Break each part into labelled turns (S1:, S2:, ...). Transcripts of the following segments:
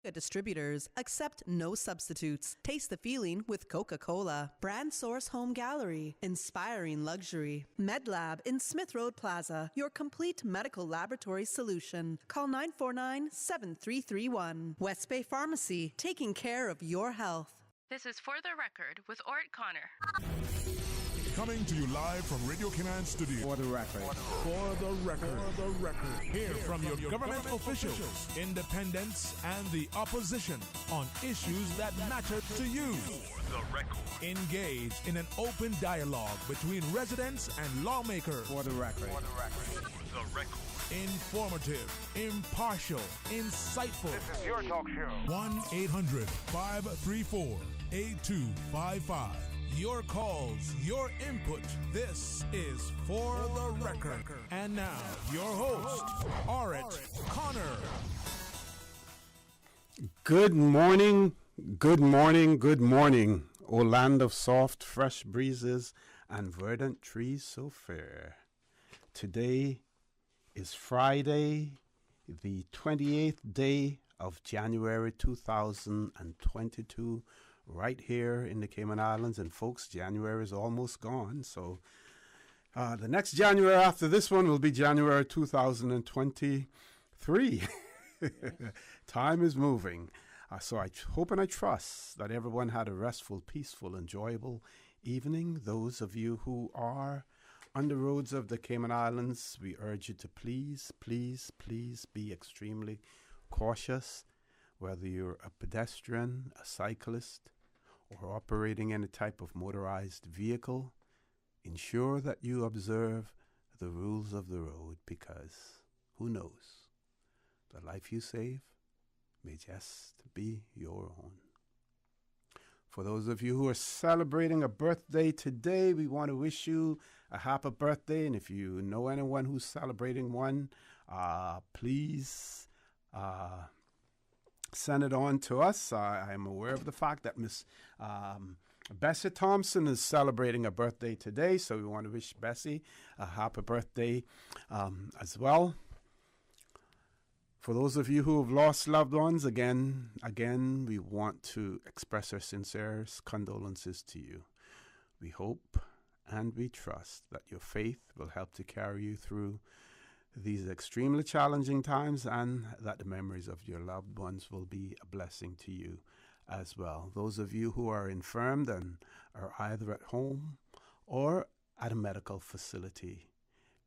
S1: Coca Distributors accept no substitutes. Taste the feeling with Coca-Cola. Brand Source Home Gallery, inspiring luxury. MedLab in Smith Road Plaza, your complete medical laboratory solution. Call 949-7331. West Bay Pharmacy, taking care of your health.
S2: This is For the Record with Ort Connor.
S3: Coming to you live from Radio Cayman Studio.
S4: For the record.
S3: For the record. For the record. Hear from your government officials, independents, and the opposition on issues that matter to you. For the record. Engage in an open dialogue between residents and lawmakers.
S4: For the record.
S3: For the record. For the record. Informative, impartial, insightful.
S5: This is your talk show.
S3: 1-800-534-8255. Your calls, your input. This is For the Record. And now, your host, Ort Connor.
S4: Good morning, good morning, good morning, O land of soft, fresh breezes and verdant trees so fair. Today is Friday, the 28th day of January 2022, right here in the Cayman Islands. And folks, January is almost gone, so the next January after this one will be January 2023. Time is moving. So I hope and I trust that everyone had a restful, peaceful, enjoyable evening. Those of you who are on the roads of the Cayman Islands, we urge you to please, please, please be extremely cautious, whether you're a pedestrian, a cyclist, or operating any type of motorized vehicle. Ensure that you observe the rules of the road, because who knows, the life you save may just be your own. For those of you who are celebrating a birthday today, we want to wish you a happy birthday. And if you know anyone who's celebrating one, please send it on to us. I'm aware of the fact that Miss Bessie Thompson is celebrating a birthday today, so we want to wish Bessie a happy birthday as well. For those of you who have lost loved ones, again, we want to express our sincerest condolences to you. We hope and we trust that your faith will help to carry you through these extremely challenging times, and that the memories of your loved ones will be a blessing to you as well. Those of you who are infirmed and are either at home or at a medical facility,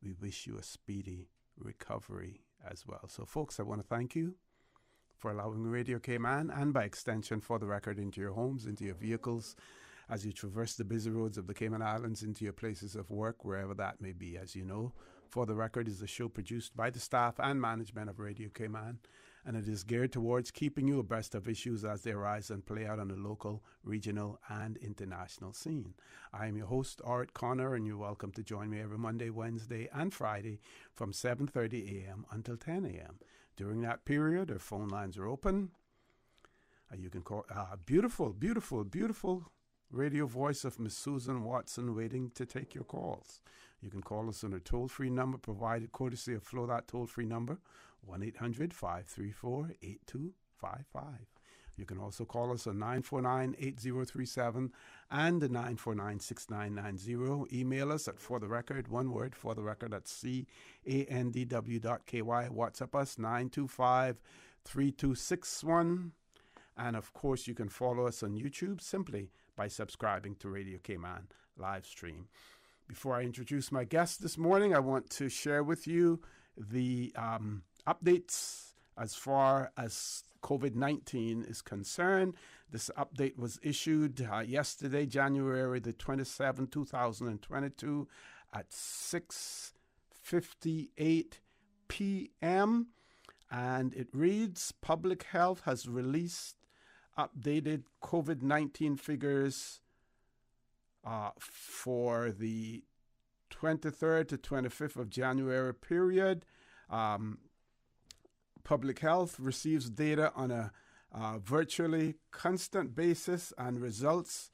S4: we wish you a speedy recovery as well. So folks, I want to thank you for allowing Radio Cayman, and by extension For the Record, into your homes, into your vehicles, as you traverse the busy roads of the Cayman Islands, into your places of work, wherever that may be. As you know, For the Record is a show produced by the staff and management of Radio Cayman, and it is geared towards keeping you abreast of issues as they arise and play out on the local, regional, and international scene. I am your host, Ort Connor, and you're welcome to join me every Monday, Wednesday, and Friday from 7:30 a.m. until 10 a.m. During that period, our phone lines are open. You can call beautiful radio voice of Miss Susan Watson waiting to take your calls. You can call us on a toll-free number provided courtesy of Flow. That toll-free number, 1-800-534-8255. You can also call us on 949-8037 and 949-6990. Email us at fortherecord, one word, fortherecord at candw.ky. WhatsApp us, 925-3261. And of course, you can follow us on YouTube simply by subscribing to Radio Cayman live stream. Before I introduce my guest this morning, I want to share with you the updates as far as COVID-19 is concerned. This update was issued yesterday, January the 27th, 2022 at 6:58 p.m. And it reads, Public Health has released updated COVID-19 figures for the 23rd to 25th of January period. Public Health receives data on a virtually constant basis, and results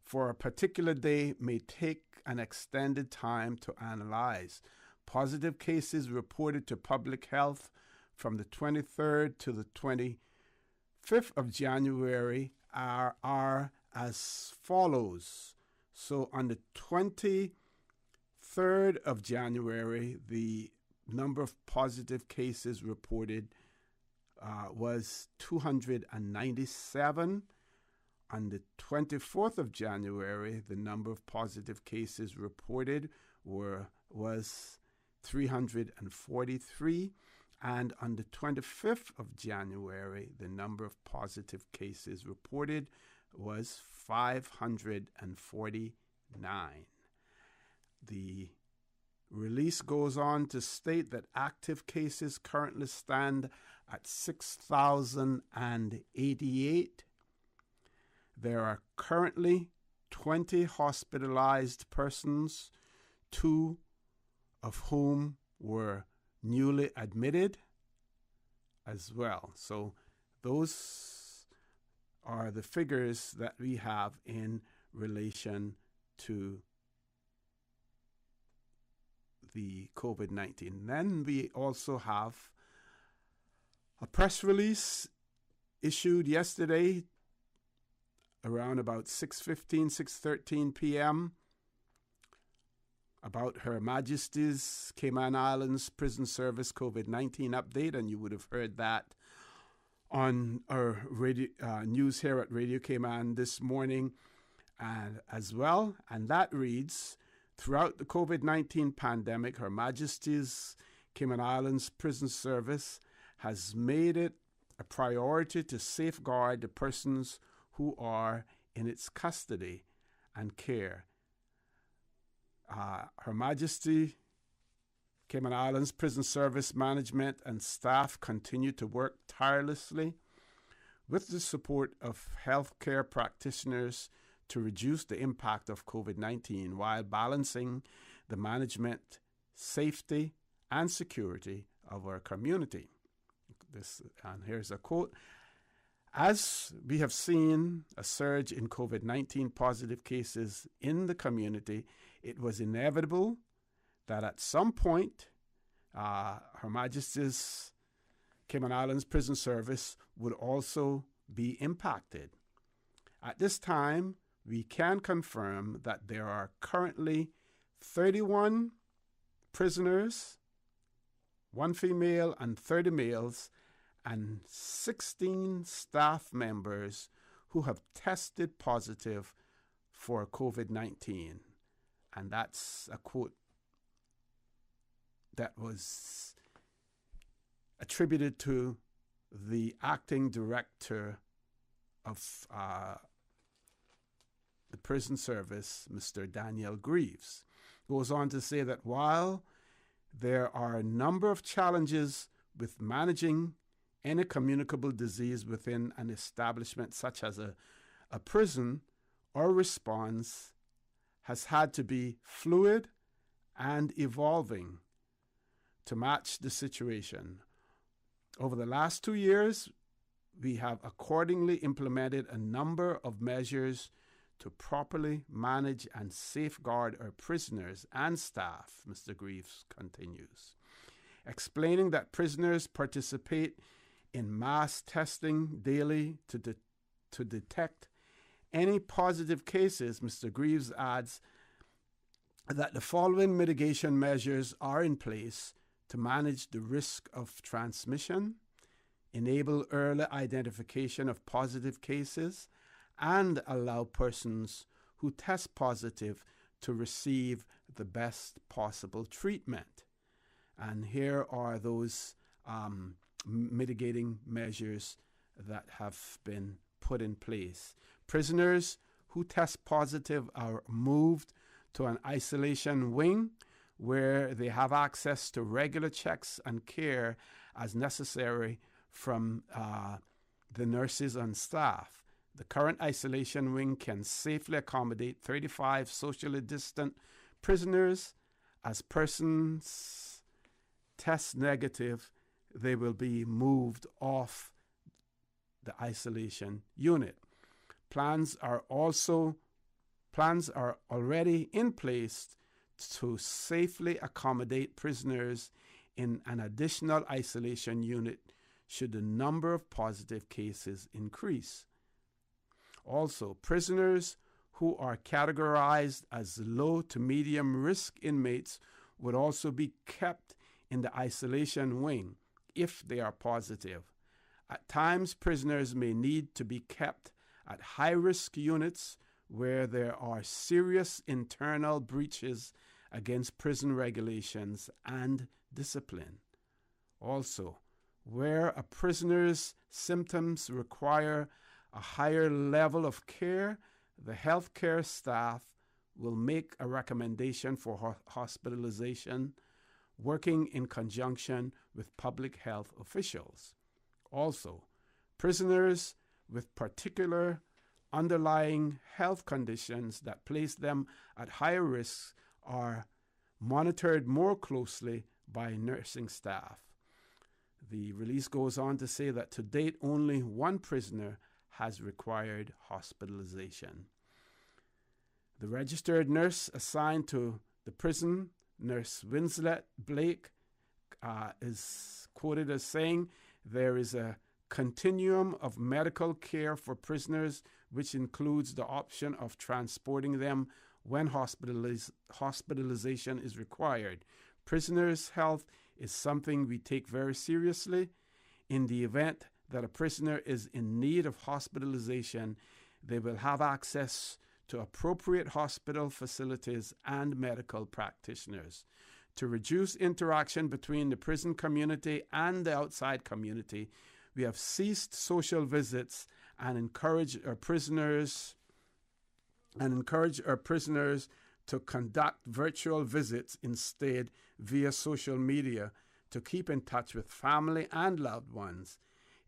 S4: for a particular day may take an extended time to analyze. Positive cases reported to Public Health from the 23rd to the 5th of January are as follows. So on the 23rd of January, the number of positive cases reported was 297. On the 24th of January, the number of positive cases reported was 343. And on the 25th of January, the number of positive cases reported was 549. The release goes on to state that active cases currently stand at 6,088. There are currently 20 hospitalized persons, 2 of whom were newly admitted as well. So those are the figures that we have in relation to the COVID-19. Then we also have a press release issued yesterday around about 6:13 p.m. about Her Majesty's Cayman Islands Prison Service COVID-19 update, and you would have heard that on our radio, news here at Radio Cayman this morning as well. And that reads, throughout the COVID-19 pandemic, Her Majesty's Cayman Islands Prison Service has made it a priority to safeguard the persons who are in its custody and care. Her Majesty Cayman Islands Prison Service management and staff continue to work tirelessly with the support of healthcare practitioners to reduce the impact of COVID-19 while balancing the management, safety, and security of our community. And here's a quote. As we have seen a surge in COVID-19 positive cases in the community, it was inevitable that at some point Her Majesty's Cayman Islands Prison Service would also be impacted. At this time, we can confirm that there are currently 31 prisoners, 1 female and 30 males, and 16 staff members who have tested positive for COVID-19. And that's a quote that was attributed to the acting director of the prison service, Mr. Daniel Greaves. Goes on to say that while there are a number of challenges with managing any communicable disease within an establishment such as a prison, our response has had to be fluid and evolving to match the situation. Over the last 2 years, we have accordingly implemented a number of measures to properly manage and safeguard our prisoners and staff, Mr. Greaves continues, explaining that prisoners participate in mass testing daily to detect any positive cases. Mr. Greaves adds that the following mitigation measures are in place to manage the risk of transmission, enable early identification of positive cases, and allow persons who test positive to receive the best possible treatment. And here are those mitigating measures that have been put in place. Prisoners who test positive are moved to an isolation wing where they have access to regular checks and care as necessary from the nurses and staff. The current isolation wing can safely accommodate 35 socially distant prisoners. As persons test negative, they will be moved off the isolation unit. Plans are already in place to safely accommodate prisoners in an additional isolation unit should the number of positive cases increase. Also, prisoners who are categorized as low to medium risk inmates would also be kept in the isolation wing if they are positive. At times, prisoners may need to be kept at high-risk units where there are serious internal breaches against prison regulations and discipline. Also, where a prisoner's symptoms require a higher level of care, the healthcare staff will make a recommendation for hospitalization, working in conjunction with public health officials. Also, prisoners with particular underlying health conditions that place them at higher risk are monitored more closely by nursing staff. The release goes on to say that to date, only one prisoner has required hospitalization. The registered nurse assigned to the prison, Nurse Winslet Blake, is quoted as saying, "There is a continuum of medical care for prisoners, which includes the option of transporting them when hospitalization is required. Prisoners' health is something we take very seriously. In the event that a prisoner is in need of hospitalization, they will have access to appropriate hospital facilities and medical practitioners. To reduce interaction between the prison community and the outside community, we have ceased social visits and encourage our prisoners to conduct virtual visits instead via social media to keep in touch with family and loved ones.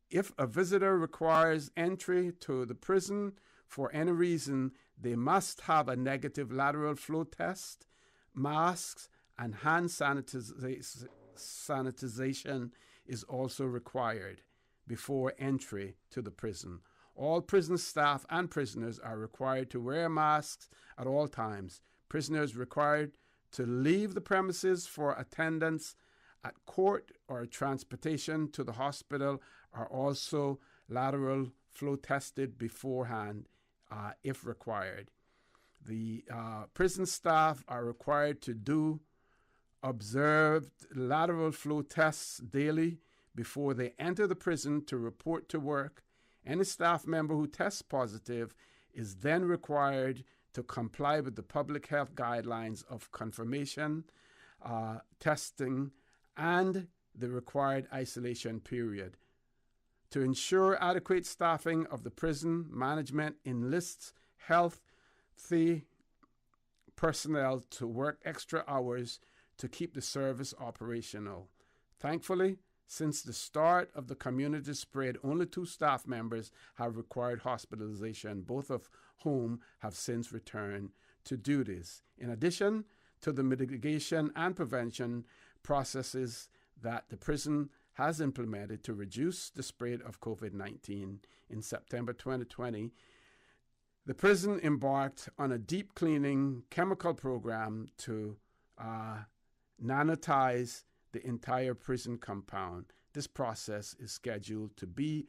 S4: If a visitor requires entry to the prison for any reason, they must have a negative lateral flow test, masks, and hand sanitization is also required before entry to the prison. All prison staff and prisoners are required to wear masks at all times. Prisoners required to leave the premises for attendance at court or transportation to the hospital are also lateral flow tested beforehand if required. The prison staff are required to do observed lateral flow tests daily before they enter the prison to report to work. Any staff member who tests positive is then required to comply with the public health guidelines of confirmation, testing, and the required isolation period. To ensure adequate staffing of the prison, management enlists healthy personnel to work extra hours to keep the service operational. Thankfully, since the start of the community spread, only 2 staff members have required hospitalization, both of whom have since returned to duties. In addition to the mitigation and prevention processes that the prison has implemented to reduce the spread of COVID-19 in September 2020, the prison embarked on a deep cleaning chemical program to nanotize the entire prison compound. This process is scheduled to be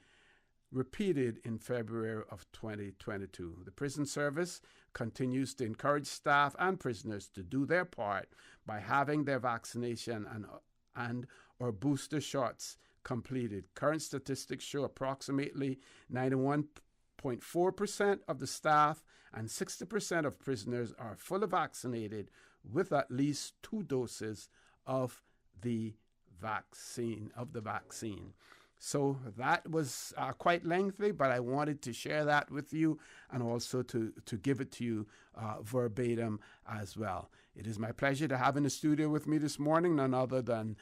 S4: repeated in February of 2022. The prison service continues to encourage staff and prisoners to do their part by having their vaccination and or booster shots completed. Current statistics show approximately 91.4% of the staff and 60% of prisoners are fully vaccinated with at least 2 doses of the vaccine. So that was quite lengthy, but I wanted to share that with you and also to give it to you verbatim as well. It is my pleasure to have in the studio with me this morning none other than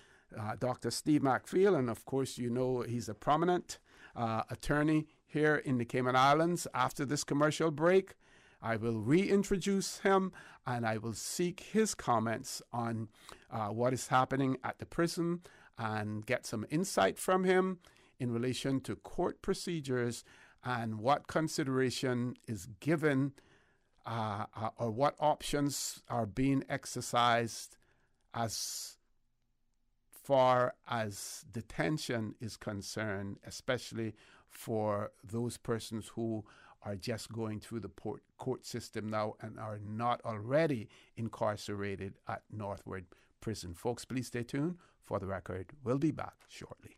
S4: Dr. Steve McPhail, and of course you know he's a prominent attorney here in the Cayman Islands. After this commercial break, I will reintroduce him and I will seek his comments on what is happening at the prison and get some insight from him in relation to court procedures and what consideration is given or what options are being exercised as far as detention is concerned, especially for those persons who are just going through the court system now and are not already incarcerated at Northward Prison. Folks, please stay tuned. For the record, we'll be back shortly.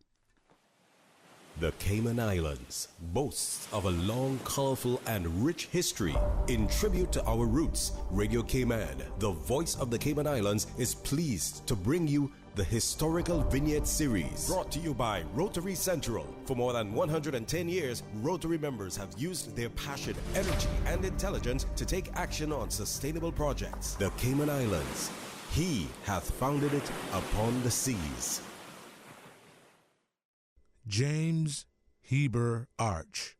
S5: The Cayman Islands boasts of a long, colorful, and rich history. In tribute to our roots, Radio Cayman, the voice of the Cayman Islands, is pleased to bring you the Historical Vignette Series, brought to you by Rotary Central. For more than 110 years, Rotary members have used their passion, energy, and intelligence to take action on sustainable projects. The Cayman Islands, He hath founded it upon the seas.
S3: James Heber Arch,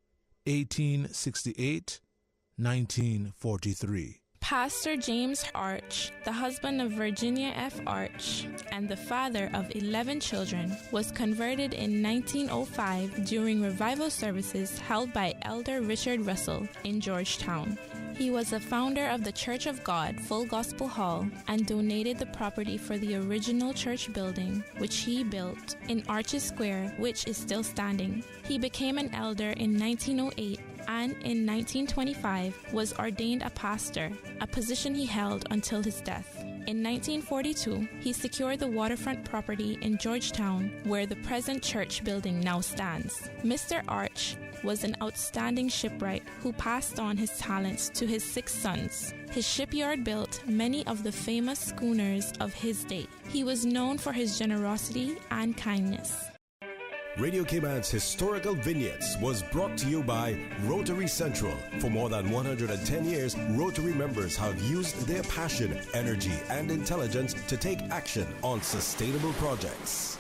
S3: 1868-1943.
S6: Pastor James Arch, the husband of Virginia F. Arch and the father of 11 children, was converted in 1905 during revival services held by Elder Richard Russell in Georgetown. He was a founder of the Church of God Full Gospel Hall and donated the property for the original church building, which he built in Arches Square, which is still standing. He became an elder in 1908 and in 1925 was ordained a pastor, a position he held until his death. In 1942, he secured the waterfront property in Georgetown, where the present church building now stands. Mr. Arch was an outstanding shipwright who passed on his talents to his 6 sons. His shipyard built many of the famous schooners of his day. He was known for his generosity and kindness.
S5: Radio Cayman's Historical Vignettes was brought to you by Rotary Central. For more than 110 years, Rotary members have used their passion, energy, and intelligence to take action on sustainable projects.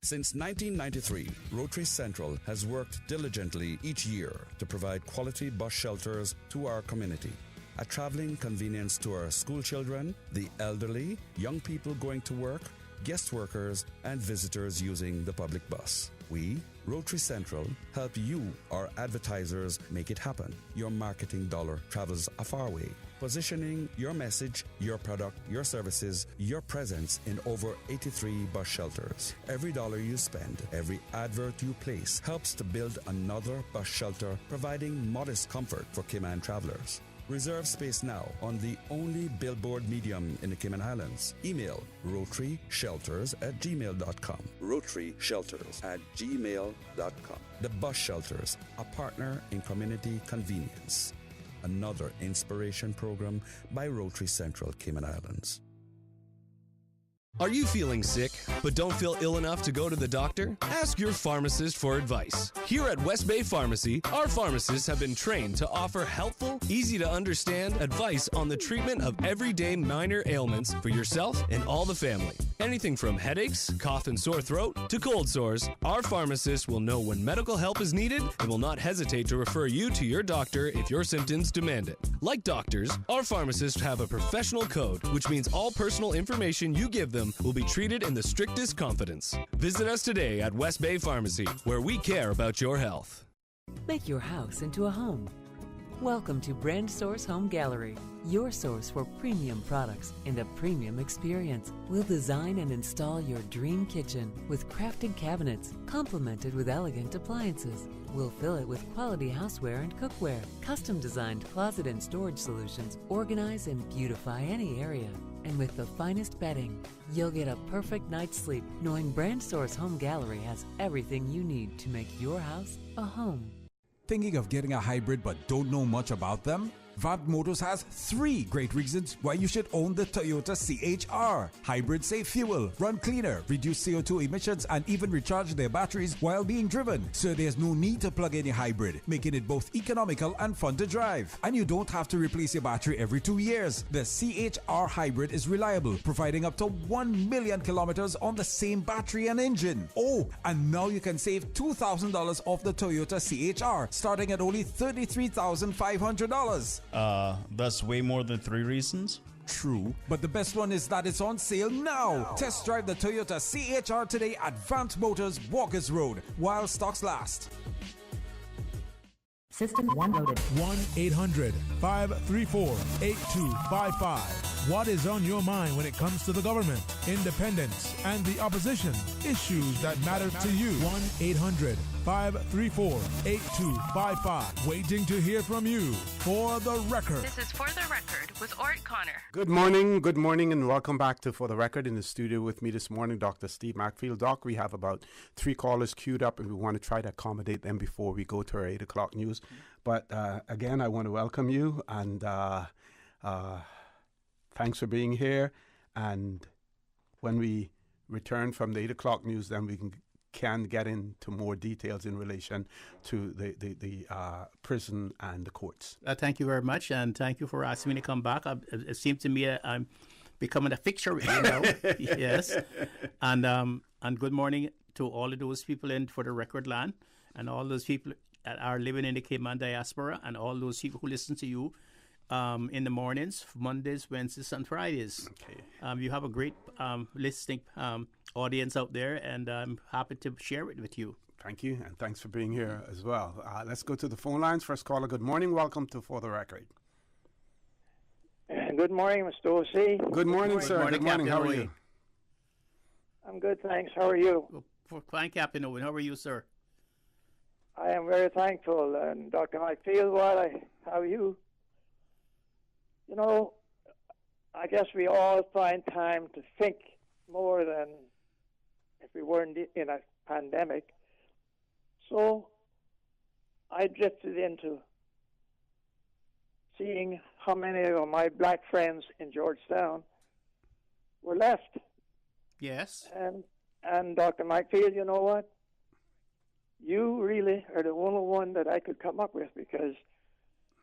S7: Since 1993, Rotary Central has worked diligently each year to provide quality bus shelters to our community. A traveling convenience to our school children, the elderly, young people going to work, guest workers, and visitors using the public bus. We, Rotary Central, help you, our advertisers, make it happen. Your marketing dollar travels a far way, positioning your message, your product, your services, your presence in over 83 bus shelters. Every dollar you spend, every advert you place helps to build another bus shelter, providing modest comfort for Cayman travelers. Reserve space now on the only billboard medium in the Cayman Islands. Email rotaryshelters@gmail.com. rotaryshelters@gmail.com. The Bus Shelters, a partner in community convenience. Another inspiration program by Rotary Central Cayman Islands.
S8: Are you feeling sick, but don't feel ill enough to go to the doctor? Ask your pharmacist for advice. Here at West Bay Pharmacy, our pharmacists have been trained to offer helpful, easy-to-understand advice on the treatment of everyday minor ailments for yourself and all the family. Anything from headaches, cough and sore throat, to cold sores, our pharmacists will know when medical help is needed and will not hesitate to refer you to your doctor if your symptoms demand it. Like doctors, our pharmacists have a professional code, which means all personal information you give them will be treated in the strictest confidence. Visit us today at West Bay Pharmacy, where we care about your health.
S9: Make your house into a home. Welcome to Brand Source Home Gallery, your source for premium products and a premium experience. We'll design and install your dream kitchen with crafted cabinets, complemented with elegant appliances. We'll fill it with quality houseware and cookware. Custom-designed closet and storage solutions organize and beautify any area. And with the finest bedding, you'll get a perfect night's sleep knowing Brand Source Home Gallery has everything you need to make your house a home.
S10: Thinking of getting a hybrid but don't know much about them? Vant Motors has 3 great reasons why you should own the Toyota CHR. Hybrids save fuel, run cleaner, reduce CO2 emissions, and even recharge their batteries while being driven. So there's no need to plug in a hybrid, making it both economical and fun to drive. And you don't have to replace your battery every 2 years. The CHR Hybrid is reliable, providing up to 1 million kilometers on the same battery and engine. Oh, and now you can save $2,000 off the Toyota CHR, starting at only $33,500.
S11: That's way more than 3 reasons.
S10: True, but the best one is that it's on sale now. Test drive the Toyota CHR today at Vant Motors, Walkers Road, while stocks last.
S12: System 1 loaded.
S3: 1-800-534-8255. What is on your mind when it comes to the government, independence, and the opposition? Issues that matter to you. 1-800-534-8255. Waiting to hear from you. For the Record.
S2: This is For the Record with Ort Connor.
S4: Good morning, and welcome back to For the Record. In the studio with me this morning, Dr. Steve Macfield. Doc, we have about 3 callers queued up, and we want to try to accommodate them before we go to our 8 o'clock news. But again, I want to welcome you, and thanks for being here. And when we return from the 8 o'clock news, then we can get into more details in relation to the prison and the courts.
S12: Thank you very much, and thank you for asking me to come back. It seems to me I'm becoming a fixture, yes. And good morning to all of those people in For the Record land, and all those people that are living in the Cayman diaspora, and all those people who listen to you in the mornings, Mondays, Wednesdays, and Fridays.
S4: Okay.
S12: You have a great listening audience out there, and I'm happy to share it with you.
S4: Thank you, and thanks for being here as well. Let's go to the phone lines. First caller, good morning. Welcome to For the Record.
S13: Good morning, Mr. O.C.
S4: Good morning, sir. Good morning. How are you?
S13: I'm good, thanks. How are you?
S12: Fine, Captain Owen. How are you, sir?
S13: I am very thankful, and Dr. Macfield, while I have you, you know, I guess we all find time to think more than if we weren't in a pandemic. So I drifted into seeing how many of my black friends in Georgetown were left.
S12: Yes.
S13: And Dr. Macfield, you know what? You really are the only one that I could come up with, because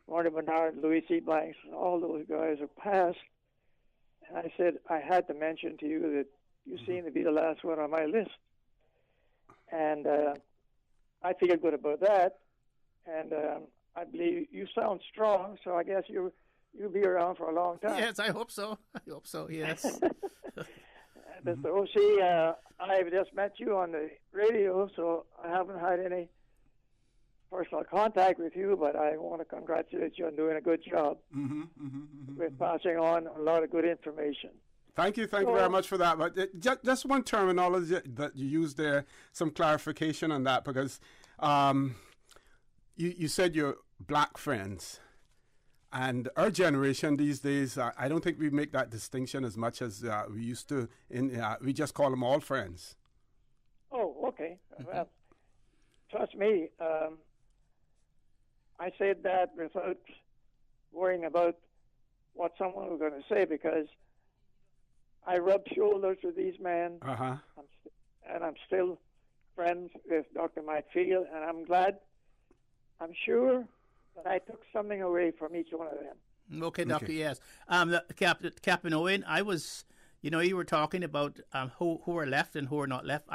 S13: Marty Bernard, Louis C. Blanks, all those guys are passed. And I said I had to mention to you that you seem to be the last one on my list. And I feel good about that. And I believe you sound strong, so I guess you'll be around for a long time.
S12: Yes, I hope so. Yes.
S13: Mr. O.C., I've just met you on the radio, so I haven't had any personal contact with you, but I want to congratulate you on doing a good job with passing on a lot of good information.
S4: Thank you very much for that. But just one terminology that you used there, some clarification on that, because you said you're black friends. And our generation these days, I don't think we make that distinction as much as we used to. We just call them all friends.
S13: Oh, okay. Well, trust me, I said that without worrying about what someone was going to say, because I rubbed shoulders with these men, and I'm still friends with Dr. Macfield, and I'm sure that I took something away from each one of them.
S12: Okay, Doctor, yes. Captain Owen, I was, you were talking about who are left and who are not left.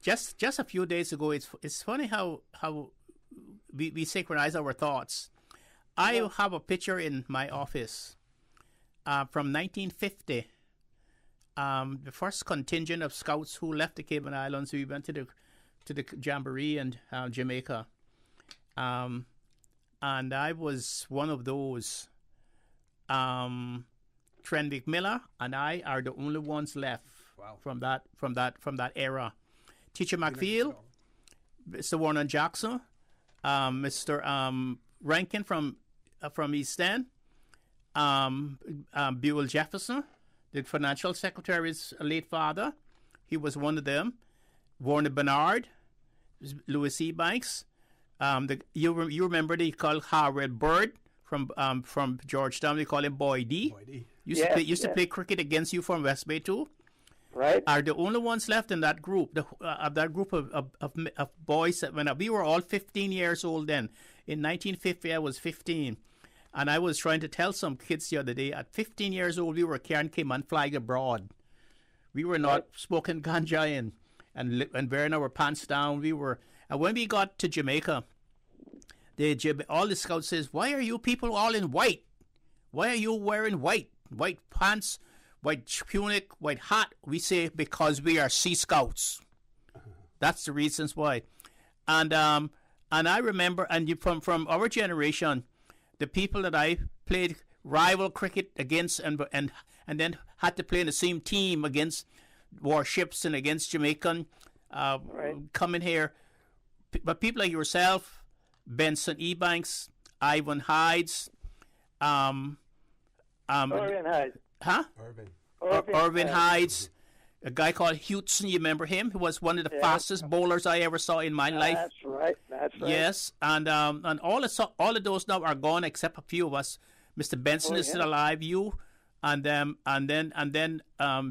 S12: Just a few days ago, it's funny how we synchronize our thoughts. I have a picture in my office from 1950. The first contingent of scouts who left the Cayman Islands. We went to the Jamboree in Jamaica. And I was one of those. Trent McMillan and I are the only ones left from that era. Teacher Macfield, Mr. Warner Jackson, Mr. Rankin from East End, Buell Jefferson, the financial secretary's late father. He was one of them. Warner Bernard, Louis C. Banks. You remember they called Howard Bird from Georgetown. They call him Boy D. Used to play cricket against you from West Bay too.
S13: Right.
S12: Are the only ones left in that group. That group of boys that went up. We were all 15 years old then. In 1950, I was 15. And I was trying to tell some kids the other day, at 15 years old, we were carrying Cayman flag abroad. We were not smoking ganja and wearing our pants down. And when we got to Jamaica, all the scouts says, "Why are you people all in white? Why are you wearing white? White pants, white tunic, white hat?" We say, "Because we are Sea Scouts." That's the reasons why. And I remember, from our generation, the people that I played rival cricket against and then had to play in the same team against warships and against Jamaican coming here. But people like yourself, Benson Ebanks, Ivan Hides,
S13: Irvin Hyde.
S12: Huh? Irvin Hides. A guy called Hewson, you remember him? He was one of the fastest bowlers I ever saw in my life.
S13: That's right.
S12: Yes, and all of those now are gone except a few of us. Mr. Benson is still alive. You, and then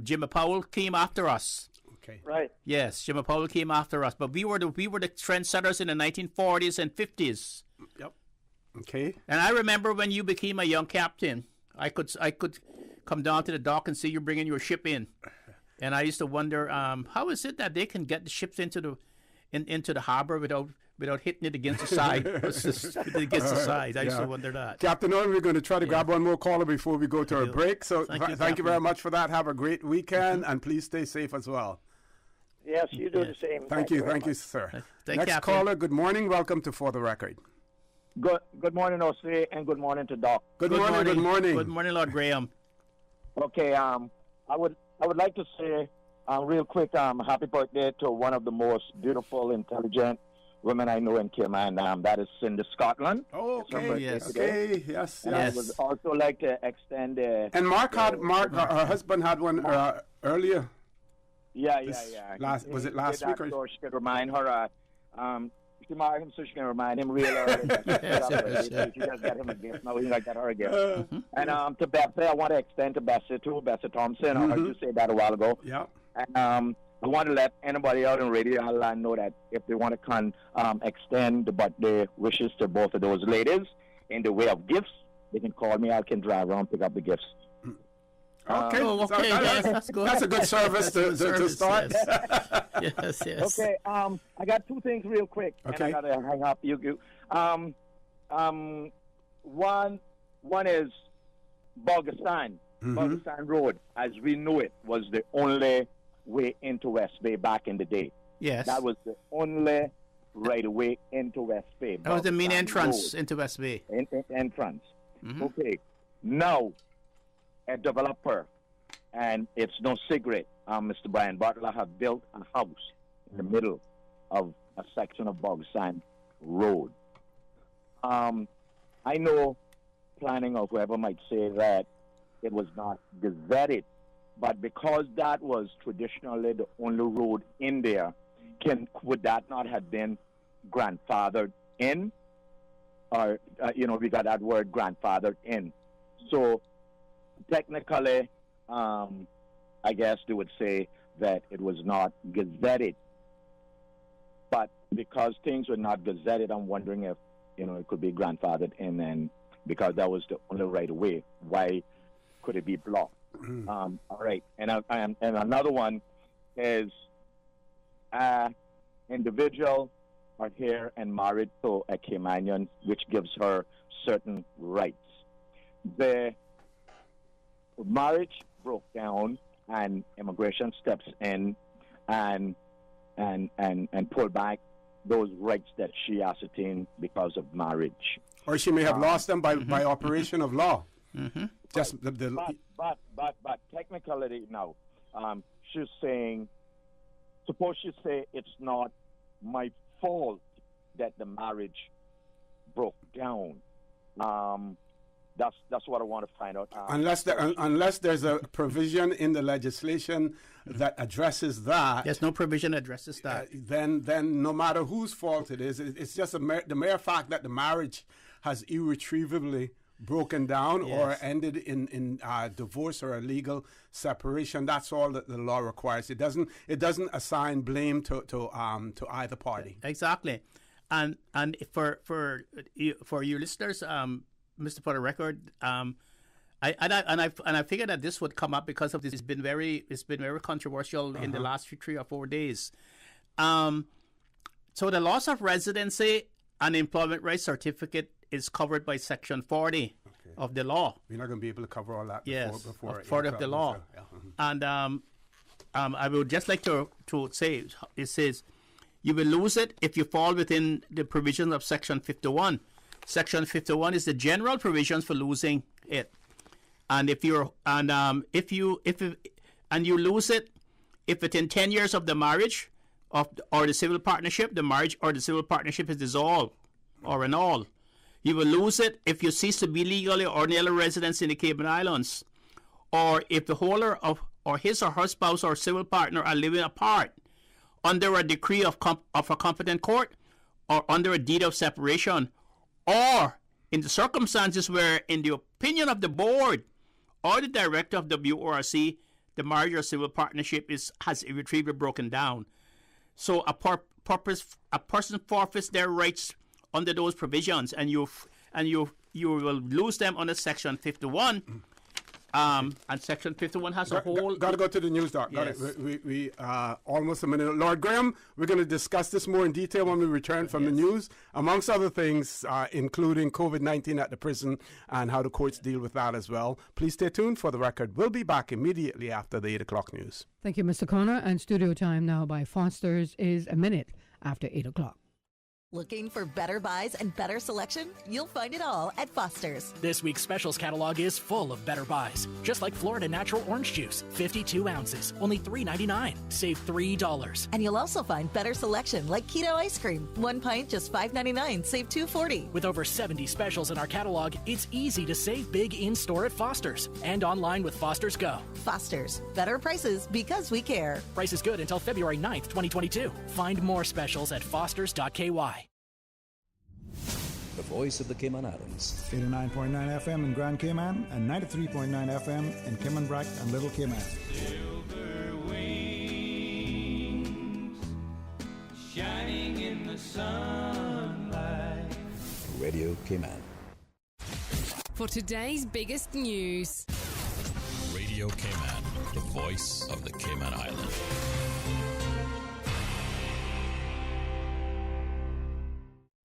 S12: Jimmy Powell came after us.
S4: Okay.
S13: Right.
S12: Yes, Jimmy Powell came after us, but we were the trendsetters in the 1940s and 50s.
S4: Yep. Okay.
S12: And I remember when you became a young captain, I could come down to the dock and see you bringing your ship in. And I used to wonder, how is it that they can get the ships into the harbor without hitting it against the side? Against the side. I used to wonder that.
S4: Captain Owen, we're going to try to grab one more caller before we go to our break. So thank you very much for that. Have a great weekend, and please stay safe as well.
S13: Yes, you do the same.
S4: Thank you, sir. Next
S12: Captain.
S4: caller, good morning. Welcome to For the Record.
S14: Good morning, Jose, and good morning to Doc.
S4: Good morning.
S12: Good morning, Lord Graham.
S14: Okay, I would like to say real quick, happy birthday to one of the most beautiful, intelligent women I know in Cayman. That is Cindy Scotland.
S4: Oh, okay.
S12: Yes.
S4: Okay. Yes.
S14: And I would also like to extend.
S4: And Mark, her husband had one earlier.
S14: Yeah.
S4: Was it last week?
S14: So she could remind her. She married him so she can remind him real early. She just got him a gift. Now he's going to get her a gift. And to Bessie, I want to extend to Bessie too, Bessie Thompson. I heard you say that a while ago.
S4: Yeah.
S14: And I want to let anybody out in Radio Land know that if they want to extend the birthday wishes to both of those ladies in the way of gifts, they can call me. I can drive around and pick up the gifts.
S4: Okay.
S12: That's good.
S4: That's a good service to start.
S12: Yes.
S14: Okay. I got two things real quick.
S4: Okay.
S14: And I gotta hang up. One is Bogasan. Bogasan Road, as we knew it, was the only way into West Bay back in the day.
S12: Yes.
S14: That was the only right away into West Bay.
S12: That was the main
S14: Bogasan
S12: entrance
S14: Road.
S12: into West Bay.
S14: Entrance.
S12: Mm-hmm.
S14: Okay. Now, a developer, and it's no secret, Mr. Brian Butler have built a house in the middle of a section of Bogasan Road. I know planning or whoever might say that it was not gazetted, but because that was traditionally the only road in there, would that not have been grandfathered in? Or, we got that word grandfathered in. So, technically, I guess they would say that it was not gazetted. But because things were not gazetted, I'm wondering if, it could be grandfathered in, and because that was the only right way, why could it be blocked? All right. And another one is individual are here and married to a Caymanian, which gives her certain rights. The marriage broke down, and immigration steps in and pull back those rights that she ascertained because of marriage.
S4: Or she may have lost them by operation of law.
S12: Mm-hmm.
S4: Just
S14: but technically now, she's saying, suppose she say it's not my fault that the marriage broke down. That's what I want to find out.
S4: Unless there's a provision in the legislation that addresses that.
S12: There's no provision that addresses that.
S4: Then no matter whose fault it is, it's just the mere fact that the marriage has irretrievably broken down or ended in divorce or a legal separation. That's all that the law requires. It doesn't assign blame to either party.
S12: Exactly, and for you listeners, Mr. For the Record, I figured that this would come up because of this. It's been very controversial in the last 3 or 4 days. So the loss of residency and employment rights certificate is covered by Section 40 of the law.
S4: We're not going to be able to cover all that before
S12: 40 of the law. And I would just like to say, it says, you will lose it if you fall within the provisions of Section 51. Section 51 is the general provisions for losing it. And if you lose it, if within 10 years of the marriage or the civil partnership, the marriage or the civil partnership is dissolved or annul, you will lose it if you cease to be legally or ordinary residents in the Cayman Islands, or if the holder of or his or her spouse or civil partner are living apart under a decree of a competent court or under a deed of separation, or in the circumstances where, in the opinion of the board or the director of the WORC, the marriage or civil partnership has irretrievably broken down. So a person forfeits their rights under those provisions, and you will lose them under Section 51. And Section 51 has a whole...
S4: Got to go to the news, Doc.
S12: Yes.
S4: We almost a minute. Lord Graham, we're going to discuss this more in detail when we return from the news, amongst other things, including COVID-19 at the prison and how the courts deal with that as well. Please stay tuned for the record. We'll be back immediately after the 8 o'clock news.
S15: Thank you, Mr. Connor. And studio time now by Foster's is a minute after 8 o'clock.
S16: Looking for better buys and better selection? You'll find it all at Foster's.
S17: This week's specials catalog is full of better buys. Just like Florida Natural Orange Juice, 52 ounces, only $3.99. Save $3.
S16: And you'll also find better selection like keto ice cream. 1 pint, just $5.99. Save $2.40.
S17: With over 70 specials in our catalog, it's easy to save big in-store at Foster's and online with Foster's Go.
S16: Foster's. Better prices because we care.
S17: Price is good until February 9th, 2022. Find more specials at fosters.ky.
S18: The voice of the Cayman Islands.
S19: 89.9 FM in Grand Cayman and 93.9 FM in Cayman Brac and Little Cayman.
S20: Silver wings shining in the sunlight.
S18: Radio Cayman.
S21: For today's biggest news.
S22: Radio Cayman, the voice of the Cayman Islands.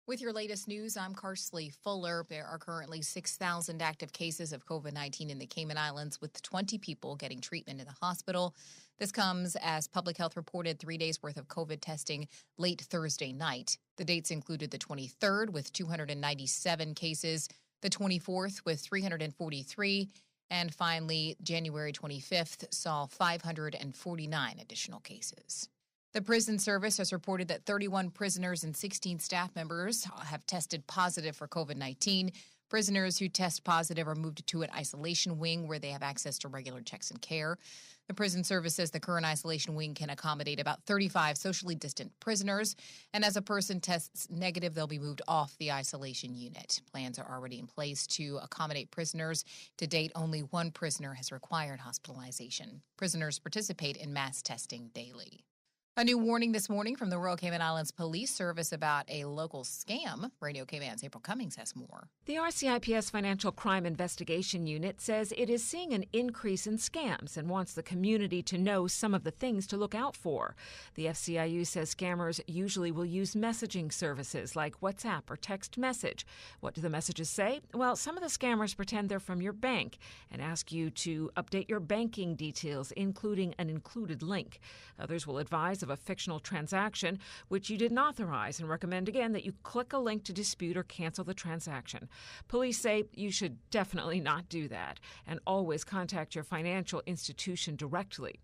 S23: With your latest news, I'm Karsley Fuller. There are currently 6,000 active cases of COVID-19 in the Cayman Islands, with 20 people getting treatment in the hospital. This comes as Public Health reported 3 days' worth of COVID testing late Thursday night. The dates included the 23rd with 297 cases, the 24th with 343, and finally, January 25th saw 549 additional cases. The prison service has reported that 31 prisoners and 16 staff members have tested positive for COVID-19. Prisoners who test positive are moved to an isolation wing where they have access to regular checks and care. The prison service says the current isolation wing can accommodate about 35 socially distant prisoners, and as a person tests negative, they'll be moved off the isolation unit. Plans are already in place to accommodate prisoners. To date, only one prisoner has required hospitalization. Prisoners participate in mass testing daily. A new warning this morning from the Royal Cayman Islands Police Service about a local scam. Radio Cayman's April Cummings has more.
S24: The RCIPS Financial Crime Investigation Unit says it is seeing an increase in scams and wants the community to know some of the things to look out for. The FCIU says scammers usually will use messaging services like WhatsApp or text message. What do the messages say? Well, some of the scammers pretend they're from your bank and ask you to update your banking details, including an included link. Others will advise of a fictional transaction which you didn't authorize and recommend again that you click a link to dispute or cancel the transaction. Police say you should definitely not do that and always contact your financial institution directly.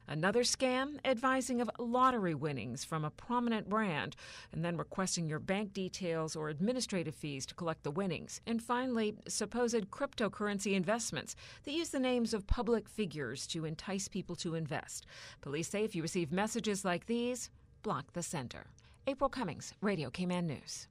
S24: Another scam, advising of lottery winnings from a prominent brand and then requesting your bank details or administrative fees to collect the winnings. And finally, supposed cryptocurrency investments that use the names of public figures to entice people to invest. Police say if you receive messages like these, block the sender. April Cummings, Radio Cayman News.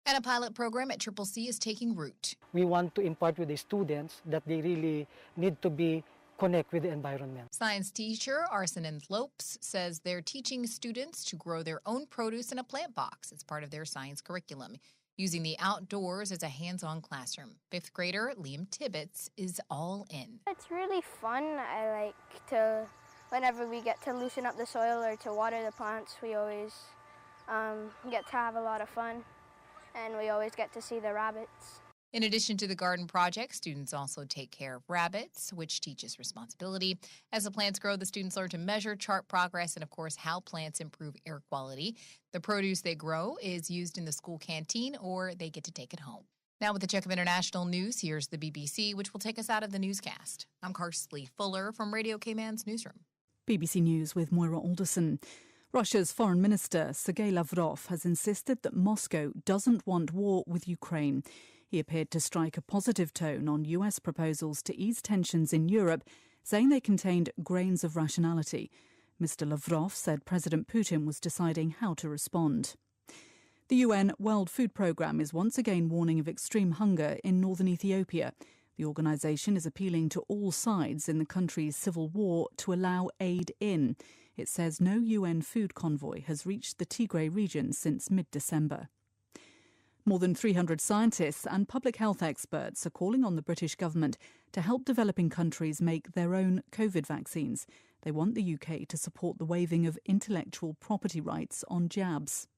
S23: And a pilot program at CCC is taking root.
S25: We want to impart with the students that they really need to be connect with the environment.
S23: Science teacher Arsenine Lopes says they're teaching students to grow their own produce in a plant box as part of their science curriculum, using the outdoors as a hands-on classroom. Fifth grader Liam Tibbetts is all in.
S26: It's really fun. I like to, whenever we get to loosen up the soil or to water the plants, we always get to have a lot of fun, and we always get to see the rabbits.
S23: In addition to the garden project, students also take care of rabbits, which teaches responsibility. As the plants grow, the students learn to measure, chart progress, and, of course, how plants improve air quality. The produce they grow is used in the school canteen, or they get to take it home. Now with the check of international news, here's the BBC, which will take us out of the newscast. I'm Karsley Fuller from Radio Cayman's newsroom.
S1: BBC News with Moira Alderson. Russia's Foreign Minister Sergei Lavrov has insisted that Moscow doesn't want war with Ukraine. He appeared to strike a positive tone on US proposals to ease tensions in Europe, saying they contained grains of rationality. Mr. Lavrov said President Putin was deciding how to respond. The UN World Food Programme is once again warning of extreme hunger in northern Ethiopia. The organisation is appealing to all sides in the country's civil war to allow aid in. It says no UN food convoy has reached the Tigray region since mid-December. More than 300 scientists and public health experts are calling on the British government to help developing countries make their own COVID vaccines. They want the UK to support the waiving of intellectual property rights on jabs.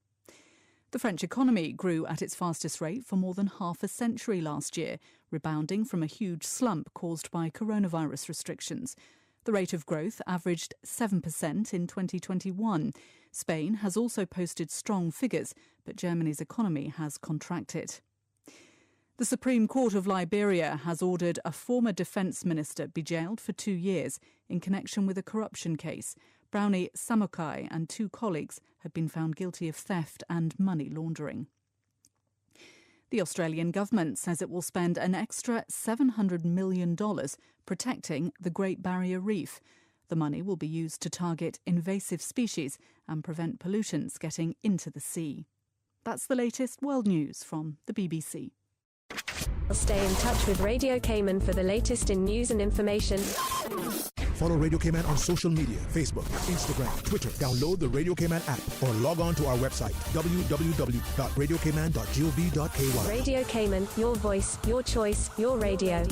S1: The French economy grew at its fastest rate for more than half a century last year, rebounding from a huge slump caused by coronavirus restrictions. The rate of growth averaged 7% in 2021. Spain has also posted strong figures, but Germany's economy has contracted. The Supreme Court of Liberia has ordered a former defence minister be jailed for 2 years in connection with a corruption case. Brownie Samokai and 2 colleagues have been found guilty of theft and money laundering. The Australian government says it will spend an extra $700 million protecting the Great Barrier Reef. The money will be used to target invasive species and prevent pollutants getting into the sea. That's the latest world news from the BBC.
S5: Stay in touch with Radio Cayman for the latest in news and information.
S6: Follow Radio Cayman on social media, Facebook, Instagram, Twitter. Download the Radio Cayman app or log on to our website, www.radiocayman.gov.ky.
S5: Radio Cayman, your voice, your choice, your radio.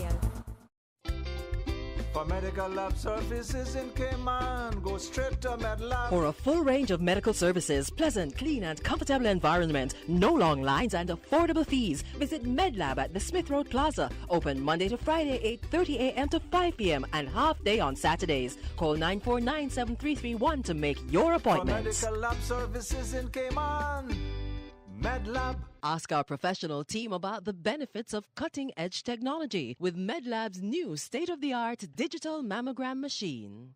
S7: For medical lab services in Cayman, go straight to MedLab.
S8: For a full range of medical services, pleasant, clean and comfortable environment, no long lines and affordable fees, visit MedLab at the Smith Road Plaza. Open Monday to Friday, 8:30 a.m. to 5 p.m. and half day on Saturdays. Call 949-7331 to make your appointment.
S7: For medical lab services in Cayman, MedLab.
S8: Ask our professional team about the benefits of cutting-edge technology with MedLab's new state-of-the-art digital mammogram machine.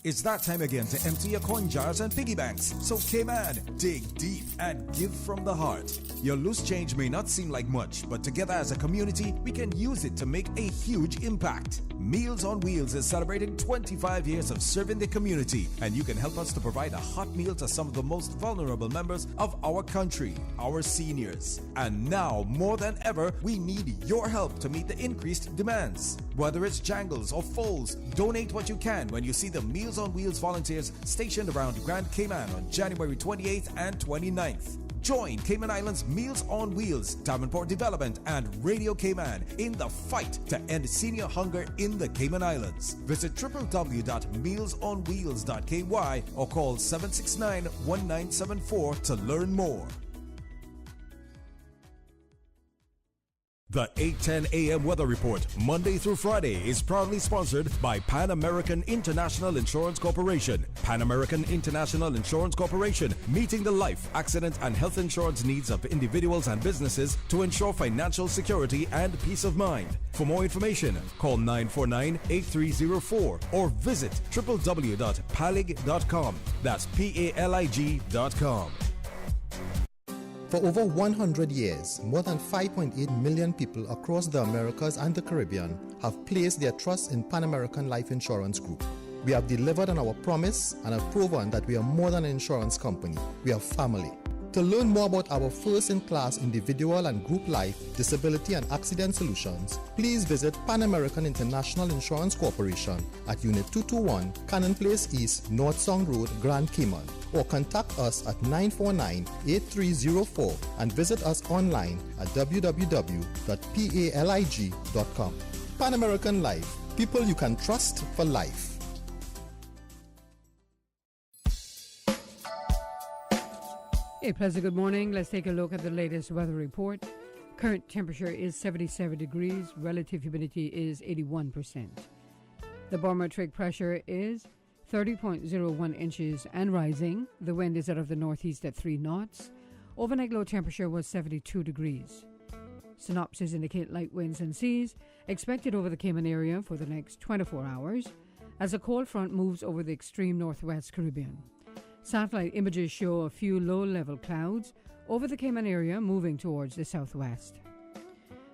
S10: It's that time again to empty your coin jars and piggy banks. So Cayman, dig deep and give from the heart. Your loose change may not seem like much, but together as a community, we can use it to make a huge impact. Meals on Wheels is celebrating 25 years of serving the community, and you can help us to provide a hot meal to some of the most vulnerable members of our country, our seniors. And now, more than ever, we need your help to meet the increased demands. Whether it's jangles or foals, donate what you can when you see the Meals on Wheels volunteers stationed around Grand Cayman on January 28th and 29th. Join Cayman Islands Meals on Wheels, Davenport Development, and Radio Cayman in the fight to end senior hunger in the Cayman Islands. Visit www.mealsonwheels.ky or call 769-1974 to learn more. The 8:10 a.m. weather report, Monday through Friday, is proudly sponsored by Pan American International Insurance Corporation. Pan American International Insurance Corporation, meeting the life, accident, and health insurance needs of individuals and businesses to ensure financial security and peace of mind. For more information, call 949-8304 or visit www.palig.com. That's PALIG.com.
S9: For over 100 years, more than 5.8 million people across the Americas and the Caribbean have placed their trust in Pan American Life Insurance Group. We have delivered on our promise and have proven that we are more than an insurance company. We are family. To learn more about our first-in-class individual and group life, disability and accident solutions, please visit Pan American International Insurance Corporation at Unit 221, Cannon Place East, North Song Road, Grand Cayman, or contact us at 949-8304 and visit us online at www.palig.com. Pan American Life, people you can trust for life.
S15: Hey, pleasant good morning. Let's take a look at the latest weather report. Current temperature is 77 degrees. Relative humidity is 81%. The barometric pressure is 30.01 inches and rising. The wind is out of the northeast at 3 knots. Overnight low temperature was 72 degrees. Synopses indicate light winds and seas expected over the Cayman area for the next 24 hours as a cold front moves over the extreme northwest Caribbean. Satellite images show a few low-level clouds over the Cayman area moving towards the southwest.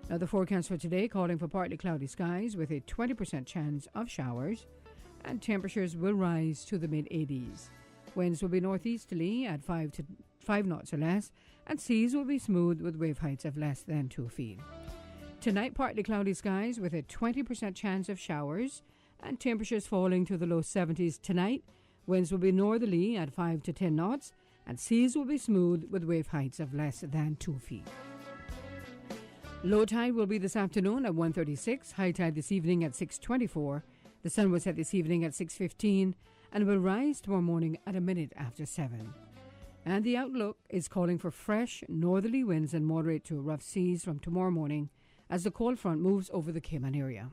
S15: Now the forecast for today calling for partly cloudy skies with a 20% chance of showers, and temperatures will rise to the mid-80s. Winds will be northeasterly at 5 knots or less, and seas will be smooth with wave heights of less than 2 feet. Tonight, partly cloudy skies with a 20% chance of showers, and temperatures falling to the low 70s tonight. Winds will be northerly at 5 to 10 knots, and seas will be smooth with wave heights of less than 2 feet. Low tide will be this afternoon at 1:36, high tide this evening at 6:24. The sun will set this evening at 6:15 and will rise tomorrow morning at a minute after 7. And the outlook is calling for fresh northerly winds and moderate to rough seas from tomorrow morning as the cold front moves over the Cayman area.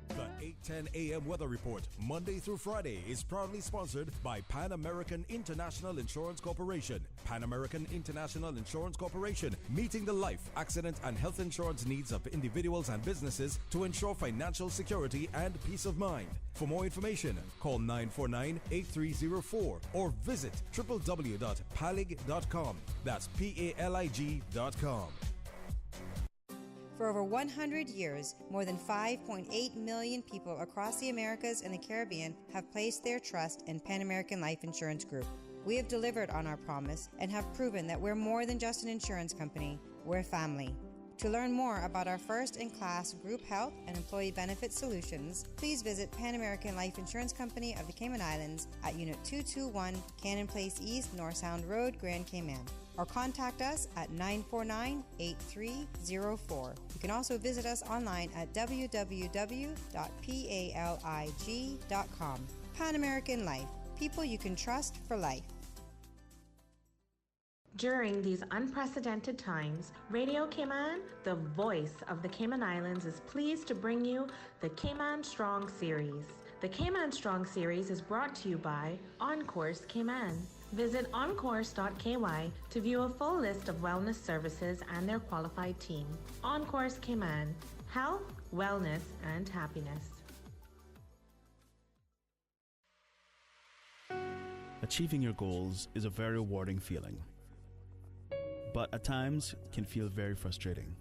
S6: The 8:10 a.m. weather report, Monday through Friday, is proudly sponsored by Pan American International Insurance Corporation. Pan American International Insurance Corporation, meeting the life, accident, and health insurance needs of individuals and businesses to ensure financial security and peace of mind. For more information, call 949-8304 or visit www.palig.com. That's PALIG.com.
S2: For over 100 years, more than 5.8 million people across the Americas and the Caribbean have placed their trust in Pan American Life Insurance Group. We have delivered on our promise and have proven that we're more than just an insurance company, we're a family. To learn more about our first-in-class group health and employee benefit solutions, please visit Pan American Life Insurance Company of the Cayman Islands at Unit 221, Cannon Place East, North Sound Road, Grand Cayman, or contact us at 949-8304. You can also visit us online at www.palig.com. Pan American Life, people you can trust for life.
S3: During these unprecedented times, Radio Cayman, the voice of the Cayman Islands, is pleased to bring you the Cayman Strong Series. The Cayman Strong Series is brought to you by OnCourse Cayman. Visit oncourse.ky to view a full list of wellness services and their qualified team. OnCourse Cayman, health, wellness, and happiness.
S11: Achieving your goals is a very rewarding feeling, but at times can feel very frustrating,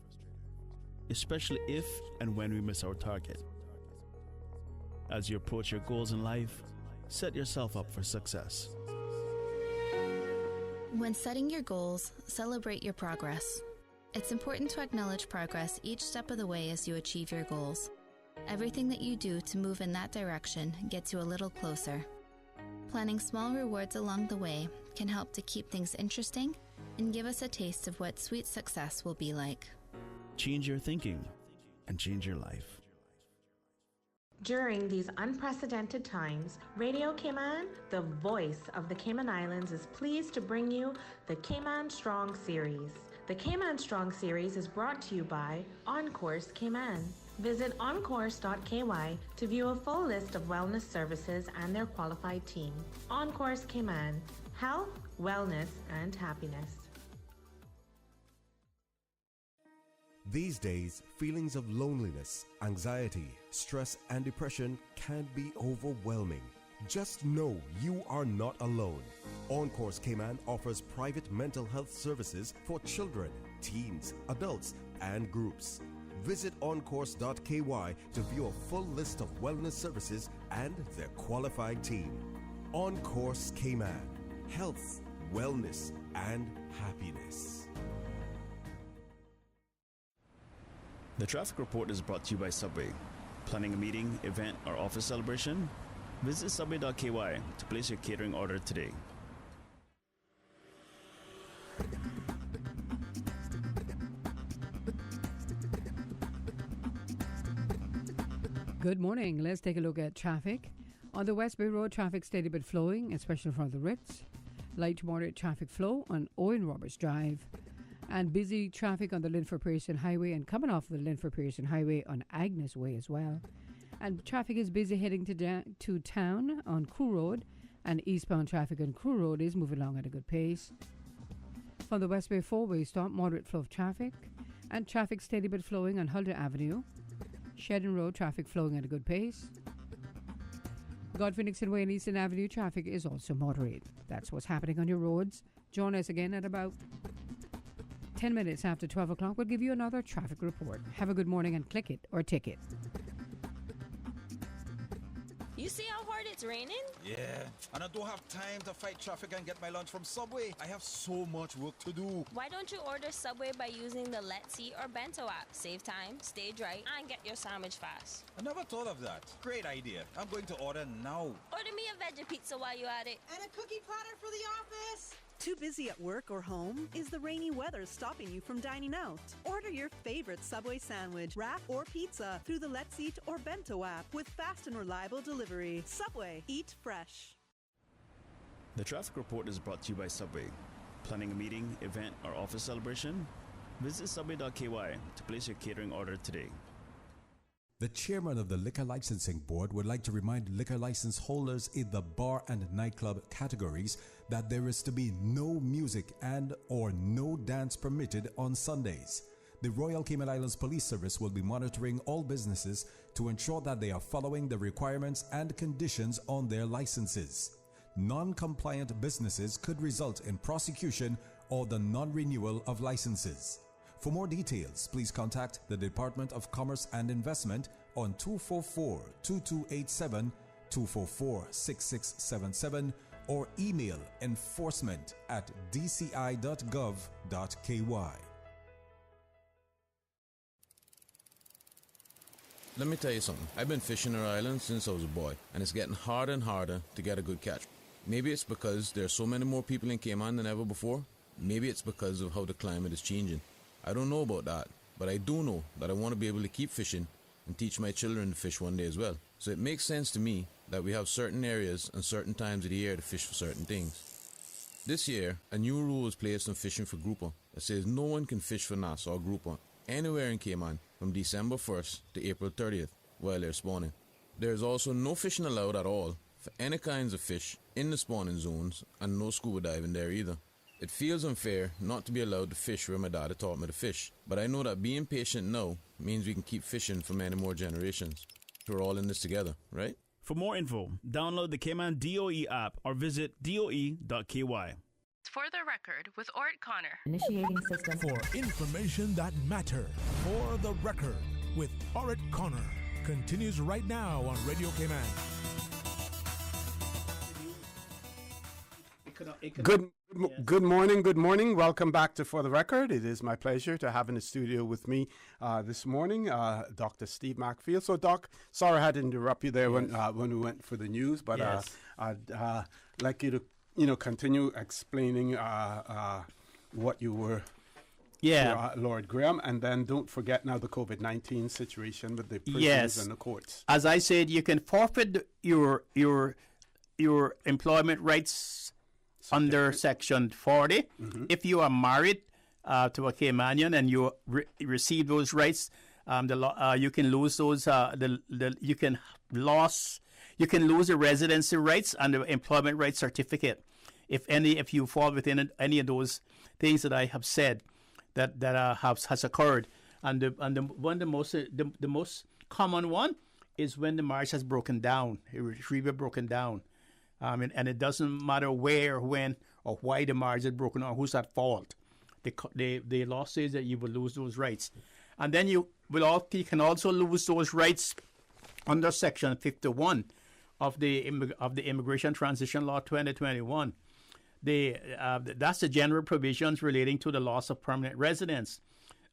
S11: especially if and when we miss our target. As you approach your goals in life, set yourself up for success.
S12: When setting your goals, celebrate your progress. It's important to acknowledge progress each step of the way as you achieve your goals. Everything that you do to move in that direction gets you a little closer. Planning small rewards along the way can help to keep things interesting and give us a taste of what sweet success will be like.
S11: Change your thinking and change your life.
S3: During these unprecedented times, Radio Cayman, the voice of the Cayman Islands, is pleased to bring you the Cayman Strong Series. The Cayman Strong Series is brought to you by OnCourse Cayman. Visit oncourse.ky to view a full list of wellness services and their qualified team. OnCourse Cayman, health, wellness, and happiness.
S13: These days, feelings of loneliness, anxiety, stress, and depression can be overwhelming. Just know you are not alone. OnCourse Cayman offers private mental health services for children, teens, adults, and groups. Visit oncourse.ky to view a full list of wellness services and their qualified team. OnCourse Cayman, health, wellness, and happiness.
S11: The traffic report is brought to you by Subway. Planning a meeting, event, or office celebration? Visit subway.ky to place your catering order today.
S15: Good morning. Let's take a look at traffic. On the West Bay Road, traffic steady but flowing, especially from the Ritz. Light to moderate traffic flow on Owen Roberts Drive. And busy traffic on the Linford Pearson Highway and coming off the Linford Pearson Highway on Agnes Way as well. And traffic is busy heading to town on Crew Road, and eastbound traffic on Crew Road is moving along at a good pace. From the Westway 4-way stop, moderate flow of traffic. And traffic steady but flowing on Huldah Avenue. Shedden Road, traffic flowing at a good pace. Godfrey Nixon Way and Eastern Avenue, traffic is also moderate. That's what's happening on your roads. Join us again at about 10 minutes after 12 o'clock. We'll give you another traffic report. Have a good morning and click it or tick it.
S4: You see how hard it's raining?
S10: Yeah, and I don't have time to fight traffic and get my lunch from Subway. I have so much work to do.
S4: Why don't you order Subway by using the Let's Eat or Bento app? Save time, stay dry, and get your sandwich fast.
S10: I never thought of that. Great idea. I'm going to order now.
S4: Order me a veggie pizza while you're at it.
S14: And a cookie platter for the office.
S16: Too busy at work or home? Is the rainy weather stopping you from dining out? Order your favorite Subway sandwich, wrap, or pizza through the Let's Eat or Bento app with fast and reliable delivery. Subway, eat fresh.
S11: The traffic report is brought to you by Subway. Planning a meeting, event, or office celebration? Visit subway.ky to place your catering order today.
S6: The chairman of the Liquor Licensing Board would like to remind liquor license holders in the bar and nightclub categories that there is to be no music and or no dance permitted on Sundays. The Royal Cayman Islands Police Service will be monitoring all businesses to ensure that they are following the requirements and conditions on their licenses. Non-compliant businesses could result in prosecution or the non-renewal of licenses. For more details, please contact the Department of Commerce and Investment on 244-2287, 244-6677, or email enforcement@dci.gov.ky.
S17: Let me tell you something. I've been fishing our island since I was a boy, and it's getting harder and harder to get a good catch. Maybe it's because there are so many more people in Cayman than ever before. Maybe it's because of how the climate is changing. I don't know about that, but I do know that I want to be able to keep fishing and teach my children to fish one day as well. So it makes sense to me that we have certain areas and certain times of the year to fish for certain things. This year, a new rule was placed on fishing for grouper that says no one can fish for Nassau or grouper anywhere in Cayman from December 1st to April 30th while they're spawning. There is also no fishing allowed at all for any kinds of fish in the spawning zones, and no scuba diving there either. It feels unfair not to be allowed to fish where my dad had taught me to fish, but I know that being patient now means we can keep fishing for many more generations. We're all in this together, right?
S11: For more info, download the Cayman DOE app or visit doe.ky.
S19: For the record, with Ort Connor.
S20: Initiating system.
S27: For information that matter. For the record, with Ort Connor. Continues right now on Radio Cayman.
S28: Good morning. Welcome back to For the Record. It is my pleasure to have in the studio with me this morning Dr. Steve Macfield. So, Doc, sorry I had to interrupt you there when we went for the news, but I'd like you to continue explaining what you were. Lord Graham, and then don't forget now the COVID-19 situation with the prisons and the courts.
S29: As I said, you can forfeit your employment rights under Section 40. If you are married to a Caymanian and you receive those rights, you can lose those. You can lose the residency rights and the employment rights certificate if you fall within any of those things that I have said that has occurred. And the most common one is when the marriage has broken down, irretrievably broken down. And it doesn't matter where, when, or why the marriage is broken or who's at fault. The law says that you will lose those rights. And then you can also lose those rights under Section 51 of the Immigration Transition Law 2021. That's the general provisions relating to the loss of permanent residence.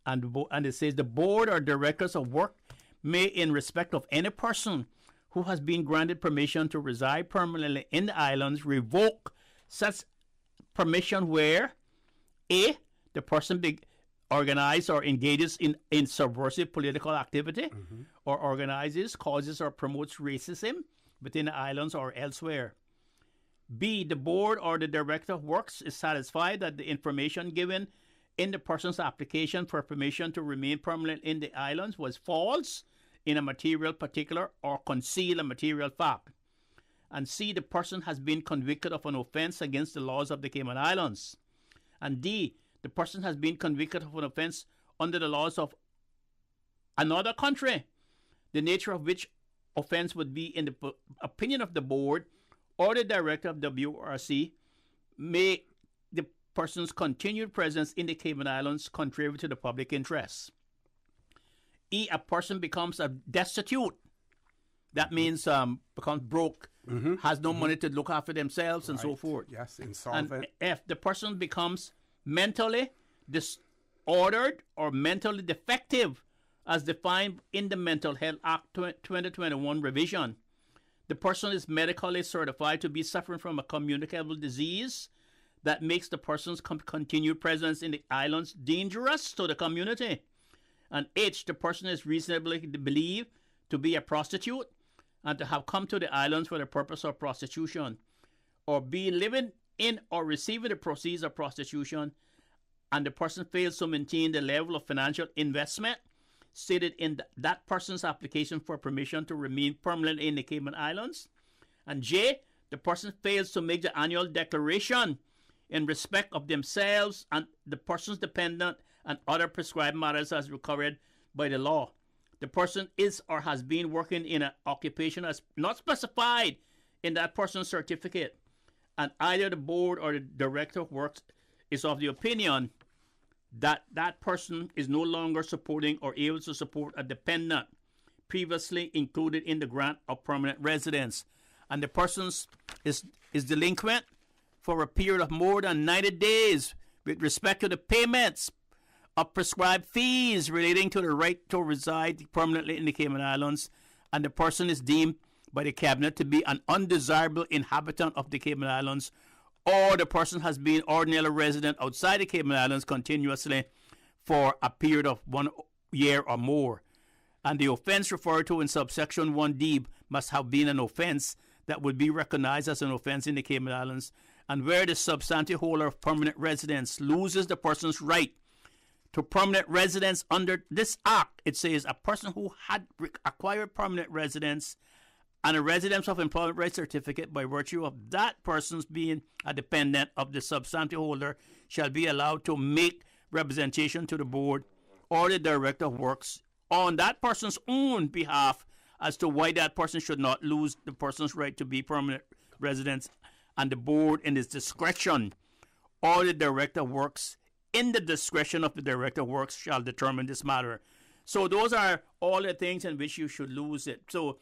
S29: And it says the board or directors of work may, in respect of any person who has been granted permission to reside permanently in the islands, revoke such permission where A, the person organizes or engages in subversive political activity, or organizes, causes, or promotes racism within the islands or elsewhere. B, the board or the director of works is satisfied that the information given in the person's application for permission to remain permanent in the islands was false in a material particular or conceal a material fact. And C, the person has been convicted of an offense against the laws of the Cayman Islands. And D, the person has been convicted of an offense under the laws of another country, the nature of which offense would be, in the opinion of the board or the director of WRC, may the person's continued presence in the Cayman Islands contrary to the public interest. E, a person becomes destitute. That means becomes broke, has no money to look after themselves, and so forth.
S28: Yes, insolvent.
S29: And F, the person becomes mentally disordered or mentally defective, as defined in the Mental Health Act 2021 revision. The person is medically certified to be suffering from a communicable disease that makes the person's continued presence in the islands dangerous to the community. And H, the person is reasonably believed to be a prostitute and to have come to the islands for the purpose of prostitution, or be living in or receiving the proceeds of prostitution, and the person fails to maintain the level of financial investment stated in that person's application for permission to remain permanently in the Cayman Islands. And J, the person fails to make the annual declaration in respect of themselves and the person's dependent and other prescribed matters as required by the law. The person is or has been working in an occupation as not specified in that person's certificate, and either the board or the director of works is of the opinion that that person is no longer supporting or able to support a dependent previously included in the grant of permanent residence, and the person is delinquent for a period of more than 90 days with respect to the payments of prescribed fees relating to the right to reside permanently in the Cayman Islands, and the person is deemed by the cabinet to be an undesirable inhabitant of the Cayman Islands, or the person has been ordinarily resident outside the Cayman Islands continuously for a period of 1 year or more. And the offense referred to in subsection 1D must have been an offense that would be recognized as an offense in the Cayman Islands, and where the substantive holder of permanent residence loses the person's right to permanent residence under this act. It says a person who had acquired permanent residence and a residence of employment right certificate by virtue of that person's being a dependent of the substantive holder shall be allowed to make representation to the board or the director of works on that person's own behalf as to why that person should not lose the person's right to be permanent residence, and the board in its discretion or the director of works in the discretion of the director of works shall determine this matter. So those are all the things in which you should lose it. So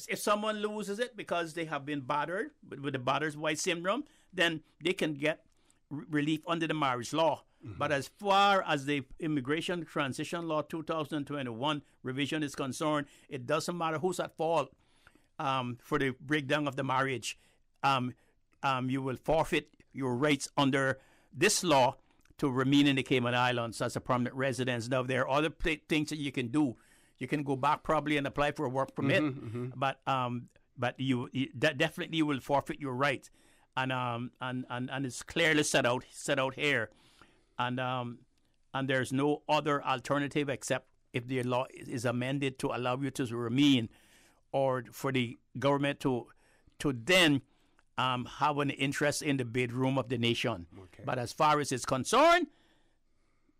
S29: if someone loses it because they have been battered with the batter's wife syndrome, then they can get relief under the marriage law. But as far as the Immigration Transition Law 2021 revision is concerned, it doesn't matter who's at fault for the breakdown of the marriage. You will forfeit your rights under this law to remain in the Cayman Islands as a permanent resident. Now, there are other things that you can do. You can go back probably and apply for a work permit, but you definitely will forfeit your rights, and it's clearly set out here, and there's no other alternative except if the law is amended to allow you to remain, or for the government to then have an interest in the bedroom of the nation. Okay. But as far as it's concerned,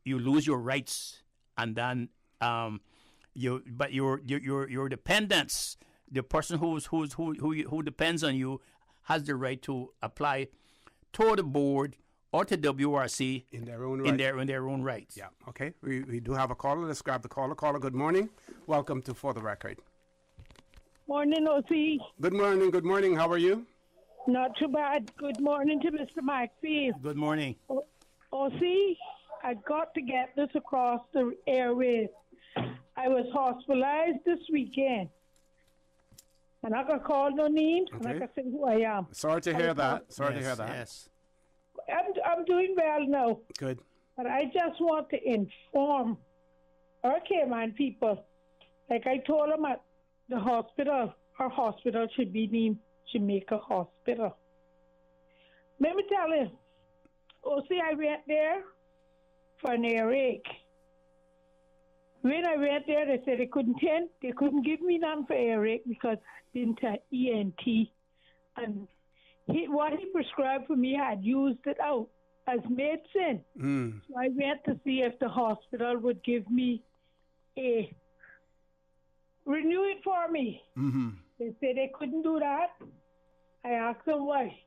S29: you lose your rights, and then your dependents, the person who depends on you, has the right to apply to the board or to WRC
S28: in their own right.
S29: in their own rights.
S28: Yeah. Okay. We do have a caller. Let's grab the caller. Caller, good morning. Welcome to For the Record.
S1: Morning, O.C.
S28: Good morning. Good morning. How are you?
S1: Not too bad. Good morning to Mr. Maxfield.
S29: Good morning.
S1: O.C., I got to get this across the airways. I was hospitalized this weekend. And I got called no names, and I can say who I am.
S28: Sorry to hear that. Sorry to hear that.
S29: Yes.
S1: I'm doing well now.
S28: Good.
S1: But I just want to inform our Cayman people, like I told them at the hospital, our hospital should be named Jamaica Hospital. Let me tell you, I went there for an earache. When I went there, they said they couldn't give me none for earache because I didn't have ENT. And what he prescribed for me, I had used it out. as medicine. So I went to see if the hospital would give me renew it for me. They said they couldn't do that. I asked them why.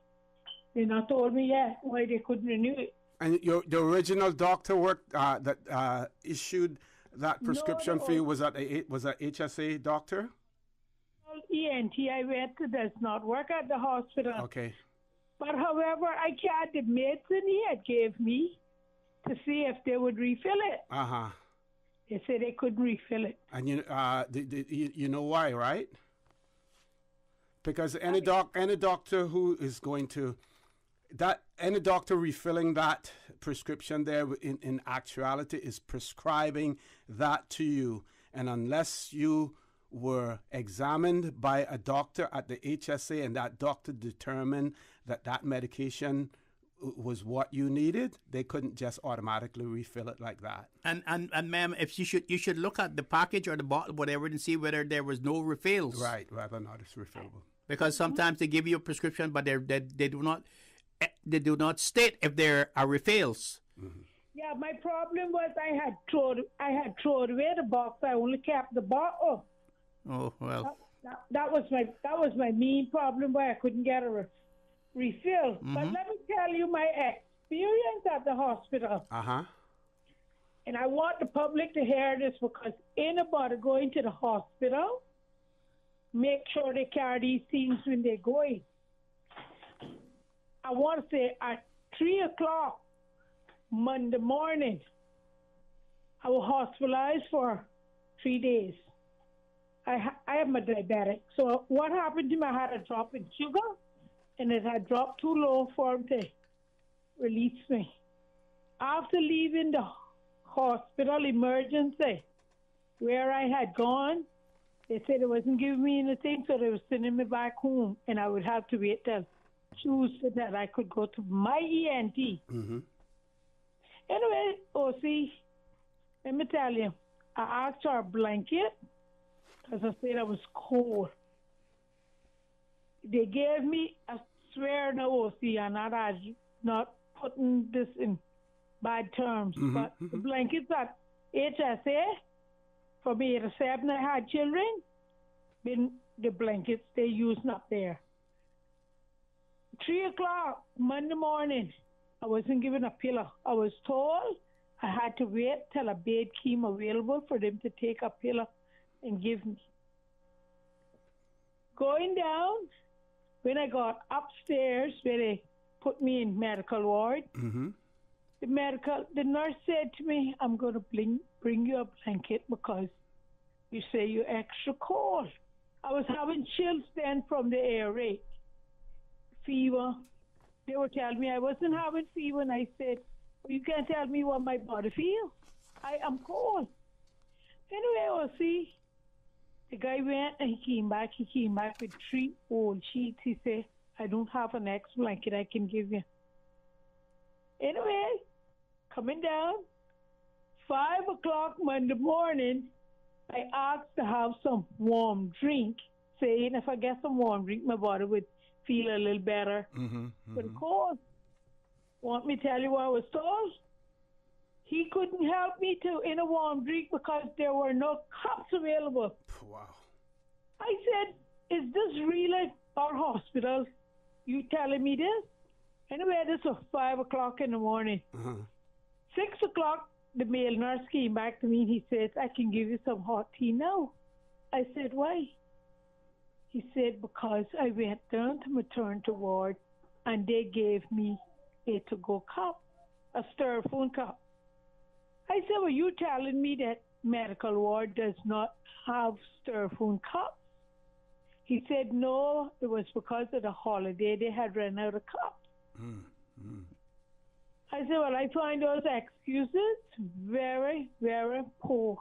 S1: They not told me yet why they couldn't renew it.
S28: And the original doctor that issued that prescription for you was that HSA doctor?
S1: ENT I went to does not work at the hospital.
S28: Okay.
S1: But however, I got the medicine he had gave me to see if they would refill it. They said they couldn't refill it.
S28: And you know why, right? Because any doctor who is going to any doctor refilling that prescription there in actuality is prescribing that to you, and unless you were examined by a doctor at the HSA and that doctor determined that medication was what you needed, they couldn't just automatically refill it like that.
S29: And ma'am, if you should look at the package or the bottle, whatever, and see whether there was no refills.
S28: Right, whether or not it's refillable.
S29: Because sometimes they give you a prescription, but they do not state if there are refills.
S1: Yeah, my problem was I had thrown away the box. I only kept the bottle.
S29: Oh well.
S1: That was my main problem, why I couldn't get a refill. But let me tell you my experience at the hospital. And I want the public to hear this, because anybody going to the hospital, make sure they carry these things when they're going. I want to say at 3 o'clock Monday morning, I was hospitalized for 3 days. I am a diabetic. So what happened to me, I had a drop in sugar, and it had dropped too low for them to release me. After leaving the hospital emergency, where I had gone, they said they wasn't giving me anything, so they were sending me back home, and I would have to wait till Tuesday that I could go to my ENT. Anyway, OC, let me tell you, I asked for a blanket because I said I was cold. They gave me, I swear no, OC, and I'm not putting this in bad terms, but the blankets at HSA, for me at 7 I had children, been the blankets they used up there. 3 o'clock Monday morning, I wasn't given a pillow. I was told I had to wait till a bed came available for them to take a pillow and give me. Going down, when I got upstairs where they put me in medical ward, the nurse said to me, I'm going to bring you a blanket because you say you're extra cold. I was having chills then from the air raid. Fever. They were telling me I wasn't having fever, and I said, well, you can't tell me what my body feels. I am cold. Anyway, we'll see. The guy went and he came back. He came back with 3 old sheets. He said, I don't have an extra blanket I can give you. Anyway, coming down, 5 o'clock Monday morning, I asked to have some warm drink, saying if I get some warm drink, my body would feel a little better. But of course, want me to tell you what I was told? He couldn't help me in a warm drink because there were no cups available.
S28: Wow.
S1: I said, is this really our hospital? You telling me this? Anyway, this was 5 o'clock in the morning. 6 o'clock, the male nurse came back to me and he said, I can give you some hot tea now. I said, why? He said, because I went down to maternity ward and they gave me a to-go cup, a styrofoam cup. I said, well, you telling me that medical ward does not have styrofoam cups? He said, no, it was because of the holiday they had run out of cups. I said, well, I find those excuses very, very poor.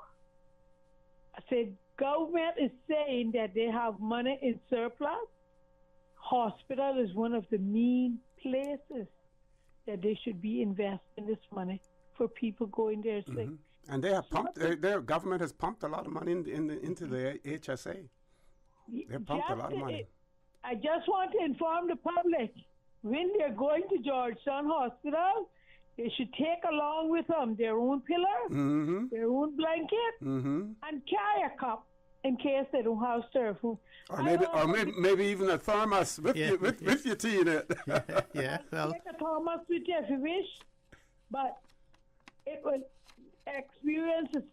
S1: I said, government is saying that they have money in surplus. Hospital is one of the main places that they should be investing this money for people going there sick.
S28: And they have pumped. Their government has pumped a lot of money into the HSA. They pumped a lot of money.
S1: I just want to inform the public, when they're going to Georgetown Hospital, they should take along with them their own pillow, their own blanket, and carry a cup in case they don't have stir food.
S28: Or maybe even a thermos with your tea in it.
S1: Well, take a thermos with you if you wish, but it was experiences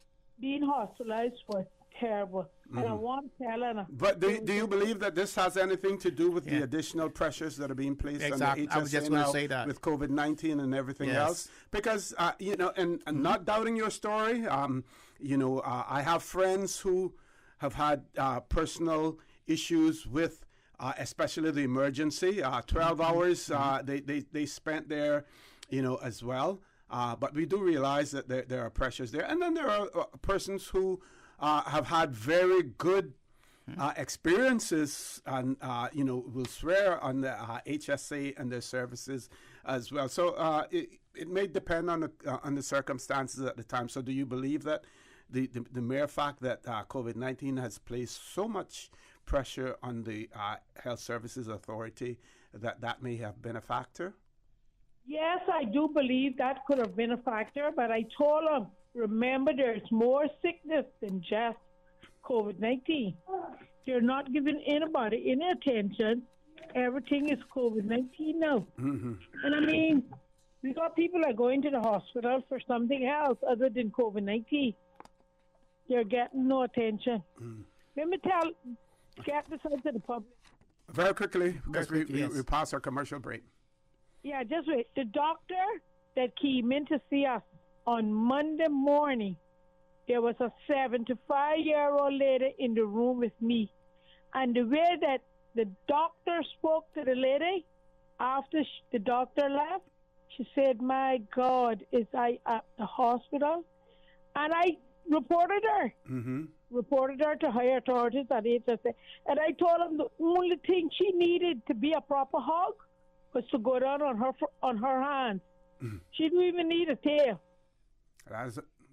S1: being hospitalized was terrible. And I want to tell her.
S28: But do you believe that this has anything to do with the additional pressures that are being placed on the HSA
S29: I was just going to say that.
S28: with COVID-19 and everything else? Because, and not doubting your story, I have friends who have had personal issues with especially the emergency. 12 hours they spent there, as well. But we do realize that there are pressures there. And then there are persons who have had very good experiences and, will swear on the HSA and their services as well. So it may depend on the circumstances at the time. So do you believe that the mere fact that COVID-19 has placed so much pressure on the Health Services Authority that may have been a factor?
S1: Yes, I do believe that could have been a factor, but I told them, remember, there's more sickness than just COVID-19. You're not giving anybody any attention. Everything is COVID-19 now. And I mean, we got people that are going to the hospital for something else other than COVID-19. They're getting no attention. Let me get this out to the public.
S28: Very quickly, because we pass our commercial break.
S1: Yeah, just wait. The doctor that came in to see us on Monday morning, there was a 75-year-old lady in the room with me. And the way that the doctor spoke to the lady after the doctor left, she said, "My God, is I at the hospital?" And I reported her. Reported her to higher authorities at HSA. And I told them the only thing she needed to be a proper hug was to go down on her hands. She didn't even need a tail.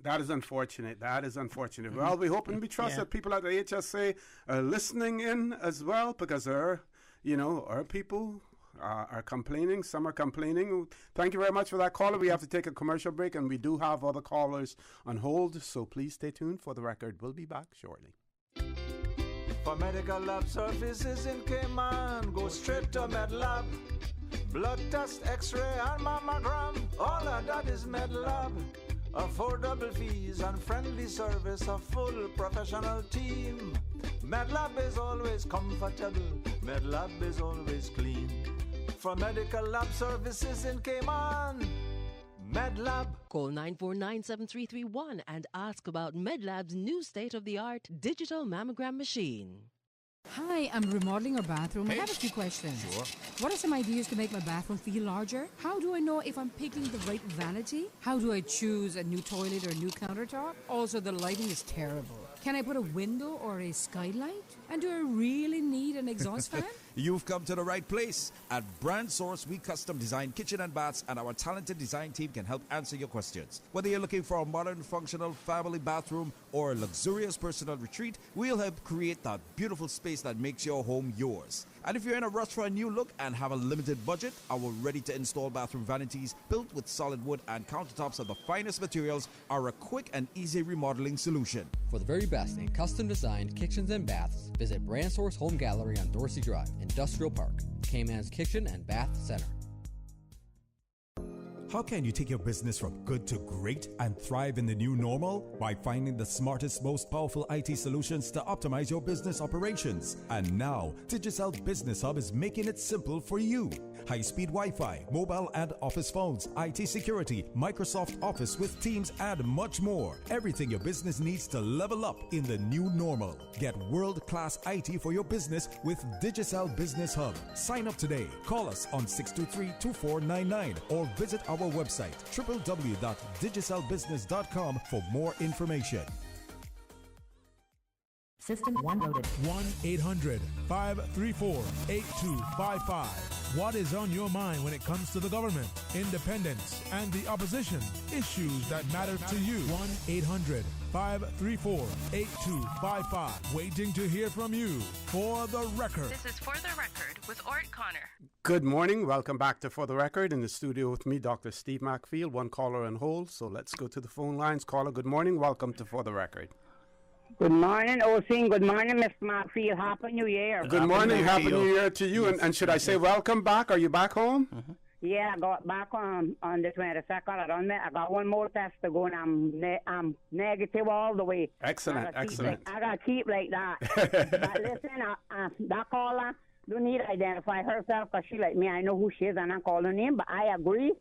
S28: That is unfortunate. That is unfortunate. Well, we hope and we trust that people at the HSA are listening in as well, because our people are complaining. Some are complaining. Thank you very much for that caller. We have to take a commercial break, and we do have other callers on hold, so please stay tuned for the record. We'll be back shortly.
S7: For medical lab services in Cayman, go straight to MedLab. Blood test, x-ray, and mammogram, all of that is MedLab. Affordable fees and friendly service, a full professional team. MedLab is always comfortable, MedLab is always clean. For medical lab services in Cayman, MedLab.
S8: Call 949-7331 and ask about MedLab's new state-of-the-art digital mammogram machine.
S5: Hi, I'm remodeling our bathroom. I have a few questions.
S18: Sure.
S5: What are some ideas to make my bathroom feel larger? How do I know if I'm picking the right vanity? How do I choose a new toilet or a new countertop? Also, the lighting is terrible. Can I put a window or a skylight? And do I really need an exhaust fan?
S6: You've come to the right place. At Brand Source, we custom design kitchen and baths, and our talented design team can help answer your questions. Whether you're looking for a modern, functional family bathroom or a luxurious personal retreat, we'll help create that beautiful space that makes your home yours. And if you're in a rush for a new look and have a limited budget, our ready-to-install bathroom vanities, built with solid wood and countertops of the finest materials, are a quick and easy remodeling solution.
S20: For the very best in custom-designed kitchens and baths, visit Brand Source Home Gallery on Dorsey Drive, Industrial Park, Cayman's Kitchen and Bath Center.
S6: How can you take your business from good to great and thrive in the new normal? By finding the smartest, most powerful IT solutions to optimize your business operations. And now, Digicel Business Hub is making it simple for you. High-speed Wi-Fi, mobile and office phones, IT security, Microsoft Office with Teams, and much more. Everything your business needs to level up in the new normal. Get world-class IT for your business with Digicel Business Hub. Sign up today. Call us on 623-2499 or visit our website www.digicelbusiness.com for more information.
S2: System 1 loaded.
S27: 1-800-534-8255. What is on your mind when it comes to the government, independence, and the opposition? Issues that matter to you. 1-800-534-8255. Waiting to hear from you. For the Record.
S19: This is For the Record with Ort Connor.
S28: Good morning. Welcome back to For the Record. In the studio with me, Dr. Steve Macfield, one caller on hold. So let's go to the phone lines. Caller, good morning. Welcome to For the Record.
S9: Good morning, Osing. Good morning, Mr. Macfield. Happy New Year.
S28: Good morning. Happy New Year to you.
S29: Yes.
S28: And should I say welcome back? Are you back home?
S29: Mm-hmm.
S9: Yeah, I got back on the 22nd. I got one more test to go, and I'm negative all the way.
S28: Excellent, excellent.
S9: I got to keep like that. But listen, that caller don't need to identify herself because she like me. I know who she is, and I'm calling her name. But I agree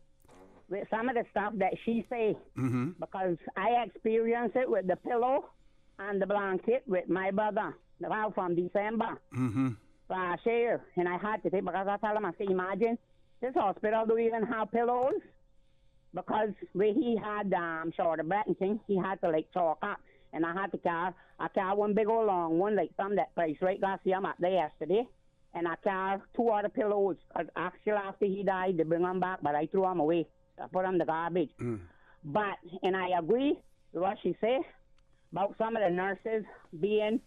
S9: with some of the stuff that she say because I experienced it with the pillow and the blanket with my brother from December last year, and I had to take because I tell him, I say, imagine this hospital don't even have pillows because where he had shoulder breath and things, he had to like chalk up, and I had to carry one big old long one like some that price right last year. I'm up there yesterday, and I carry 2 other pillows because actually after he died they bring them back, but I threw them away. I put them in the garbage. But and I agree with what she said about some of the nurses being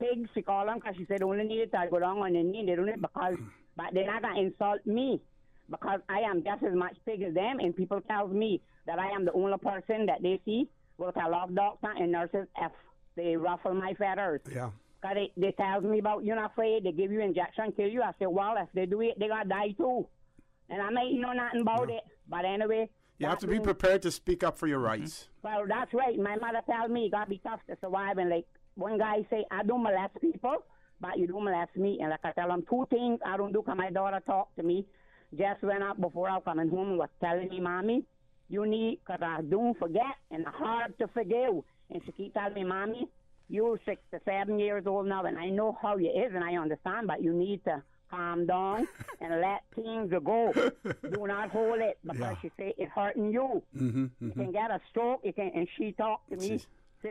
S9: pigs, she called them, because she said only needed to go down on the knee. They don't need because, but they're not going to insult me because I am just as much pig as them, and people tell me that I am the only person that they see will tell off doctor and nurses if they ruffle my feathers.
S28: Yeah.
S9: Because they tell me about, you're not afraid, they give you injection, kill you. I say, well, if they do it, they got to die too. And I might know nothing about it, but anyway.
S28: You have to be prepared to speak up for your rights.
S9: Well, that's right. My mother tells me you got to be tough to survive. And like one guy say, I don't molest people, but you don't molest me. And like I tell him 2 things I don't do because my daughter talked to me. Just went up before I was coming home and was telling me, Mommy, you need, because I don't forget and hard to forgive. And she keep telling me, Mommy, you're 6 to 7 years old now, and I know how you is, and I understand, but you need to calm down and let things go. Do not hold it because she say it's hurting you. You can get a stroke. You can, and she talked to me.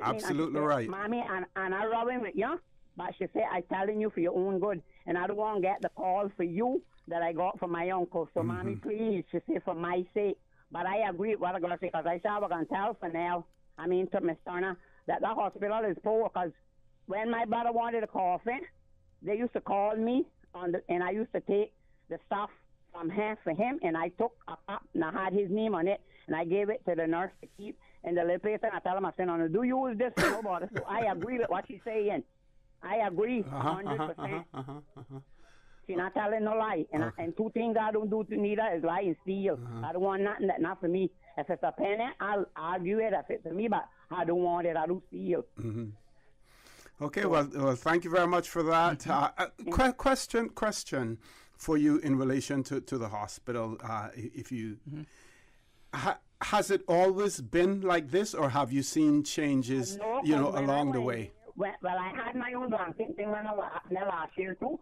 S28: Absolutely right.
S9: Mommy, and I rubbing with you, but she said, I'm telling you for your own good, and I don't want to get the call for you that I got from my uncle. So, Mommy, please, she said, for my sake. But I agree with what I'm going to say because I said I was going to tell to Miss Turner, that the hospital is poor because when my brother wanted a coffin, they used to call me and I used to take the stuff from him for him, and I took a cup and I had his name on it, and I gave it to the nurse to keep in the little place, and I tell him, I said, do you use this for nobody? So I agree with what she's saying. I agree 100%. She's not telling no lie. And 2 things I don't do to neither is lie and steal. I don't want nothing that's not for me. If it's a penny, I'll argue it if it's for me, but I don't want it. I don't steal.
S28: Okay, well, thank you very much for that. Question for you in relation to the hospital. If you has it always been like this, or have you seen changes, along the way?
S9: Well, I had my own blanket thing last year too,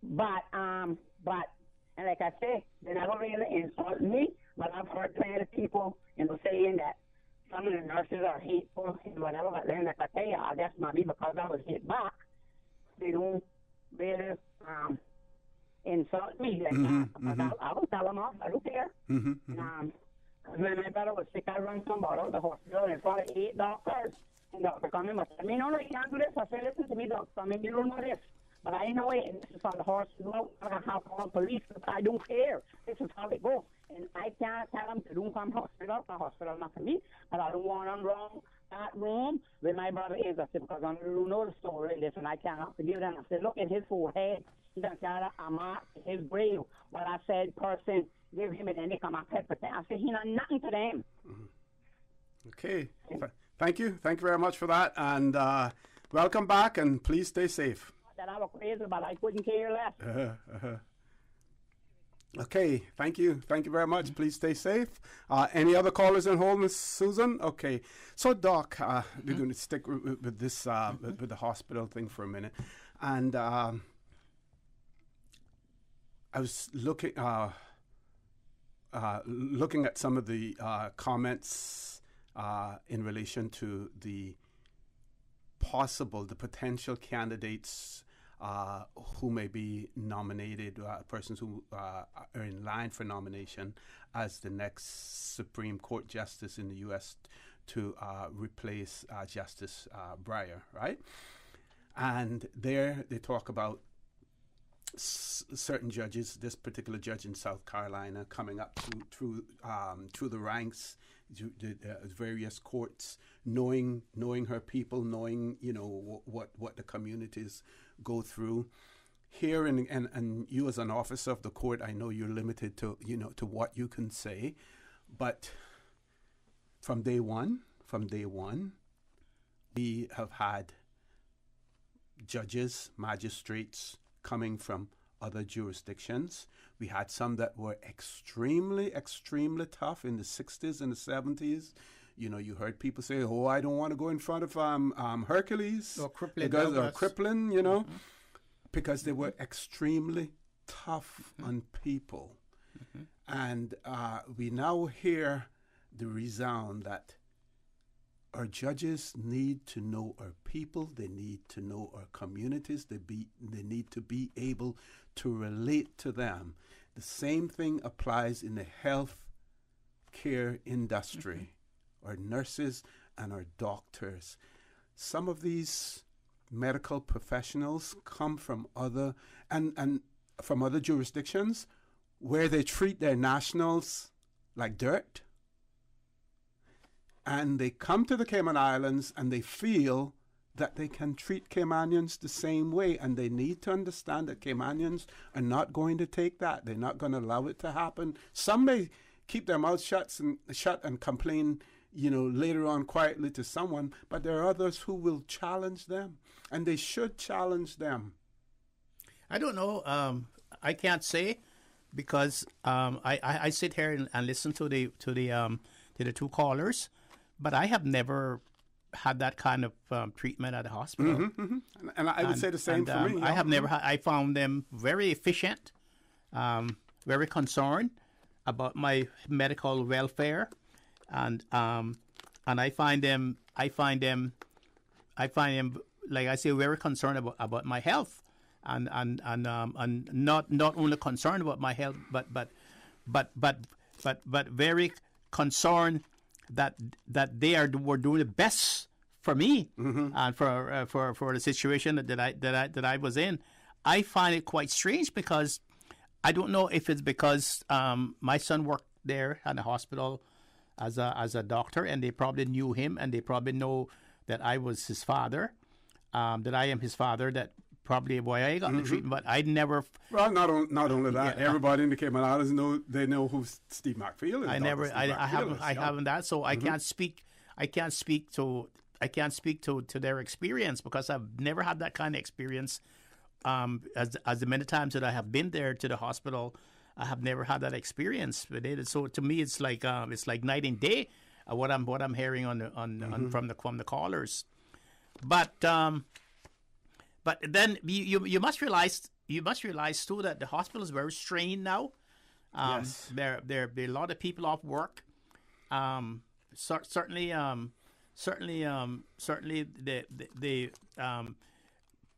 S9: but and like I say, they never really insult me. But I've heard plenty of people, saying that some of the nurses are hateful and whatever, but then, like I tell you, that's maybe because I was hit back. They don't really insult me like that. I will tell them off. I don't care. When my brother was sick, I ran somebody out of the hospital and found 8 doctors. And Dr. Cummings was telling me, no, you can't do this. I said, listen to me, Dr. Cummings, you don't know this. But I know it, and this is on the hospital. I don't have to call police because I don't care. This is how it goes. And I can't tell them to don't come hospital. The hospital not for me. But I don't want them wrong that room where my brother is. I said, because I don't know the story in this, and I cannot forgive them. I said, look at his forehead. He done carry a mark to his grave. But I said, person, give him it, and they come and pepper. I said, he not nothing to them.
S28: Okay. Thank you. Thank you very much for that. And welcome back, and please stay safe.
S9: That I was crazy, but I couldn't care less.
S28: Okay, thank you. Thank you very much. Please stay safe. Any other callers on hold, Miss Susan? Okay. So, Doc, we're going to stick with this, with the hospital thing for a minute. And I was looking at some of the comments in relation to the the potential candidates who may be nominated, persons who are in line for nomination as the next Supreme Court Justice in the U.S. to replace Justice Breyer, right? And there they talk about certain judges, this particular judge in South Carolina, coming up through the ranks, the various courts, knowing her people, knowing what the communities go through. Here and you as an officer of the court, I know you're limited to what you can say, but from day one, we have had judges, magistrates coming from other jurisdictions. We had some that were extremely, extremely tough in the 60s and the 70s. You heard people say, "Oh, I don't want to go in front of Hercules
S29: or Crippling,
S28: because they were extremely tough on people." And we now hear the resound that our judges need to know our people, they need to know our communities, they need to be able to relate to them. The same thing applies in the health care industry, our nurses and our doctors. Some of these medical professionals come from other from other jurisdictions where they treat their nationals like dirt. And they come to the Cayman Islands and they feel that they can treat Caymanians the same way. And they need to understand that Caymanians are not going to take that. They're not going to allow it to happen. Some may keep their mouths shut and complain, later on quietly to someone. But there are others who will challenge them. And they should challenge them.
S29: I don't know. I can't say because I sit here and listen to the two callers. But I have never had that kind of treatment at the hospital.
S28: And I would say the same for me.
S29: I have never I found them very efficient, very concerned about my medical welfare, and I find them like I say very concerned about my health, and not only concerned about my health, but very concerned that they were doing the best for me and for the situation that I was in. I find it quite strange because I don't know if it's because my son worked there at the hospital as a doctor, and they probably knew him, and they probably know that I was his father, that I am his father. That probably why I got the treatment, but I never.
S28: Well, not only that, everybody in the Cayman Islands know who Steve McPhail is.
S29: I haven't that, so I can't speak. I can't speak to their experience because I've never had that kind of experience. As the many times that I have been there to the hospital, I have never had that experience with it. So to me, it's like night and day. What I'm hearing from the callers, But then you must realize too that the hospital is very strained now.
S28: Yes.
S29: There are a lot of people off work. Certainly the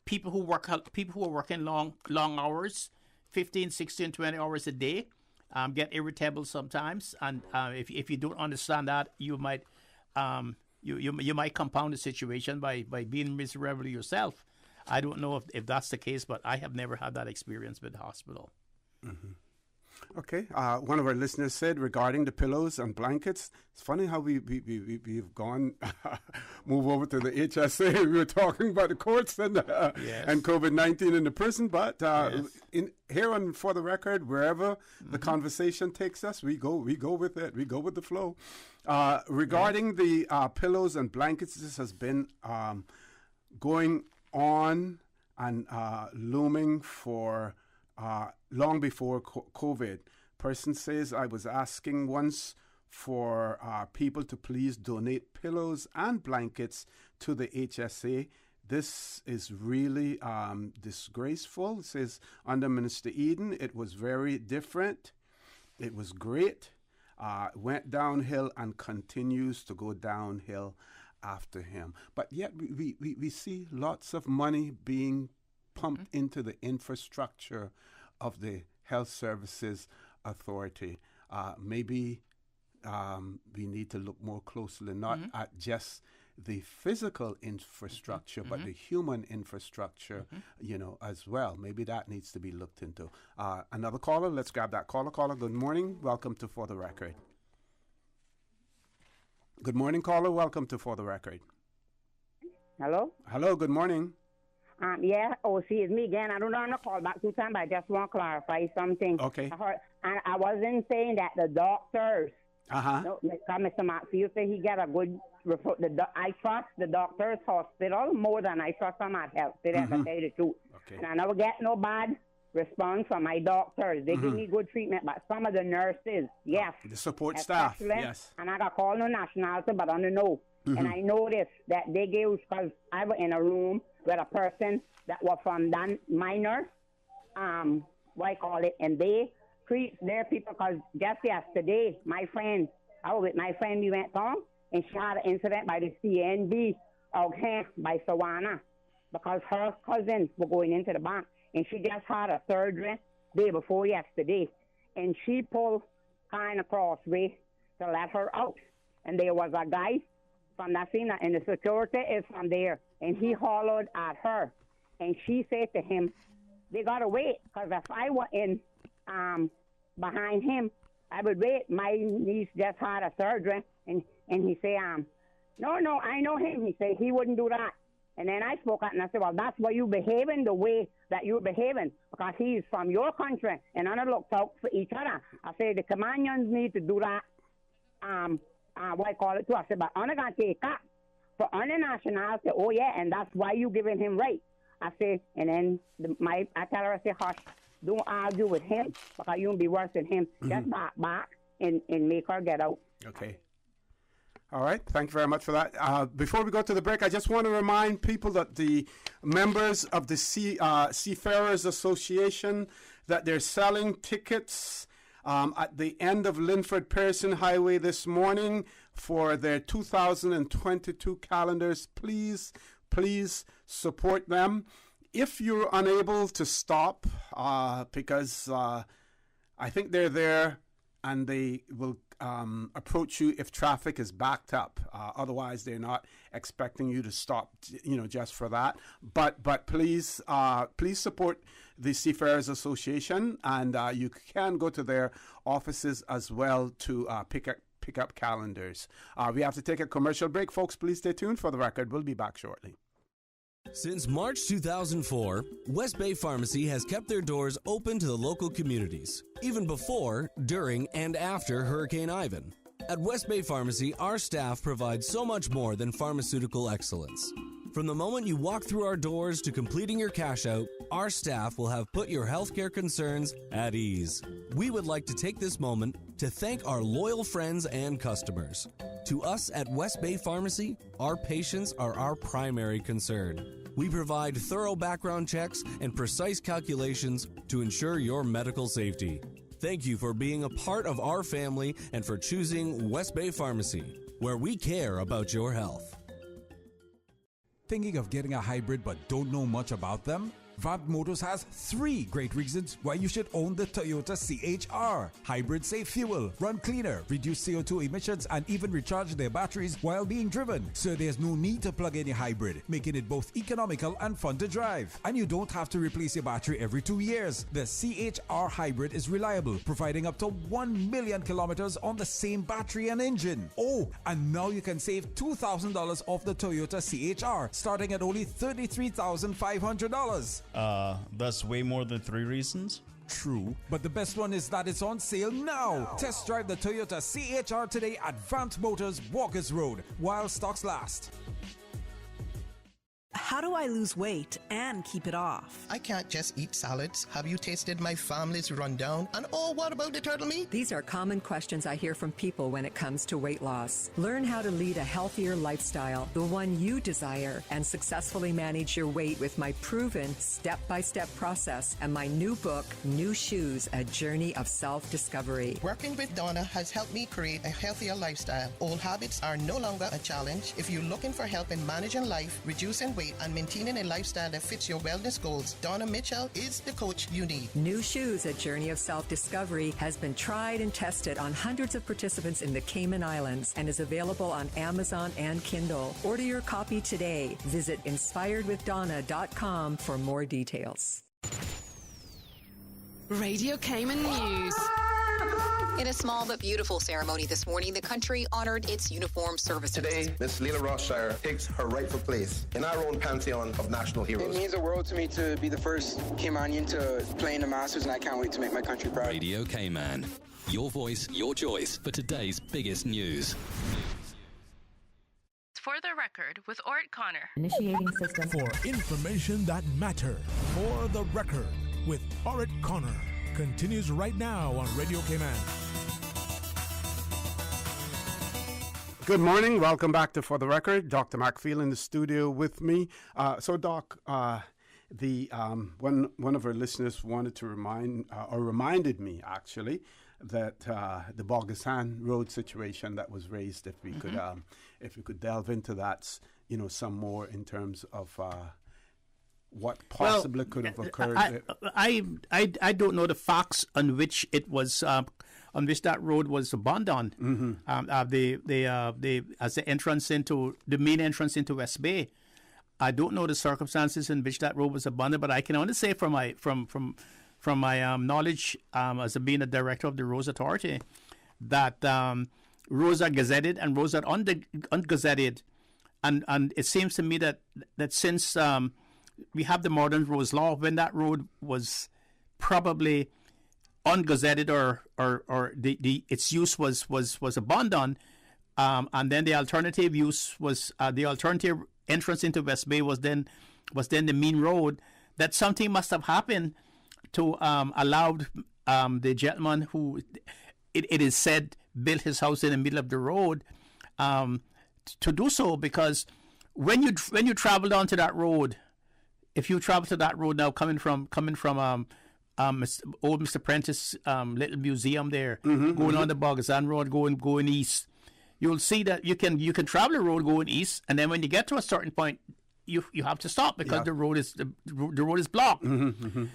S29: people who are working long hours, 15, 16, 20 hours a day, get irritable sometimes. And if you don't understand that, you might you might compound the situation by being miserable yourself. I don't know if that's the case, but I have never had that experience with the hospital.
S28: Okay. One of our listeners said regarding the pillows and blankets, it's funny how we've gone, move over to the HSA. We were talking about the courts and COVID-19 in the prison, but here on For the Record, wherever the conversation takes us, we go with it. We go with the flow. Regarding the pillows and blankets, this has been going on and looming for long before COVID. Person says, I was asking once for people to please donate pillows and blankets to the HSA. This is really disgraceful. It says, under Minister Eden, it was very different. It was great. Went downhill and continues to go downhill. after him. But yet we see lots of money being pumped into the infrastructure of the Health Services Authority. Maybe we need to look more closely, not at just the physical infrastructure, but the human infrastructure, as well. Maybe that needs to be looked into. Another caller, let's grab that caller. Caller, good morning. Welcome to For the Record. Good morning, caller. Welcome to For the Record.
S9: Hello?
S28: Hello, good morning.
S9: Yeah, it's me again. I don't know, I'm not called back 2 times, but I just want to clarify something.
S28: Okay.
S9: I wasn't saying that the doctors,
S28: no,
S9: Mr. Maxfield said he got a good report. I trust the doctor's hospital more than I trust some at health. I can tell you the truth.
S28: Okay.
S9: And I never get no bad response from my doctors. They give me good treatment, but some of the nurses, yes.
S28: The support staff, yes.
S9: And I got called no nationality, but I don't know. And I noticed that they gave, because I was in a room with a person that was from that minor, and they treat their people, because just yesterday, I was with my friend, we went on, and she had an incident by the CNB, by Sawana, because her cousin was going into the bank, and she just had a surgery day before yesterday, and she pulled kind of crossway to let her out, and there was a guy from that scene, and the security is from there, and he hollered at her, and she said to him, they gotta wait, because if I were in behind him, I would wait. My niece just had a surgery, and he said, no, I know him. He said he wouldn't do that. And then I spoke out and I said, well, that's why you behaving the way that you're behaving, because he's from your country, and I looked out for each other. I said the Commandants need to do that. Too. I said, but I'm going to take up for nationality. Oh, yeah, and that's why you giving him right. I said, and then I tell her, I say, hush, don't argue with him, because you'll be worse than him. Just back and make her get out.
S28: Okay. All right. Thank you very much for that. Before we go to the break, I just want to remind people that the members of the Seafarers Association, that they're selling tickets at the end of Linford Pearson Highway this morning for their 2022 calendars. Please support them. If you're unable to stop, because I think they're there and they will approach you if traffic is backed up. Otherwise, they're not expecting you to stop, just for that. But please support the Seafarers Association, and you can go to their offices as well to pick up calendars. We have to take a commercial break, folks. Please stay tuned. For the record, we'll be back shortly.
S2: Since March 2004, West Bay Pharmacy has kept their doors open to the local communities, even before, during, and after Hurricane Ivan. At West Bay Pharmacy, our staff provides so much more than pharmaceutical excellence. From the moment you walk through our doors to completing your cash out, our staff will have put your healthcare concerns at ease. We would like to take this moment to thank our loyal friends and customers. To us at West Bay Pharmacy, our patients are our primary concern. We provide thorough background checks and precise calculations to ensure your medical safety. Thank you for being a part of our family and for choosing West Bay Pharmacy, where we care about your health.
S10: Thinking of getting a hybrid but don't know much about them? Vant Motors has 3 great reasons why you should own the Toyota CHR. Hybrid save fuel, run cleaner, reduce CO2 emissions, and even recharge their batteries while being driven. So there's no need to plug in your hybrid, making it both economical and fun to drive. And you don't have to replace your battery every 2 years. The CHR Hybrid is reliable, providing up to 1 million kilometers on the same battery and engine. Oh, and now you can save $2,000 off the Toyota CHR, starting at only $33,500.
S11: That's way more than 3 reasons.
S10: True, but the best one is that it's on sale now. Test drive the Toyota CHR today at Vant Motors, Walkers Road, while stocks last.
S16: How do I lose weight and keep it off?
S3: I can't just eat salads. Have you tasted my family's rundown? And oh, what about the turtle meat?
S8: These are common questions I hear from people when it comes to weight loss. Learn how to lead a healthier lifestyle, the one you desire, and successfully manage your weight with my proven step-by-step process and my new book, New Shoes, A Journey of Self-Discovery.
S3: Working with Donna has helped me create a healthier lifestyle. Old habits are no longer a challenge. If you're looking for help in managing life, reducing weight, and maintaining a lifestyle that fits your wellness goals, Donna Mitchell is the coach you need.
S8: New Shoes, A Journey of Self-Discovery has been tried and tested on hundreds of participants in the Cayman Islands and is available on Amazon and Kindle. Order your copy today. Visit inspiredwithdonna.com for more details.
S12: Radio Cayman News.
S18: In a small but beautiful ceremony this morning, the country honored its uniformed services.
S21: Today, Miss Leila Rothshire takes her rightful place in our own pantheon of national heroes.
S22: It means the world to me to be the first Caymanian to play in the Masters, and I can't wait to make my country proud.
S23: Radio Cayman. Your voice, your choice for today's biggest news.
S19: For the record, with Ort Connor.
S24: Initiating system.
S27: For information that matter. For the record, with Ort Connor. Continues right now on Radio Cayman.
S28: Good morning. Welcome back to For the Record. Dr. Macfield in the studio with me. So, Doc, one of our listeners wanted to reminded me actually that the Bogasan Road situation that was raised, if we could delve into that, some more in terms of what possibly could have occurred.
S29: I don't know the facts on which it was on which that road was abandoned. Mm-hmm. As the entrance into the main entrance into West Bay. I don't know the circumstances in which that road was abandoned, but I can only say from my knowledge as being a director of the Roads Authority that roads are gazetted and roads are ungazetted, and it seems to me that since we have the modern roads law, when that road was probably ungazetted or its use was abandoned, and then the alternative use was the alternative entrance into West Bay was then the main road, that something must have happened to allow the gentleman who it is said built his house in the middle of the road to do so, because when you travel onto that road, if you travel to that road now coming from old Mr. Prentice little museum there, going on the Bogasan Road, going east, you'll see that you can travel the road going east, and then when you get to a certain point, you have to stop because the road is blocked.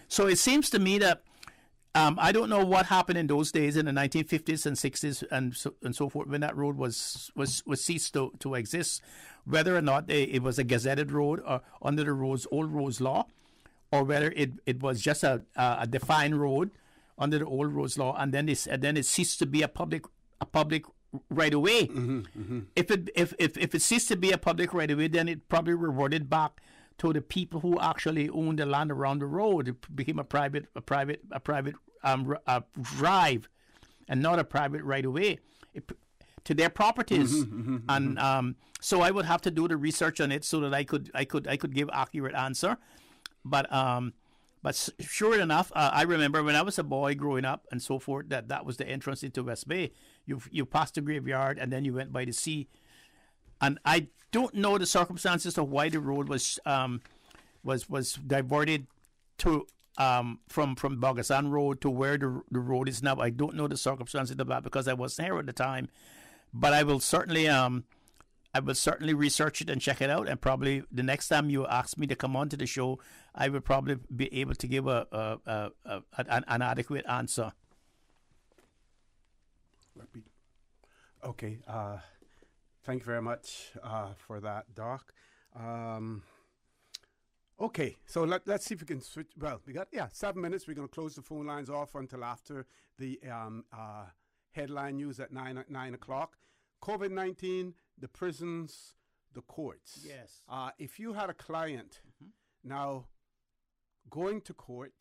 S29: So it seems to me that I don't know what happened in those days in the 1950s and 60s and so forth when that road was ceased to exist, whether or not it was a gazetted road or under the old roads law, or whether it was just a defined road under the old roads law, and then it ceased to be a public right of way. If it ceased to be a public right of way, then it probably reverted back to the people who actually owned the land around the road. It became a private drive, and not a private right of way to their properties. So I would have to do the research on it so that I could give accurate answer. But sure enough, I remember when I was a boy growing up and so forth that was the entrance into West Bay. You passed the graveyard and then you went by the sea. And I don't know the circumstances of why the road was diverted to from Bogasan Road to where the road is now. I don't know the circumstances of that because I wasn't here at the time. But I will certainly research it and check it out, and probably the next time you ask me to come on to the show, I would probably be able to give an adequate answer.
S28: Okay. Thank you very much for that, Doc. Okay, so let's see if we can switch. Well, we got 7 minutes. We're going to close the phone lines off until after the headline news at 9 o'clock. COVID-19, the prisons, the courts.
S29: Yes.
S28: If you had a client now going to court,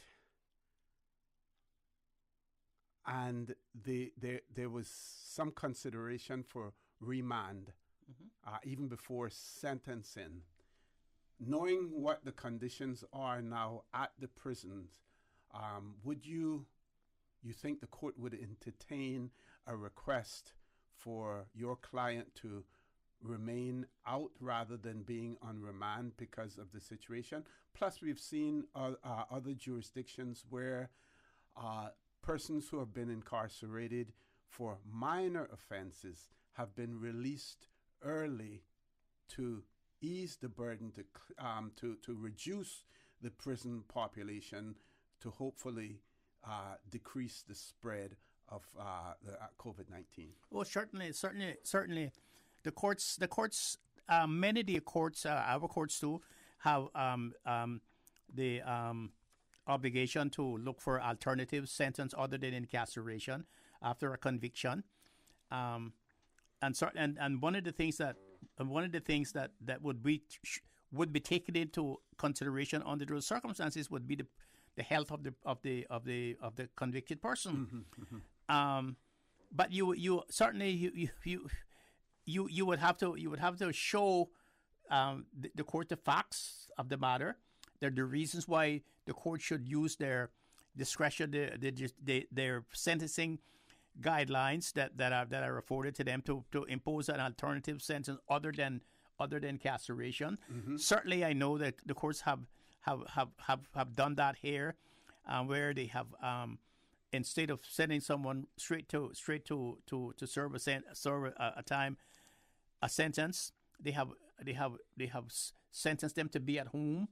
S28: and there was some consideration for remand, even before sentencing, knowing what the conditions are now at the prisons, would you think the court would entertain a request for your client to remain out rather than being on remand because of the situation? Plus, we've seen other jurisdictions where persons who have been incarcerated for minor offenses have been released early to ease the burden, to reduce the prison population, to hopefully decrease the spread of the COVID-19.
S29: Well, certainly. The courts. Many of the courts, our courts too, have the obligation to look for alternative sentence other than incarceration after a conviction. And one of the things that would be taken into consideration under those circumstances would be the health of the convicted person. But you certainly you would have to show the court the facts of the matter. There are the reasons why the court should use their discretion, their sentencing guidelines that are afforded to them to impose an alternative sentence other than incarceration. Certainly, I know that the courts have done that here, where they have instead of sending someone straight to serve a sentence, they have sentenced them to be at home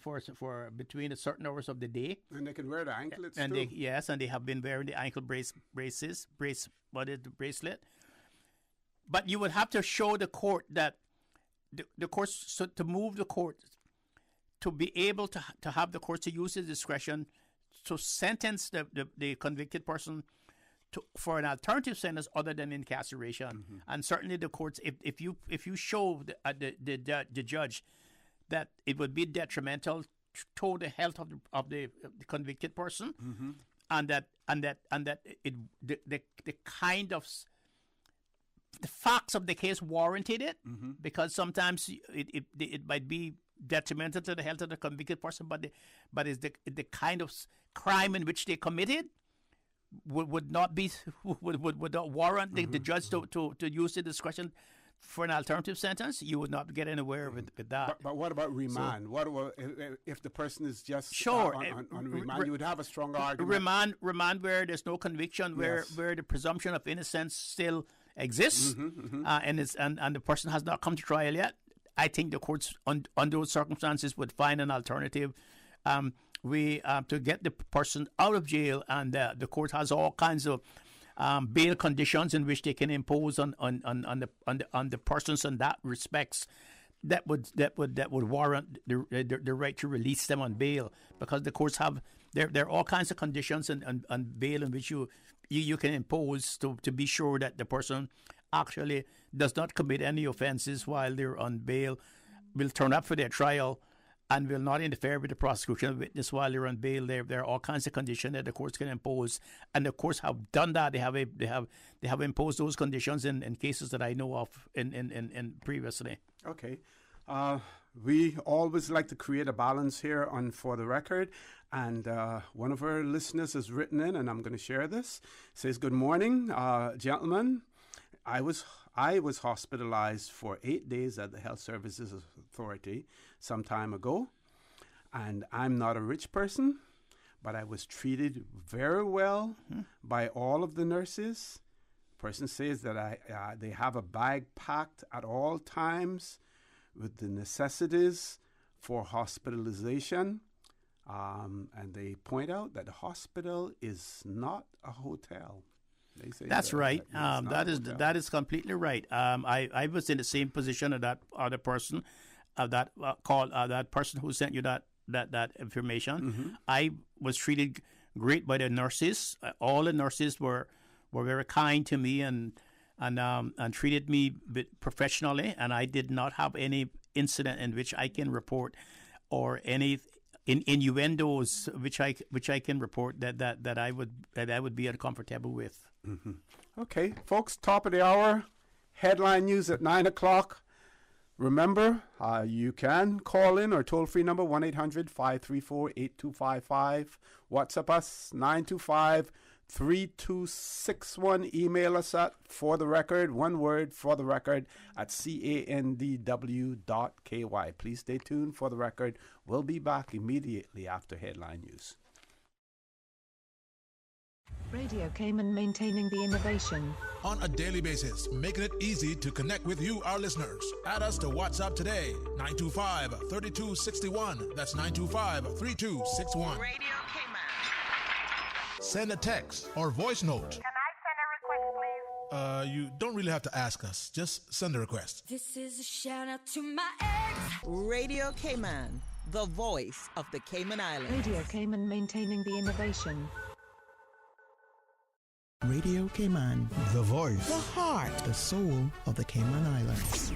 S29: for between a certain hours of the day.
S28: And they can wear the anklets
S29: and
S28: too.
S29: They have been wearing the ankle bracelet. But you would have to show the court that the courts, so to move the court to be able to have the court to use its discretion to sentence the convicted person for an alternative sentence other than incarceration. And certainly the courts, if you show the judge that it would be detrimental to the health of the convicted person, and that the kind of the facts of the case warranted it, because sometimes it might be detrimental to the health of the convicted person, but is the kind of crime in which they committed would not warrant the judge to use the discretion for an alternative sentence. You would not get anywhere with that.
S28: But what about remand? What about if the person is just on remand? You would have a strong argument.
S29: Remand where there's no conviction, where the presumption of innocence still exists, and the person has not come to trial yet. I think the courts, under those circumstances, would find an alternative to get the person out of jail, and the court has all kinds of bail conditions in which they can impose on the persons in that respects that would warrant the right to release them on bail, because the courts have there are all kinds of conditions on bail in which you can impose to be sure that the person actually does not commit any offenses while they're on bail, will turn up for their trial, and will not interfere with the prosecution of witness while they're on bail. There are all kinds of conditions that the courts can impose, and the courts have done that. They have imposed those conditions in cases that I know of in previously.
S28: Okay. We always like to create a balance here on For the Record, and one of our listeners has written in, and I'm going to share this. It says, "Good morning, gentlemen. I was hospitalized for 8 days at the Health Services Authority some time ago, and I'm not a rich person, but I was treated very well by all of the nurses. Person says that they have a bag packed at all times with the necessities for hospitalization, and they point out that the hospital is not a hotel."
S29: That's right. That is completely right. I was in the same position of that other person, that person who sent you that information. I was treated great by the nurses. All the nurses were very kind to me and treated me professionally, and I did not have any incident in which I can report, or any innuendos which I can report that I would be uncomfortable with.
S28: Okay, folks, top of the hour, headline news at 9 o'clock. Remember, you can call in or toll-free number 1-800-534-8255. WhatsApp us 925-3261. Email us at for the record, one word, for the record, at candw.ky. Please stay tuned for the record. We'll be back immediately after headline news.
S1: Radio Cayman, maintaining the innovation.
S27: On a daily basis, making it easy to connect with you, our listeners. Add us to WhatsApp today, 925-3261. That's 925-3261.
S4: Radio Cayman.
S27: Send a text or voice note.
S4: Can I send a request, please?
S27: You don't really have to ask us. Just send a request.
S4: This is a shout out to my ex.
S13: Radio Cayman, the voice of the Cayman Islands.
S1: Radio Cayman, maintaining the innovation.
S14: Radio Cayman,
S27: the voice,
S14: the heart, the soul of the Cayman Islands.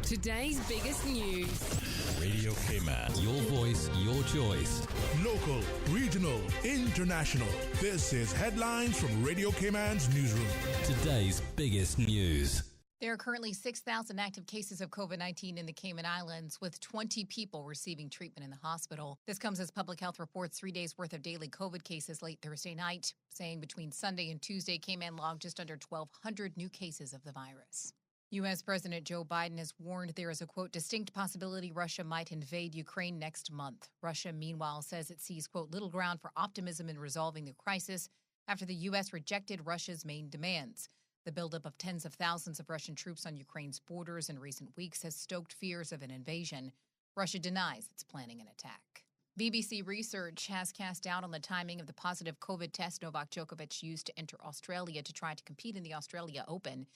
S12: Today's biggest news.
S23: Radio Cayman, your voice, your choice.
S27: Local, regional, international. This is headlines from Radio Cayman's newsroom.
S23: Today's biggest news.
S18: There are currently 6,000 active cases of COVID-19 in the Cayman Islands, with 20 people receiving treatment in the hospital. This comes as public health reports 3 days' worth of daily COVID cases late Thursday night, saying between Sunday and Tuesday, Cayman logged just under 1,200 new cases of the virus. U.S. President Joe Biden has warned there is a, quote, distinct possibility Russia might invade Ukraine next month. Russia, meanwhile, says it sees, quote, little ground for optimism in resolving the crisis after the U.S. rejected Russia's main demands. The buildup of tens of thousands of Russian troops on Ukraine's borders in recent weeks has stoked fears of an invasion. Russia denies it's planning an attack. BBC Research has cast doubt on the timing of the positive COVID test Novak Djokovic used to enter Australia to try to compete in the Australia Open.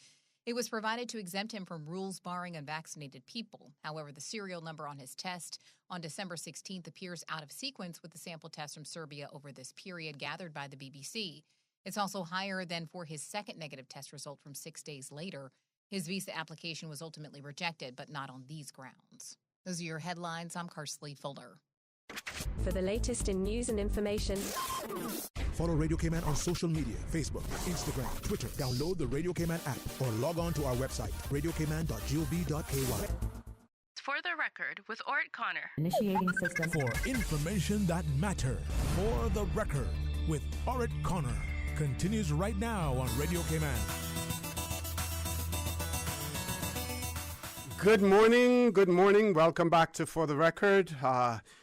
S18: It was provided to exempt him from rules barring unvaccinated people. However, the serial number on his test on December 16th appears out of sequence with the sample tests from Serbia over this period gathered by the BBC. It's also higher than for his second negative test result from 6 days later. His visa application was ultimately rejected, but not on these grounds. Those are your headlines. I'm Karsley Fuller.
S1: For the latest in news and information,
S27: follow Radio Cayman on social media, Facebook, Instagram, Twitter. Download the Radio Cayman app or log on to our website, radiocayman.gov.ky.
S19: For the record, with Ort Connor.
S1: Initiating system.
S27: For information that matters. For the record, with Ort Connor. Continues right now on Radio Cayman. Good morning. Good morning. Welcome back to For the Record.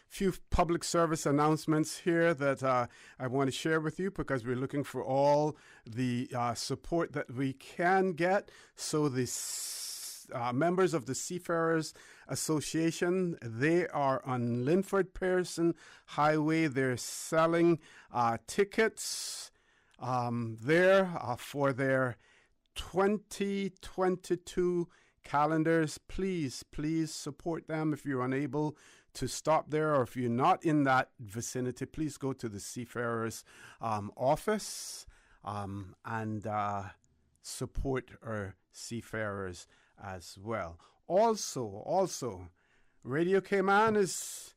S27: Few public service announcements here that I want to share with you because we're looking for all the support that we can get. So the members of the Seafarers Association, they are on Linford Pearson Highway. They're selling tickets there for their 2022 calendars. Please support them. If you're unable to stop there or if you're not in that vicinity, please go to the Seafarers office and support our seafarers as well. Also, Radio Cayman is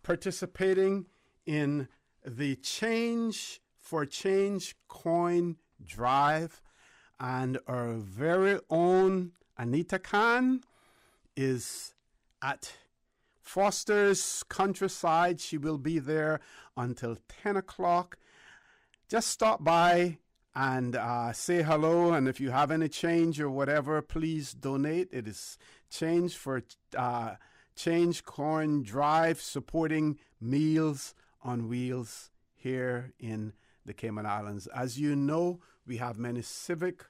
S27: participating in the Change for Change coin drive, and our very own Anita Khan is at Foster's Countryside. She will be there until 10 o'clock. Just stop by and say hello, and if you have any change or whatever, please donate. It is Change for Change Corn Drive, supporting Meals on Wheels here in the Cayman Islands. As you know, we have many civic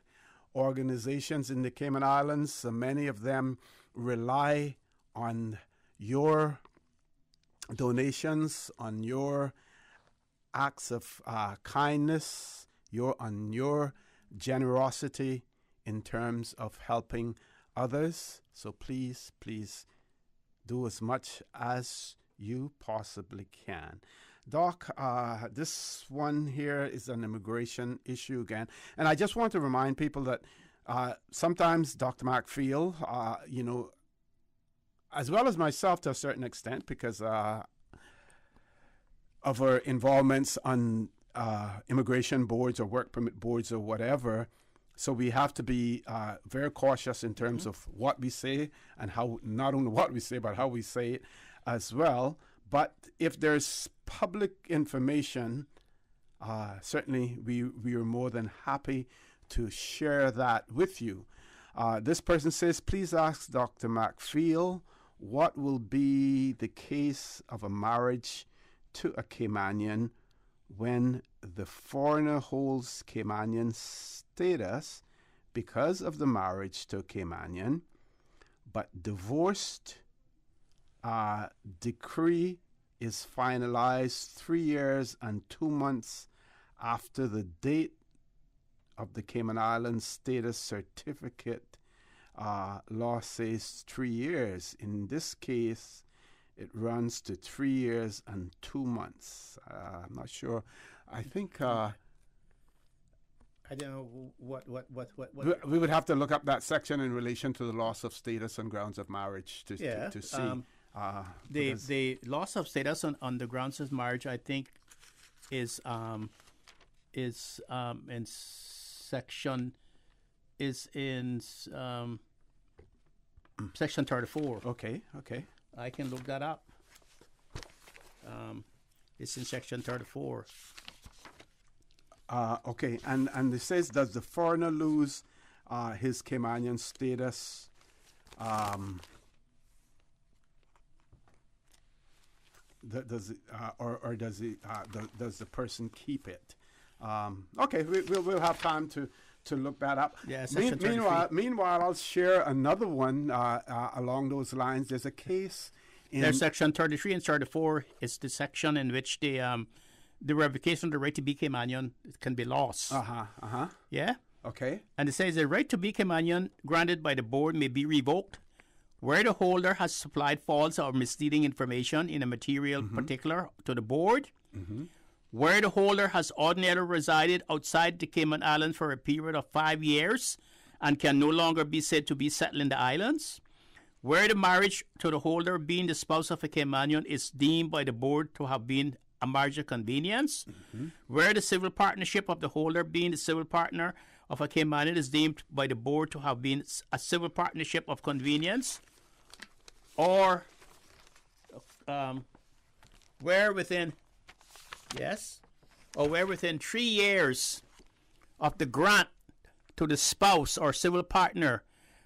S27: organizations in the Cayman Islands. So many of them rely on your donations, on your acts of kindness, on your generosity in terms of helping others. So please do as much as you possibly can. Doc, this one here is an immigration issue again. And I just want to remind people that sometimes Dr. McPhail, as well as myself to a certain extent, because of our involvements on immigration boards or work permit boards or whatever,
S28: So we have to be very cautious in terms of what we say and how, not only what we say, but how we say it as well. But if there's public information, certainly we are more than happy to share that with you. This person says, please ask Dr. McPhail what will be the case of a marriage to a Caymanian when the foreigner holds Caymanian status because of the marriage to a Caymanian, but divorced decree is finalized 3 years and 2 months after the date of the Cayman Islands status certificate. Law says 3 years. In this case, it runs to 3 years and 2 months. I'm not sure. I think
S29: I don't know what.
S28: We would have to look up that section in relation to the loss of status on grounds of marriage to see.
S29: The loss of status on the grounds of marriage, I think, is in section section 34.
S28: Okay.
S29: I can look that up. It's in section 34.
S28: Okay, and it says, does the foreigner lose his Caymanian status? Does the person keep it? Okay, we'll have time to look that up.
S29: Yeah,
S28: meanwhile, I'll share another one along those lines. There's a case in...
S29: There's section 33 and 34. It's the section in which the revocation of the right to be Caymanian can be lost. Yeah?
S28: Okay.
S29: And it says the right to be Caymanian granted by the board may be revoked where the holder has supplied false or misleading information in a material particular to the board, where the holder has ordinarily resided outside the Cayman Islands for a period of 5 years and can no longer be said to be settled in the islands, where the marriage to the holder being the spouse of a Caymanian is deemed by the board to have been a marriage of convenience, where the civil partnership of the holder being the civil partner of a Caymanian is deemed by the board to have been a civil partnership of convenience, or where within 3 years of the grant to the spouse or civil partner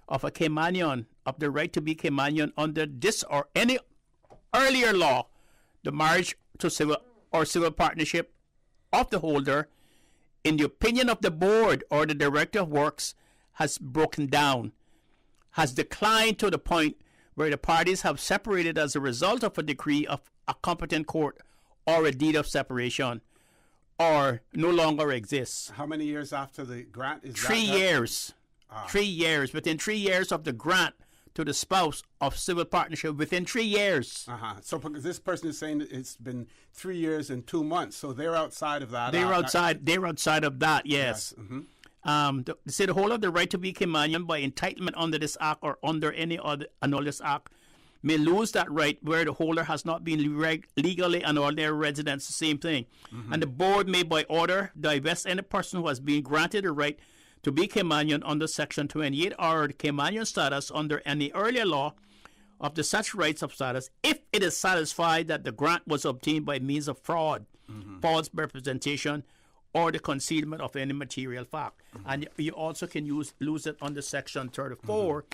S29: of a Caymanian of the right to be Caymanian under this or any earlier law, the marriage to civil or civil partnership of the holder, in the opinion of the board or the director of works, has broken down, has declined to the point where the parties have separated as a result of a decree of a competent court or a deed of separation, or no longer exists.
S28: How many years after the grant is
S29: 3 years. 3 years. Within 3 years of the grant to the spouse of civil partnership, within 3 years.
S28: So because this person is saying that it's been 3 years and 2 months, so they're outside of that.
S29: They're outside of that, yes. They say the whole of the right to be Caymanian by entitlement under this act or under any other anomalous act may lose that right where the holder has not been legally an ordinary resident. The same thing. And the board may by order divest any person who has been granted a right to be Caymanian under Section 28 or the Caymanian status under any earlier law of the such rights of status if it is satisfied that the grant was obtained by means of fraud, false representation, or the concealment of any material fact. And you also can lose it under Section 34.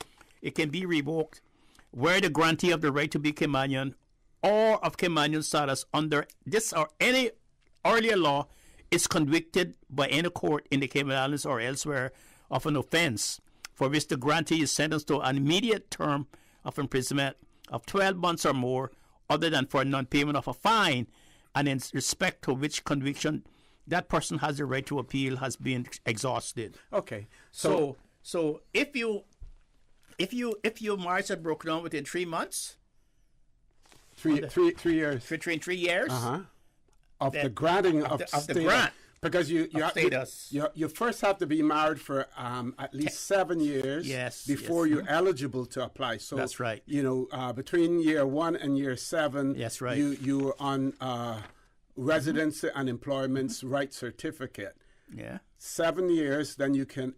S29: It can be revoked where the grantee of the right to be Caymanian or of Caymanian status under this or any earlier law is convicted by any court in the Cayman Islands or elsewhere of an offense for which the grantee is sentenced to an immediate term of imprisonment of 12 months or more, other than for non-payment of a fine, and in respect to which conviction that person has the right to appeal has been exhausted.
S28: Okay.
S29: So if your marriage had broken down within 3 months,
S28: 3 years,
S29: between 3 years
S28: of the granting of
S29: the grant,
S28: because you first have to be married for at least 7 years before you're eligible to apply. So
S29: that's right.
S28: Between year 1 and year 7,
S29: that's right.
S28: You are on residence and employment's right certificate.
S29: Yeah.
S28: 7 years, then you can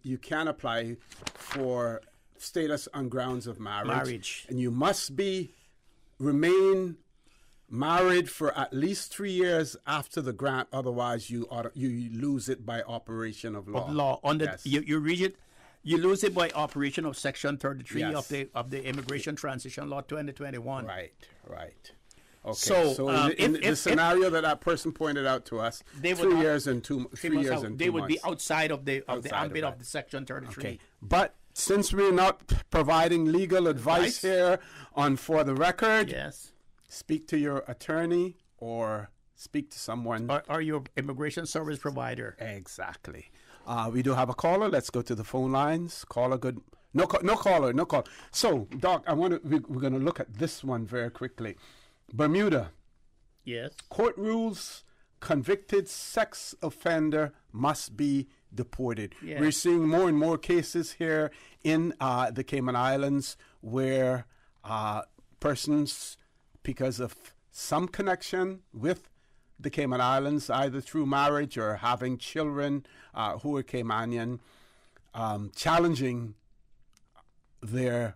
S28: apply for status on grounds of marriage. And you must remain married for at least 3 years after the grant, otherwise you lose it by operation of law.
S29: You lose it by operation of Section 33 of the Immigration Transition Law 2021.
S28: Right. Okay. So in the scenario that person pointed out to us, 3 years and 2 3 years and 2 months.
S29: They would be outside of the ambit of the Section 33.
S28: Okay. But since we're not providing legal advice here on For the Record, speak to your attorney or speak to someone.
S29: Or your immigration service provider.
S28: Exactly. We do have a caller. Let's go to the phone lines. Caller, good. No caller. So, Doc, we're going to look at this one very quickly. Bermuda.
S29: Yes.
S28: Court rules convicted sex offender must be deported.
S29: Yes.
S28: We're seeing more and more cases here in the Cayman Islands where persons, because of some connection with the Cayman Islands, either through marriage or having children who are Caymanian, challenging the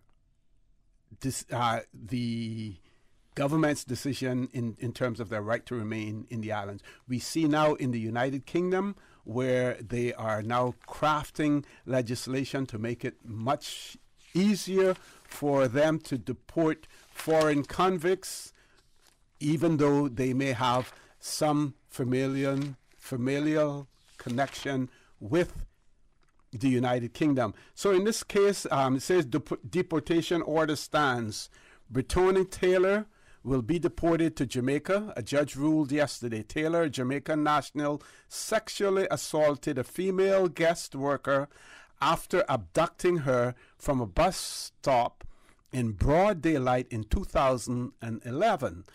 S28: government's decision in terms of their right to remain in the islands. We see now in the United Kingdom where they are now crafting legislation to make it much easier for them to deport foreign convicts, even though they may have some familial connection with the United Kingdom. So in this case, it says deportation order stands. Bretoni Taylor will be deported to Jamaica. A judge ruled yesterday. Taylor, a Jamaican national, sexually assaulted a female guest worker after abducting her from a bus stop in broad daylight in 2011.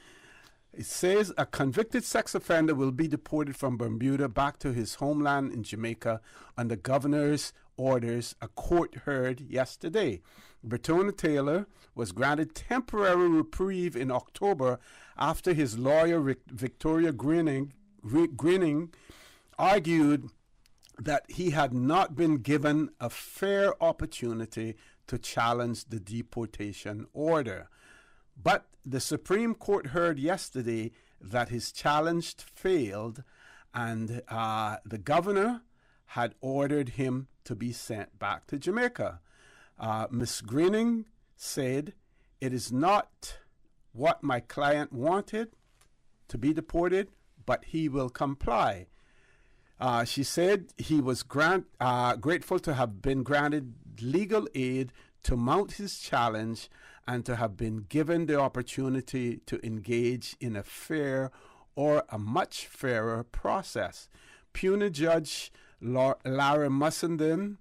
S28: It says a convicted sex offender will be deported from Bermuda back to his homeland in Jamaica under governor's orders, a court heard yesterday. Bretoni Taylor was granted temporary reprieve in October after his lawyer, Victoria Grinning, argued that he had not been given a fair opportunity to challenge the deportation order. But the Supreme Court heard yesterday that his challenge failed, and the governor had ordered him to be sent back to Jamaica. Ms. Grinning said, "It is not what my client wanted to be deported, but he will comply." She said he was grateful to have been granted legal aid to mount his challenge and to have been given the opportunity to engage in a fair or a much fairer process. Puny Judge Larry Mussenden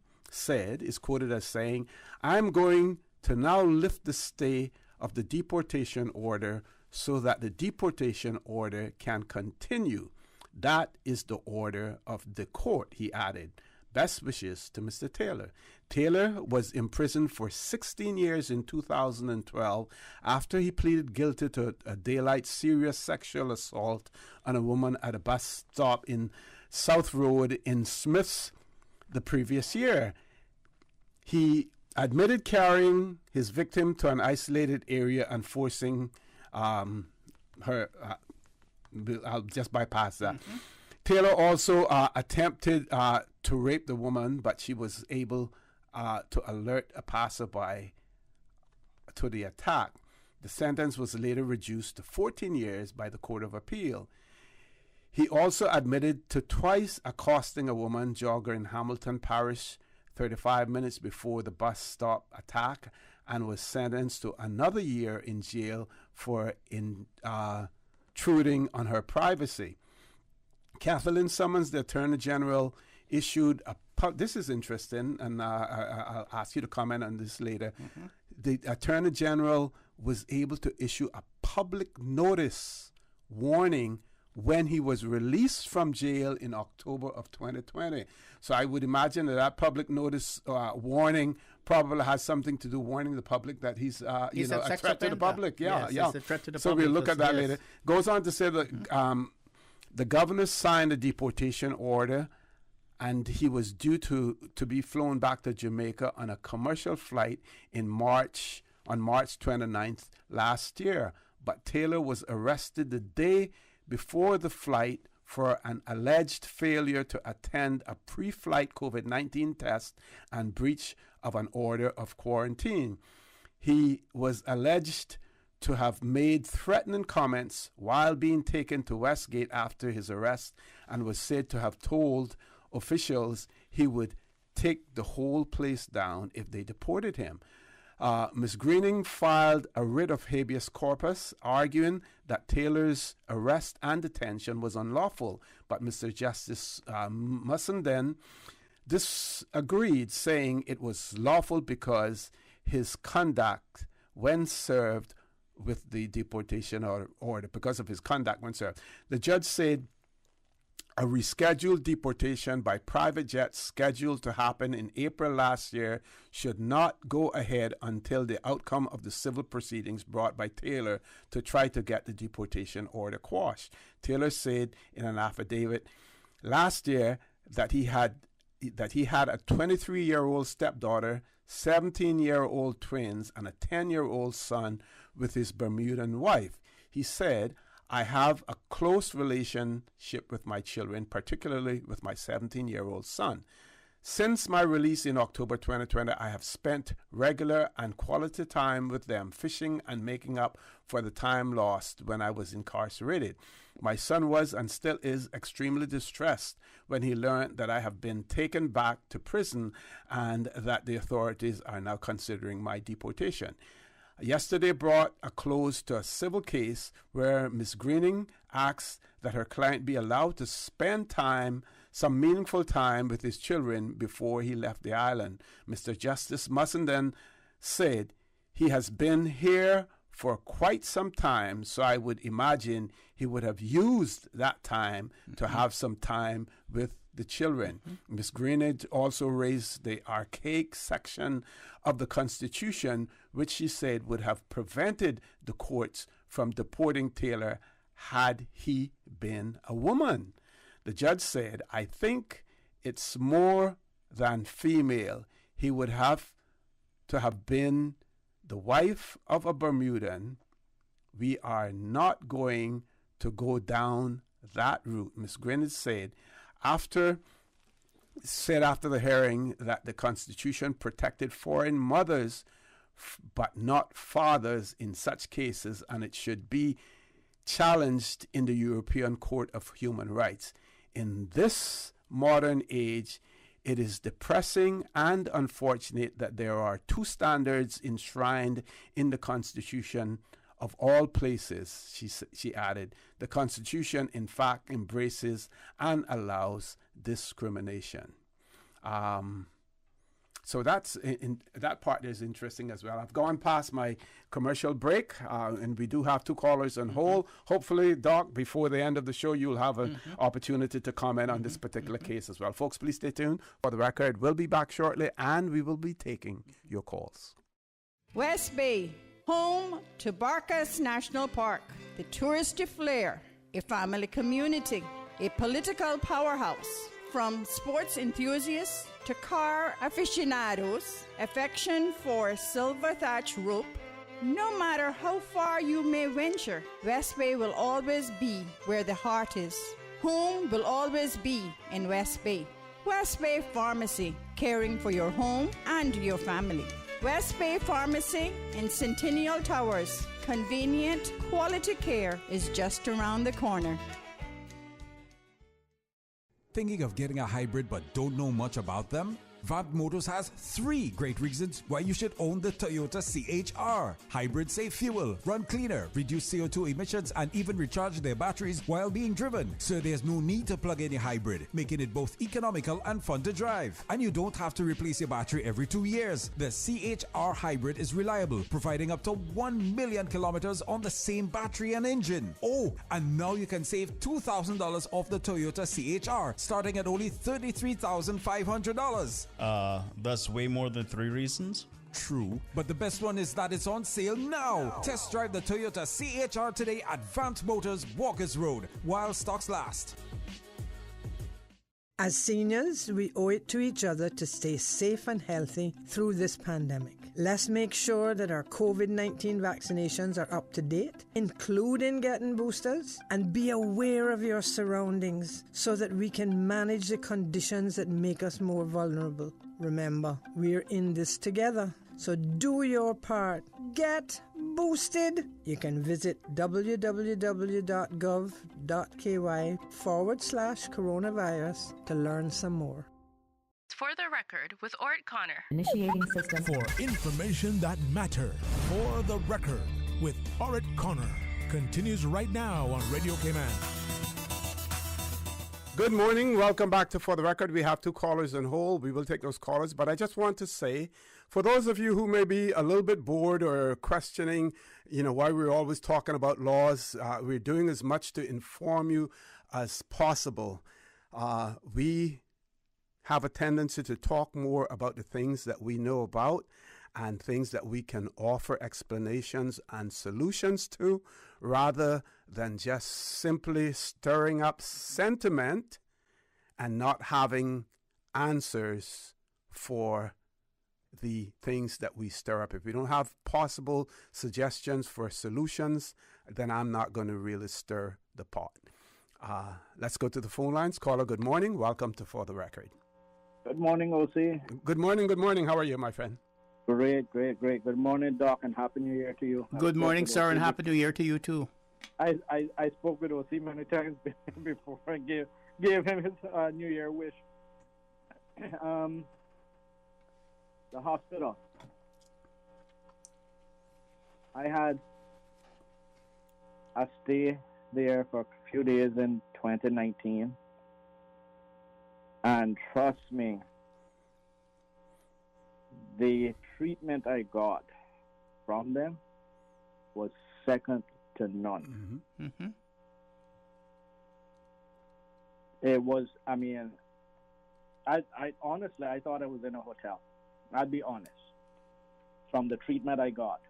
S28: is quoted as saying, "I'm going to now lift the stay of the deportation order so that the deportation order can continue. That is the order of the court," he added. Best wishes to Mr. Taylor. Taylor was imprisoned for 16 years in 2012 after he pleaded guilty to a daylight serious sexual assault on a woman at a bus stop in South Road in Smiths the previous year. He admitted carrying his victim to an isolated area and forcing her. I'll just bypass that. Mm-hmm. Taylor also attempted to rape the woman, but she was able to alert a passerby to the attack. The sentence was later reduced to 14 years by the Court of Appeal. He also admitted to twice accosting a woman jogger in Hamilton Parish 35 minutes before the bus stop attack and was sentenced to another year in jail for intruding on her privacy. Kathleen Summons, the Attorney General, issued this is interesting, and I'll ask you to comment on this later. Mm-hmm. The Attorney General was able to issue a public notice warning when he was released from jail in October of 2020. So I would imagine that public notice warning probably has something to do warning the public that he's a threat to the public.
S29: Yeah. He's a threat to the
S28: so
S29: public.
S28: we'll look at that later. Goes on to say that the governor signed a deportation order
S27: and he was due to be flown back to Jamaica on a commercial flight on March 29th last year. But Taylor was arrested the day before the flight for an alleged failure to attend a pre-flight COVID-19 test and breach of an order of quarantine. He was alleged to have made threatening comments while being taken to Westgate after his arrest, and was said to have told officials he would take the whole place down if they deported him. Ms. Greening filed a writ of habeas corpus arguing that Taylor's arrest and detention was unlawful, but Mr. Justice Mussenden disagreed, saying it was lawful because his conduct when served with the deportation order, because of his conduct when served. The judge said a rescheduled deportation by private jet scheduled to happen in April last year should not go ahead until the outcome of the civil proceedings brought by Taylor to try to get the deportation order quashed. Taylor said in an affidavit last year that he had a 23-year-old stepdaughter, 17-year-old twins, and a 10-year-old son with his Bermudan wife. He said, "I have a close relationship with my children, particularly with my 17-year-old son. Since my release in October 2020, I have spent regular and quality time with them, fishing and making up for the time lost when I was incarcerated. My son was and still is extremely distressed when he learned that I have been taken back to prison and that the authorities are now considering my deportation." Yesterday brought a close to a civil case where Ms. Greening asked that her client be allowed to spend some meaningful time with his children before he left the island. Mr. Justice Mussenden said, "He has been here for quite some time, so I would imagine he would have used that time to have some time with the children." Ms. Greening also raised the archaic section of the Constitution, which she said would have prevented the courts from deporting Taylor had he been a woman. The judge said, "I think it's more than female. He would have to have been the wife of a Bermudan. We are not going to go down that route." Ms. Greening said after the hearing that the Constitution protected foreign mothers but not fathers in such cases, and it should be challenged in the European Court of Human Rights. In this modern age, it is depressing and unfortunate that there are two standards enshrined in the Constitution of all places, she added. The Constitution, in fact, embraces and allows discrimination. So that part is interesting as well. I've gone past my commercial break, and we do have two callers on hold. Hopefully, Doc, before the end of the show, you'll have an opportunity to comment on this particular case as well. Folks, please stay tuned. For the record, we'll be back shortly, and we will be taking your calls.
S5: West Bay, home to Barkas National Park, the touristy flair, a family community, a political powerhouse. From sports enthusiasts to car aficionados, affection for silver thatch rope. No matter how far you may venture, West Bay will always be where the heart is. Home will always be in West Bay. West Bay Pharmacy, caring for your home and your family. West Bay Pharmacy in Centennial Towers. Convenient, quality care is just around the corner.
S10: Thinking of getting a hybrid but don't know much about them? Vant Motors has 3 great reasons why you should own the Toyota CHR. Hybrids save fuel, run cleaner, reduce CO2 emissions, and even recharge their batteries while being driven. So there's no need to plug in your hybrid, making it both economical and fun to drive. And you don't have to replace your battery every 2 years. The CHR Hybrid is reliable, providing up to 1 million kilometers on the same battery and engine. Oh, and now you can save $2,000 off the Toyota CHR, starting at only $33,500.
S11: That's way more than 3 reasons.
S10: True, but the best one is that it's on sale now. Test drive the Toyota CHR today at Vant Motors, Walkers Road, while stocks last.
S6: As seniors, we owe it to each other to stay safe and healthy through this pandemic. Let's make sure that our COVID-19 vaccinations are up to date, including getting boosters, and be aware of your surroundings so that we can manage the conditions that make us more vulnerable. Remember, we're in this together, so do your part. Get boosted. You can visit www.gov.ky/coronavirus to learn some more.
S19: For the record, with Ort Connor.
S7: Initiating system. For information that matters. For the record, with Ort Connor. Continues right now on Radio Cayman.
S28: Good morning. Welcome back to For the Record. We have 2 callers on hold. We will take those callers. But I just want to say, for those of you who may be a little bit bored or questioning, why we're always talking about laws, we're doing as much to inform you as possible. We have a tendency to talk more about the things that we know about and things that we can offer explanations and solutions to, rather than just simply stirring up sentiment and not having answers for the things that we stir up. If we don't have possible suggestions for solutions, then I'm not going to really stir the pot. Let's go to the phone lines. Caller, good morning. Welcome to For the Record.
S9: Good morning, OC.
S28: Good morning. How are you, my friend?
S9: Great. Good morning, Doc, and Happy New Year to you.
S29: Good morning, sir, and Happy New Year to you, too.
S9: I spoke with OC many times before I gave him his New Year wish. The hospital. I had a stay there for a few days in 2019. And trust me, the treatment I got from them was second to none.
S29: Mm-hmm.
S9: It was, I honestly, I thought I was in a hotel. I'll be honest. From the treatment I got.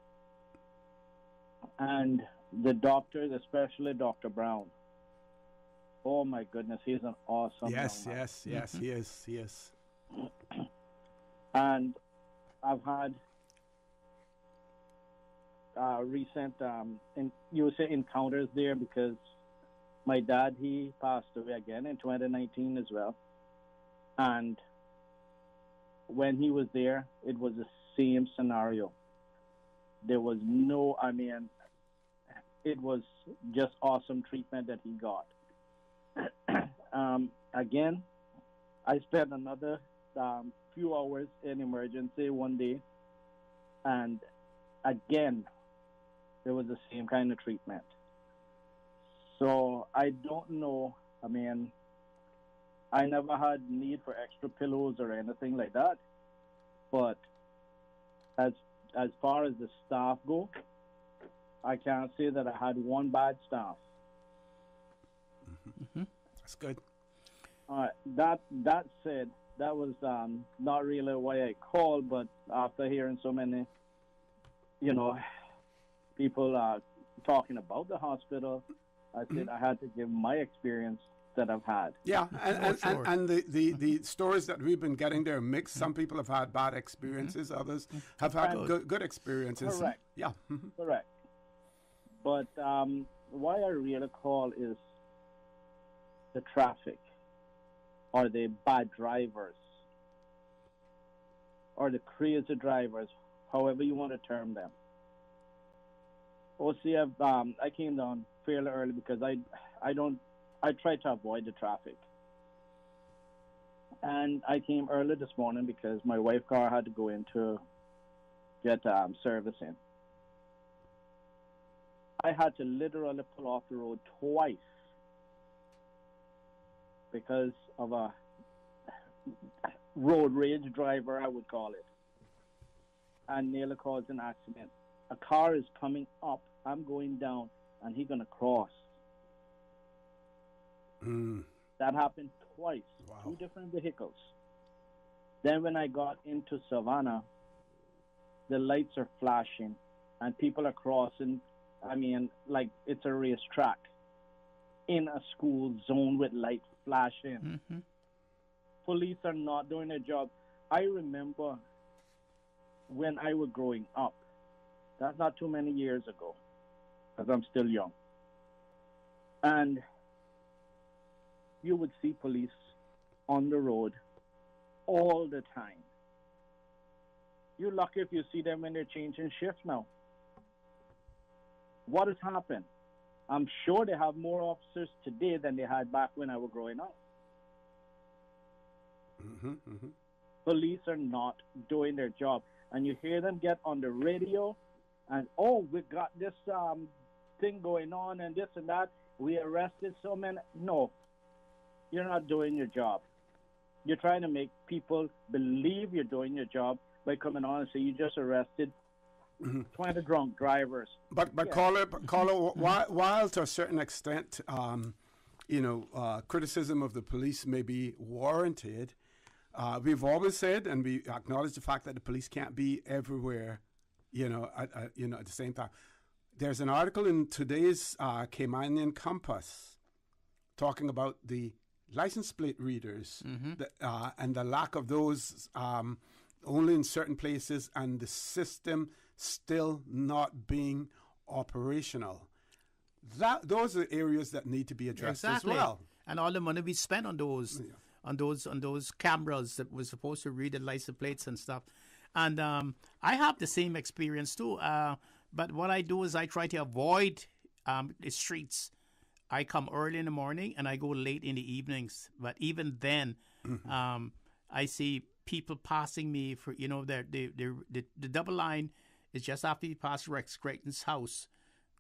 S9: And the doctors, especially Dr. Brown, oh my goodness, he's an awesome
S28: Yes,
S9: young man.
S28: yes, he is.
S9: And I've had recent, you would say, encounters there, because my dad, he passed away again in 2019 as well. And when he was there, it was the same scenario. There was no, it was just awesome treatment that he got. Again, I spent another few hours in emergency one day, and again, there was the same kind of treatment. So I don't know. I never had need for extra pillows or anything like that. But as far as the staff go, I can't say that I had one bad staff.
S28: Mm-hmm. That's good.
S9: That said, that was not really why I called, but after hearing so many, people talking about the hospital, I said I had to give my experience that I've had.
S28: Yeah, and the stories that we've been getting there are mixed. Some people have had bad experiences, others have had good experiences.
S9: Correct.
S28: Yeah.
S9: Correct. But why I really call is the traffic, or the bad drivers, or the crazy drivers, however you want to term them. OCF, I came down fairly early because I try to avoid the traffic. And I came early this morning because my wife's car had to go in to get servicing. I had to literally pull off the road twice because of a road rage driver, I would call it, and nearly caused an accident. A car is coming up, I'm going down, and he's going to cross. That happened twice. Wow. 2 different vehicles. Then when I got into Savannah, the lights are flashing and people are crossing. Like it's a racetrack in a school zone with lights flashing.
S29: Mm-hmm.
S9: police are not doing their job. I remember when I was growing up. That's not too many years ago, because I'm still young. And you would see police on the road all the time. You're lucky if you see them when they're changing shift now. What has happened? I'm sure they have more officers today than they had back when I was growing up. Police are not doing their job. And you hear them get on the radio and, oh, we got this thing going on and this and that. We arrested so many. No, you're not doing your job. You're trying to make people believe you're doing your job by coming on and say you just arrested 20 drunk drivers.
S28: But caller, while to a certain extent, criticism of the police may be warranted, we've always said, and we acknowledge the fact that the police can't be everywhere, at the same time. There's an article in today's Caymanian Compass talking about the license plate readers and the lack of those only in certain places, and the system still not being operational. Those are areas that need to be addressed as well.
S29: And all the money we spent on those cameras that was supposed to read the license plates and stuff. And I have the same experience too. But what I do is I try to avoid the streets. I come early in the morning and I go late in the evenings. But even then, I see people passing me for, the double line is just after you pass Rex Creighton's house,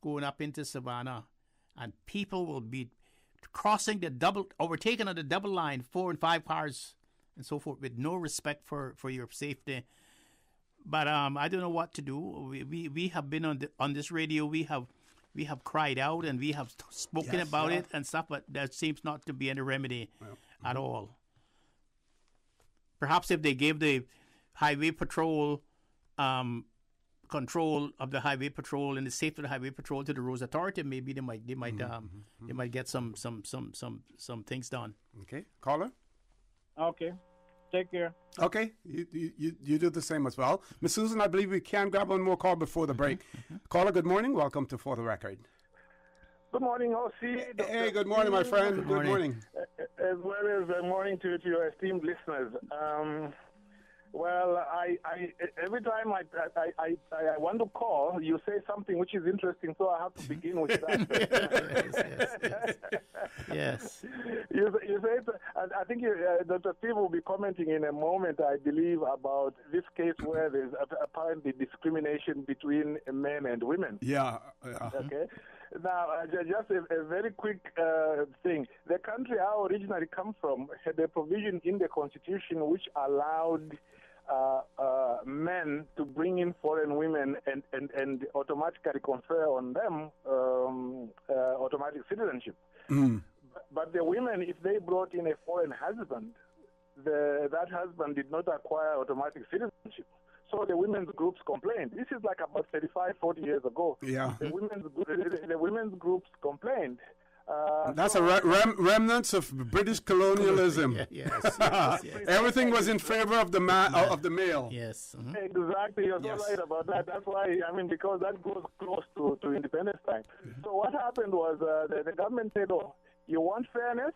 S29: going up into Savannah, and people will be overtaken on the double line, 4 and 5 cars and so forth, with no respect for your safety. But I don't know what to do. We have been on this radio. We have cried out and we have spoken about it and stuff, but there seems not to be any remedy at all. Perhaps if they gave the highway patrol control of the highway patrol and the safety of the highway patrol to the roads authority, maybe they might get some things done.
S28: Okay, caller.
S9: Okay, take care.
S28: Okay, you do the same as well, Miss Susan. I believe we can grab one more call before the break. Caller, good morning. Welcome to For the Record.
S2: Good morning, OC.
S28: Hey, good morning, my friend. Good morning.
S2: As well as good morning to your esteemed listeners. Well, I every time I want to call, you say something which is interesting, so I have to begin with
S29: that. Yes.
S2: You say, I think Dr. Steve will be commenting in a moment, I believe, about this case where there's apparently discrimination between men and women.
S28: Yeah.
S2: Okay. Now, just a very quick thing. The country I originally come from had a provision in the Constitution which allowed men to bring in foreign women and automatically confer on them automatic citizenship. But the women, if they brought in a foreign husband, that husband did not acquire automatic citizenship. So the women's groups complained. This is like about 35, 40 years ago.
S28: Yeah.
S2: The women's groups complained.
S28: That's a remnants of British colonialism.
S29: Yes.
S2: Everything
S28: was in favor of the of the male.
S29: Yes.
S2: Exactly. You're so right about that. That's why, because that goes close to independence time. So what happened was the government said, oh, you want fairness?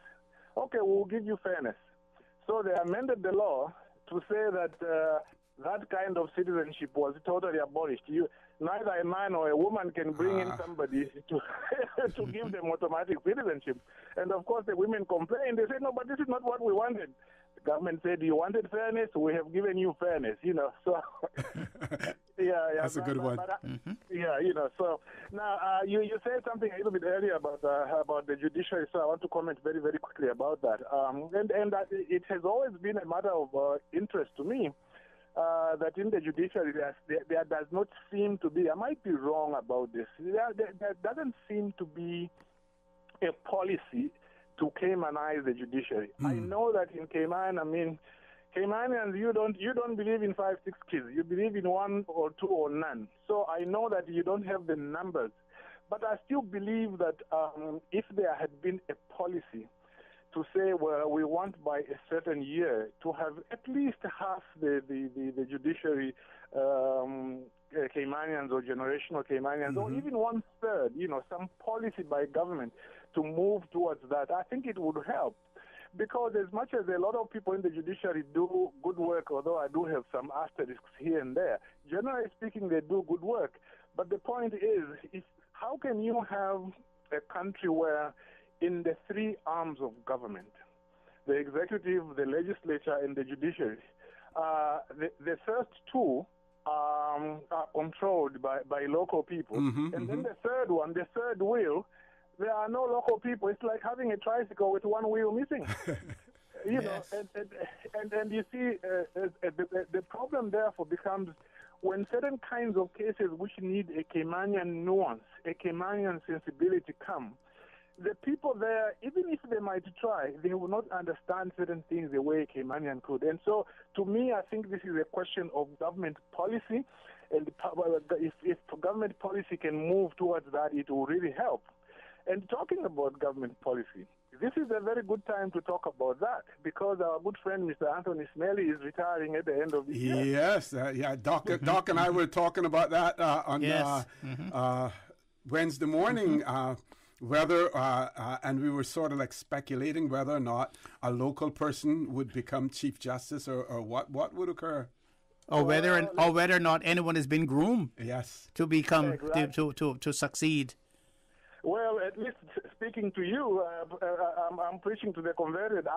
S2: Okay, we'll give you fairness. So they amended the law to say that that kind of citizenship was totally abolished. Neither a man or a woman can bring in somebody to give them automatic citizenship. And of course, the women complained. They said, no, but this is not what we wanted. The government said, you wanted fairness, we have given you fairness, So,
S28: That's a good one.
S2: So now you said something a little bit earlier about the judiciary, so I want to comment very, very quickly about that. And it has always been a matter of interest to me. That in the judiciary there does not seem to be, I might be wrong about this, there doesn't seem to be a policy to Caymanize the judiciary. I know that in Cayman, Caymanians, you don't believe in 5, 6 kids. You believe in 1 or 2 or none. So I know that you don't have the numbers. But I still believe that if there had been a policy to say, well, we want by a certain year to have at least half the judiciary Caymanians or generational Caymanians, or even 1/3, some policy by government to move towards that. I think it would help. Because as much as a lot of people in the judiciary do good work, although I do have some asterisks here and there, generally speaking, they do good work. But the point is how can you have a country where in the three arms of government, the executive, the legislature, and the judiciary, the first two are controlled by local people. Then the third one, the third wheel, there are no local people. It's like having a tricycle with one wheel missing. You know, and you see, the problem therefore becomes when certain kinds of cases which need a Caymanian nuance, a Caymanian sensibility come, the people there, even if they might try, they will not understand certain things the way a Caymanian could. And so, to me, I think this is a question of government policy, and if government policy can move towards that, it will really help. And talking about government policy, this is a very good time to talk about that because our good friend Mr. Anthony Smelly is retiring at the end of the year.
S28: Yes, Doc and I were talking about that on Wednesday morning. Whether and we were sort of like speculating whether or not a local person would become Chief Justice or what would occur.
S29: Or whether or not anyone has been groomed.
S28: Yes.
S29: To become to succeed.
S2: Well, at least speaking to you, I'm preaching to the converted.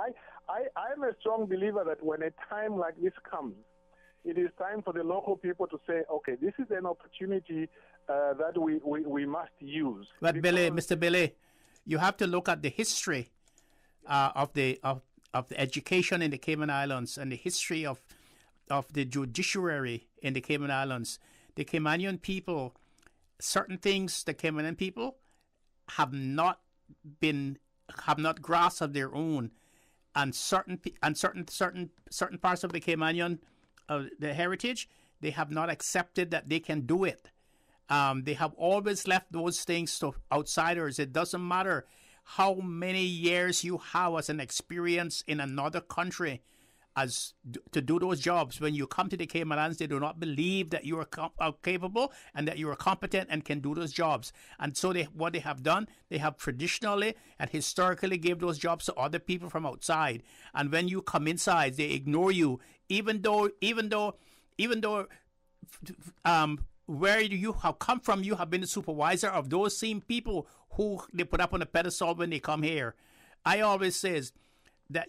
S2: I'm a strong believer that when a time like this comes, it is time for the local people to say, okay, this is an opportunity that we must use.
S29: But Mr. Billy, you have to look at the history of the education in the Cayman Islands and the history of the judiciary in the Cayman Islands. The Caymanian people, certain things the Caymanian people have not grasped of their own, and certain parts of the Caymanian the heritage, they have not accepted that they can do it. They have always left those things to outsiders. It doesn't matter how many years you have as an experience in another country as to do those jobs. When you come to the Cayman Islands, they do not believe that you are capable and that you are competent and can do those jobs. And so what they have done, they have traditionally and historically gave those jobs to other people from outside. And when you come inside, they ignore you, even though where you have come from, you have been the supervisor of those same people who they put up on a pedestal when they come here. I always says that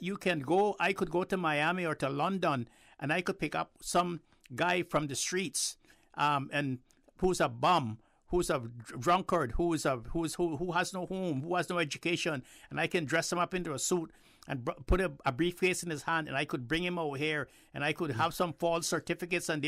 S29: I could go to Miami or to London and I could pick up some guy from the streets and who's a bum, who's a drunkard, who has no home, who has no education, and I can dress him up into a suit and put a briefcase in his hand, and I could bring him over here, and I could have some false certificates, and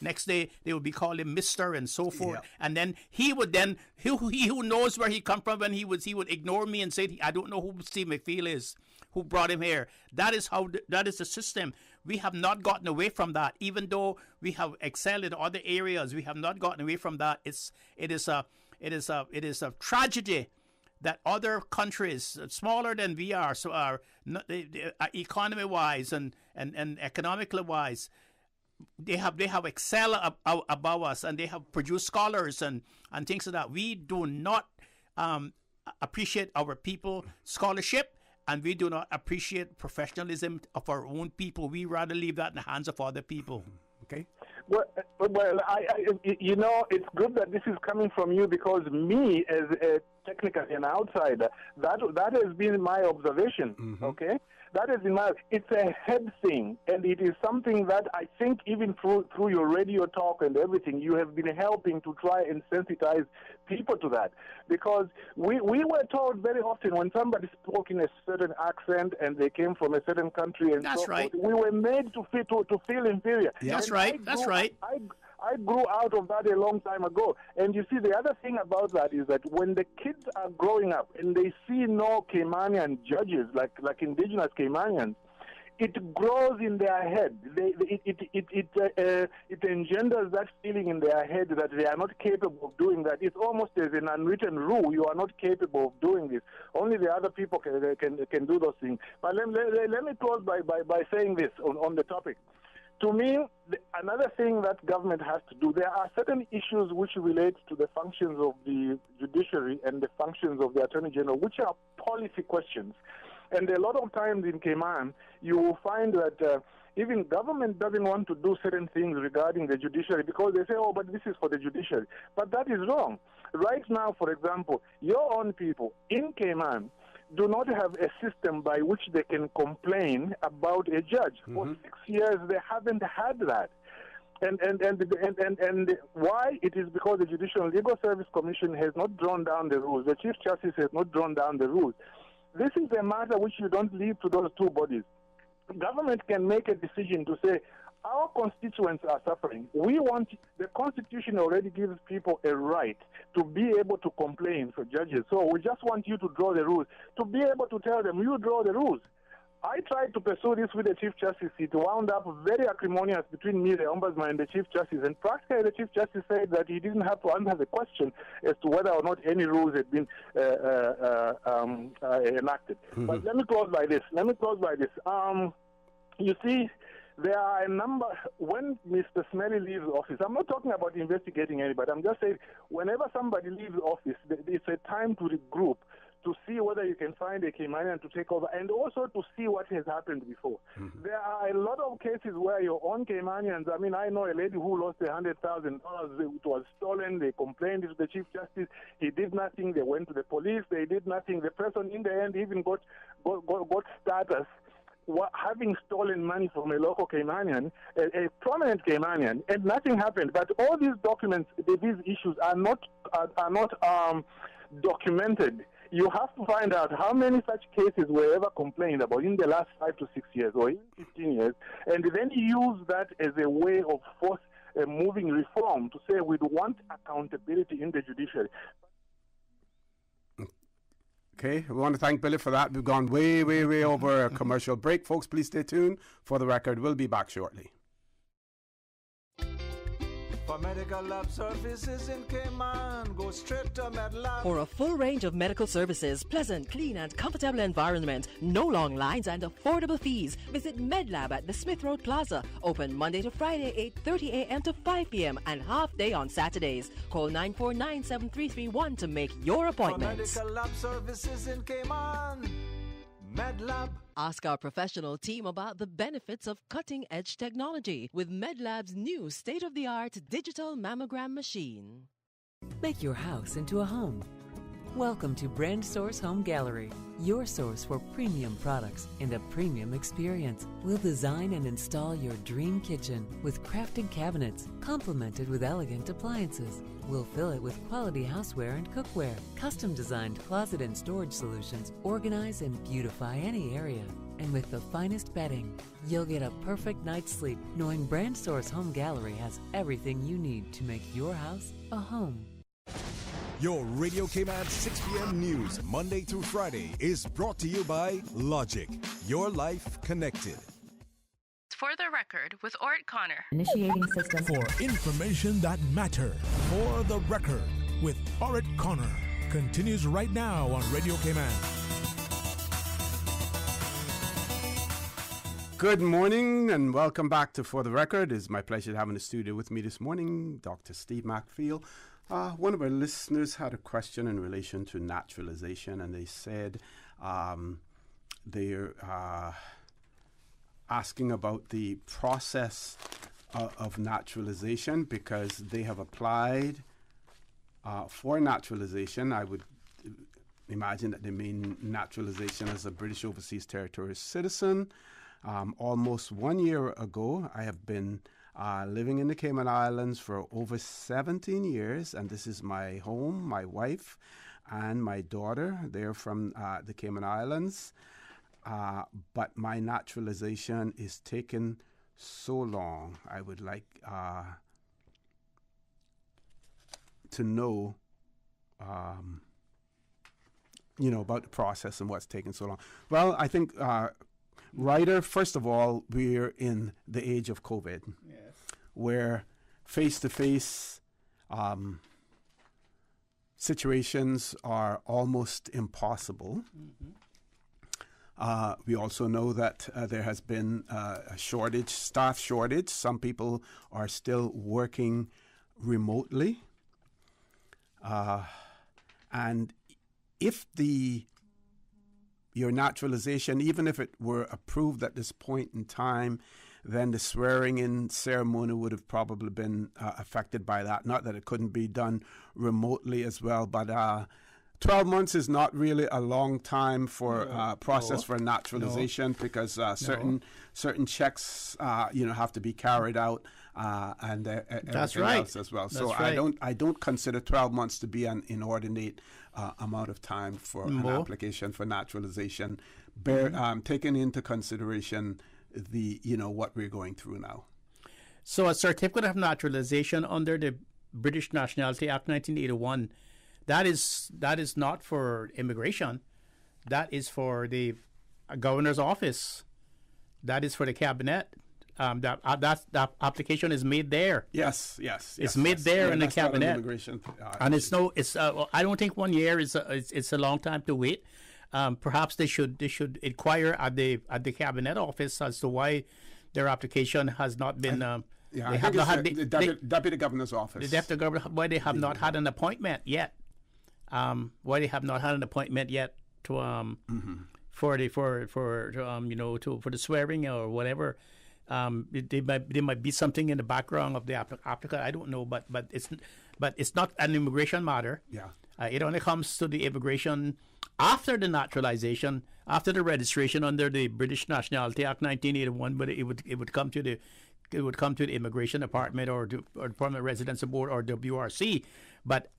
S29: next day they would be calling Mr. and so forth. Yeah. And then he who knows where he come from, when he would ignore me and say, I don't know who Steve McPhail is, who brought him here. That is the system. We have not gotten away from that, even though we have excelled in other areas. We have not gotten away from that. It is a tragedy that other countries smaller than we are, so are economy-wise and economically-wise, they have excelled above us, and they have produced scholars and things like that. We do not appreciate our people scholarship, and we do not appreciate professionalism of our own people. We rather leave that in the hands of other people.
S28: Okay.
S2: Well, it's good that this is coming from you, because me, as technically an outsider, that has been my observation. Mm-hmm. Okay, that has been it's a head thing, and it is something that I think even through your radio talk and everything, you have been helping to try and sensitize people to that, because we were told very often when somebody spoke in a certain accent and they came from a certain country and
S29: that's
S2: so
S29: right.
S2: forth, we were made to feel inferior.
S29: Yeah. That's right. That's right.
S2: I grew out of that a long time ago. And you see, the other thing about that is that when the kids are growing up and they see no Caymanian judges, like indigenous Caymanians, it grows in their head. It engenders that feeling in their head that they are not capable of doing that. It's almost as an unwritten rule. You are not capable of doing this. Only the other people can do those things. But let me close by saying this on the topic. To me, another thing that government has to do, there are certain issues which relate to the functions of the judiciary and the functions of the Attorney General, which are policy questions. And a lot of times in Cayman, you will find that even government doesn't want to do certain things regarding the judiciary because they say, oh, but this is for the judiciary. But that is wrong. Right now, for example, your own people in Cayman do not have a system by which they can complain about a judge. For 6 years, they haven't had that. And why? It is because the Judicial and Legal Service Commission has not drawn down the rules. The Chief Justice has not drawn down the rules. This is a matter which you don't leave to those two bodies. Government can make a decision to say, our constituents are suffering. The Constitution already gives people a right to be able to complain for judges. So we just want you to draw the rules, to be able to tell them, you draw the rules. I tried to pursue this with the Chief Justice. It wound up very acrimonious between me, the Ombudsman, and the Chief Justice. And practically, the Chief Justice said that he didn't have to answer the question as to whether or not any rules had been enacted. But let me close by this. You see, there are a number, when Mr. Smelly leaves office, I'm not talking about investigating anybody, I'm just saying whenever somebody leaves office, it's a time to regroup, to see whether you can find a Caymanian to take over, and also to see what has happened before. There are a lot of cases where your own Caymanians, I mean, I know a lady who lost $100,000. It was stolen. They complained to the Chief Justice. He did nothing. They went to the police. They did nothing. The person in the end even got status having stolen money from a local Caymanian, a prominent Caymanian, and nothing happened. But all these documents, these issues are not documented. You have to find out how many such cases were ever complained about in the last 5 to 6 years or even 15 years, and then use that as a way of moving reform to say we want accountability in the judiciary.
S28: Okay, we want to thank Billy for that. We've gone way over a commercial break. Folks, please stay tuned. For the record, we'll be back shortly.
S3: For medical lab services in Cayman, go straight to MedLab.
S8: For a full range of medical services, pleasant, clean and comfortable environment, no long lines and affordable fees, visit MedLab at the Smith Road Plaza. Open Monday to Friday, 8:30 a.m. to 5 p.m. and half day on Saturdays. Call 949-7331 to make your appointment.
S3: For medical lab services in Cayman, MedLab.
S8: Ask our professional team about the benefits of cutting-edge technology with MedLab's new state-of-the-art digital mammogram machine.
S15: Make your house into a home. Welcome to Brand Source Home Gallery, your source for premium products and a premium experience. We'll design and install your dream kitchen with crafted cabinets, complemented with elegant appliances. We'll fill it with quality houseware and cookware. Custom-designed closet and storage solutions organize and beautify any area. And with the finest bedding, you'll get a perfect night's sleep knowing Brand Source Home Gallery has everything you need to make your house a home.
S16: Your Radio Cayman 6 p.m. news, Monday through Friday, is brought to you by Logic. Your life connected.
S19: For the record, with Ort Connor.
S17: Initiating system.
S7: For information that matter. For the record, with Ort Connor. Continues right now on Radio Cayman.
S28: Good morning and welcome back to For the Record. It's my pleasure to have in the studio with me this morning Dr. Steve Macfield. One of our listeners had a question in relation to naturalization, and they said they're asking about the process of naturalization because they have applied for naturalization. I would imagine that they mean naturalization as a British Overseas Territory citizen. Almost 1 year ago, I have been living in the Cayman Islands for over 17 years, and this is my home, my wife, and my daughter. They're from the Cayman Islands, but my naturalization is taking so long. I would like to know, about the process and what's taking so long. Well, I think Ryder, first of all, we're in the age of COVID, where face-to-face situations are almost impossible. We also know that there has been a staff shortage. Some people are still working remotely. And if your naturalization, even if it were approved at this point in time, then the swearing-in ceremony would have probably been affected by that. Not that it couldn't be done remotely as well, but 12 months is not really a long time for process for naturalization because certain checks have to be carried out and everything else as well. So I don't consider 12 months to be an inordinate amount of time for an application for naturalization, taking into consideration what we're going through now.
S29: So a certificate of naturalization under the British Nationality Act 1981, that is not for immigration. That is for the governor's office. That is for the cabinet. That application is made there.
S28: Yes.
S29: It's made there in the cabinet.
S28: Immigration,
S29: and it's I don't think 1 year is a long time to wait. Perhaps they should inquire at the cabinet office as to why their application has not been.
S28: The deputy governor's office.
S29: The deputy governor, why they have not had an appointment yet. Why they have not had an appointment yet to for the swearing or whatever. There might be something in the background of the applicant. I don't know, but it's not an immigration matter.
S28: Yeah.
S29: It only comes to the immigration after the naturalization, after the registration under the British Nationality Act 1981. But it would come to the Immigration Department or Department of Residence Board or WRC. But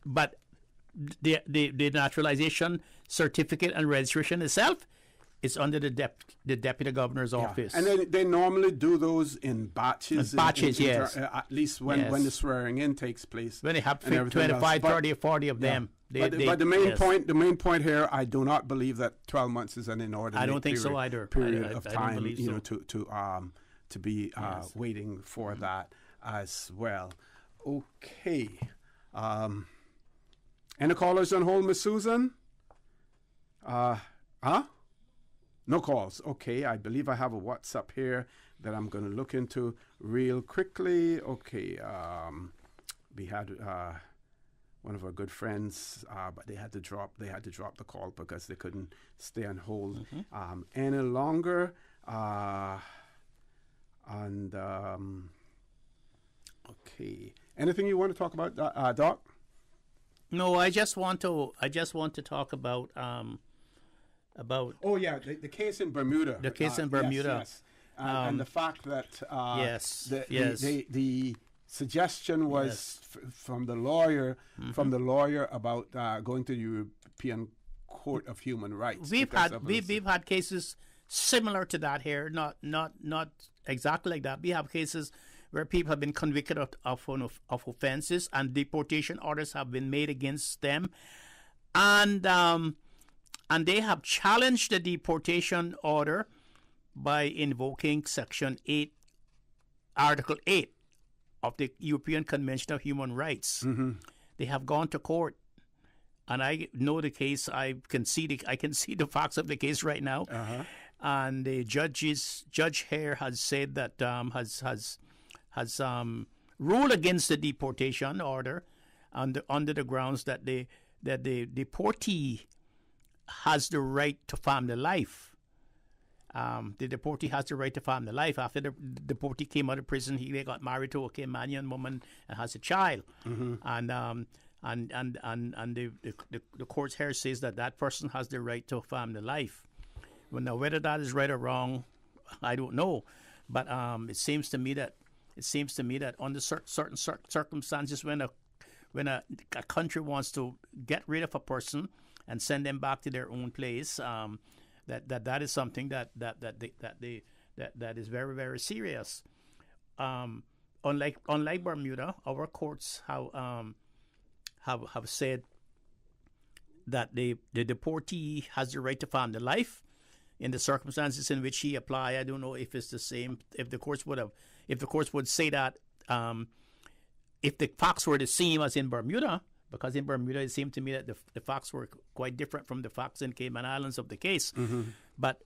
S29: the naturalization certificate and registration itself is under the deputy governor's office.
S28: And they normally do those in batches.
S29: Yes.
S28: At least when the swearing in takes place.
S29: When they have 25, 30, or 40 of them.
S28: But the main point here, I do not believe that 12 months is an inordinate.
S29: I don't think so either.
S28: Period of time,
S29: I don't believe
S28: to be waiting for that as well. Okay. Any callers on hold, Miss Susan? No calls. Okay, I believe I have a WhatsApp here that I'm going to look into real quickly. Okay, we had one of our good friends, but they had to drop the call because they couldn't stay on hold any longer. Okay, anything you want to talk about, Doc?
S29: No, I just want to talk about.
S28: The case in Bermuda.
S29: The case in Bermuda.
S28: Yes. And the fact that the suggestion was from the lawyer about going to the European Court of Human Rights.
S29: We've had cases similar to that here, not exactly like that. We have cases where people have been convicted of offenses and deportation orders have been made against them, and they have challenged the deportation order by invoking Section 8, Article 8 of the European Convention of Human Rights. They have gone to court, and I know the case. I can see the facts of the case right now. And the judge here has said that has ruled against the deportation order under the grounds that the deportee has the right to family life. The deportee has the right to family life. After the deportee came out of prison, they got married to a Caymanian woman and has a child. And the court here says that person has the right to family life. Well, now whether that is right or wrong, I don't know. But it seems to me that under certain circumstances, when a country wants to get rid of a person and send them back to their own place, that is something that is very, very serious. Unlike Bermuda, our courts have said that the deportee has the right to family life. in the circumstances in which he applied. I don't know if it's the same. If the courts would say that, if the facts were the same as in Bermuda, because in Bermuda it seemed to me that the facts were quite different from the facts in Cayman Islands of the case. But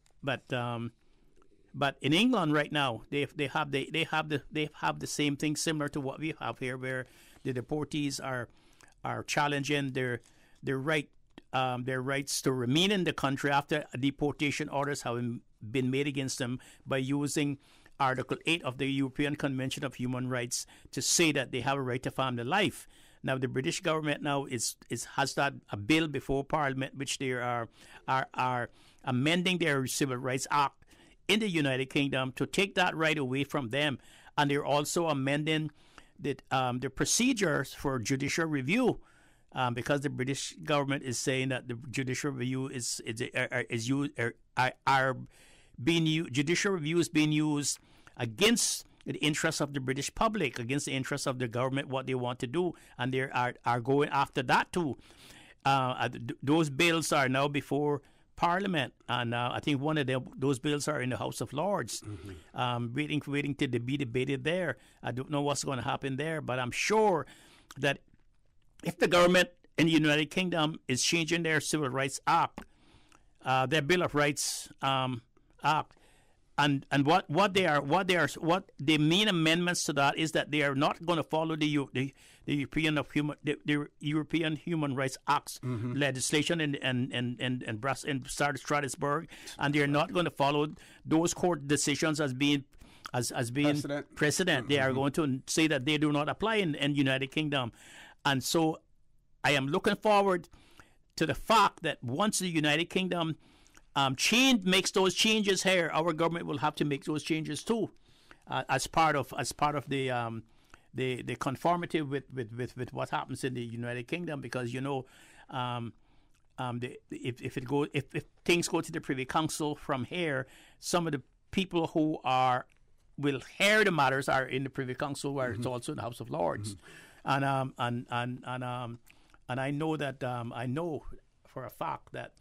S29: in England right now, they have the same thing similar to what we have here, where the deportees are challenging their rights to remain in the country after deportation orders have been made against them by using Article 8 of the European Convention of Human Rights to say that they have a right to family life. Now, the British government now has that a bill before Parliament, which they are amending their Civil Rights Act in the United Kingdom to take that right away from them, and they're also amending the procedures for judicial review, because the British government is saying that the judicial review judicial review is being used against the interests of the British public, against the interests of the government, what they want to do, and they are going after that too. Those bills are now before Parliament, and I think one of those bills are in the House of Lords, waiting to be debated there. I don't know what's going to happen there, but I'm sure that if the government in the United Kingdom is changing their Civil Rights Act, their Bill of Rights Act, and what the main amendments to that is that they are not going to follow the European Human Rights Act's legislation in Strasbourg, and they are not going to follow those court decisions as being precedent. They are going to say that they do not apply in United Kingdom, and so I am looking forward to the fact that once the United Kingdom makes those changes here, our government will have to make those changes too, as part of the conformity with what happens in the United Kingdom, because if things go to the Privy Council from here, some of the people who will hear the matters are in the Privy Council, where it's also in the House of Lords, and I know that I know for a fact that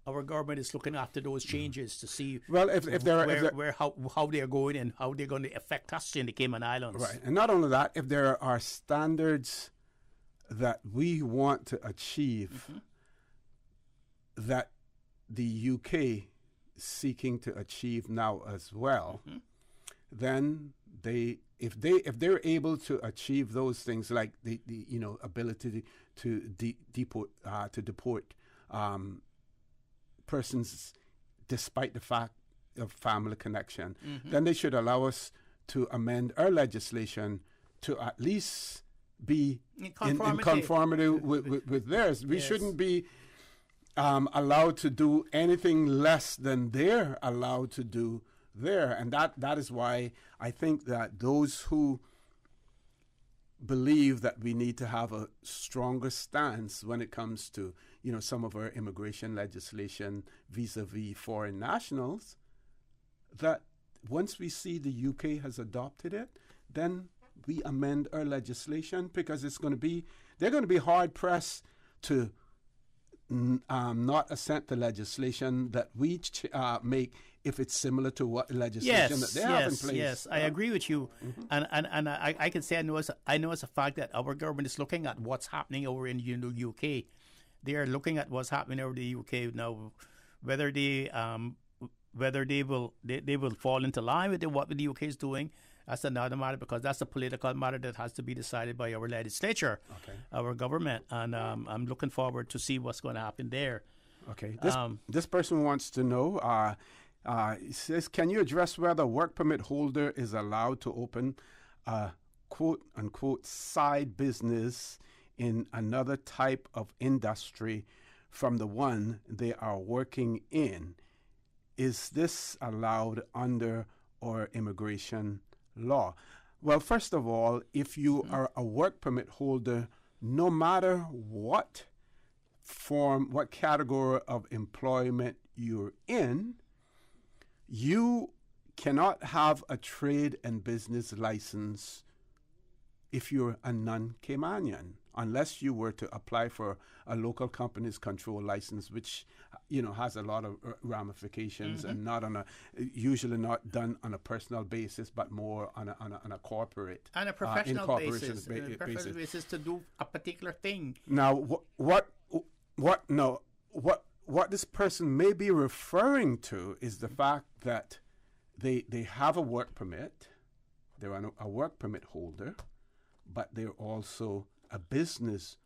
S29: our government is looking after those changes to see how they're going and how they're going to affect us in the Cayman Islands.
S28: Right, and not only that, if there are standards that we want to achieve that the UK is seeking to achieve now as well, then if they're able to achieve those things, like the ability to deport persons despite the fact of family connection, then they should allow us to amend our legislation to at least be in conformity with theirs. We shouldn't be allowed to do anything less than they're allowed to do there. And that is why I think that those who believe that we need to have a stronger stance when it comes to some of our immigration legislation vis-a-vis foreign nationals, that once we see the UK has adopted it, then we amend our legislation, because they're going to be hard pressed to not assent to legislation that we make if it's similar to what legislation that they have in place.
S29: Yes, I agree with you, and I can say I know as a fact that our government is looking at what's happening over in the UK. They are looking at what's happening over the UK now, whether they will fall into line with what the UK is doing. That's another matter, because that's a political matter that has to be decided by our legislature, our government, and I'm looking forward to see what's going to happen there.
S28: Okay. This person wants to know. He says, can you address whether a work permit holder is allowed to open a quote-unquote side business in another type of industry from the one they are working in? Is this allowed under our immigration law? Well, first of all, if you are a work permit holder, no matter what category of employment you're in, you cannot have a trade and business license if you're a non-Caymanian unless you were to apply for a local company's control license, which has a lot of ramifications and usually not done on a personal basis, but more on a corporate
S29: and a professional basis to do a particular thing.
S28: Now, what this person may be referring to is the fact that they have a work permit, they're a work permit holder, but they're also a business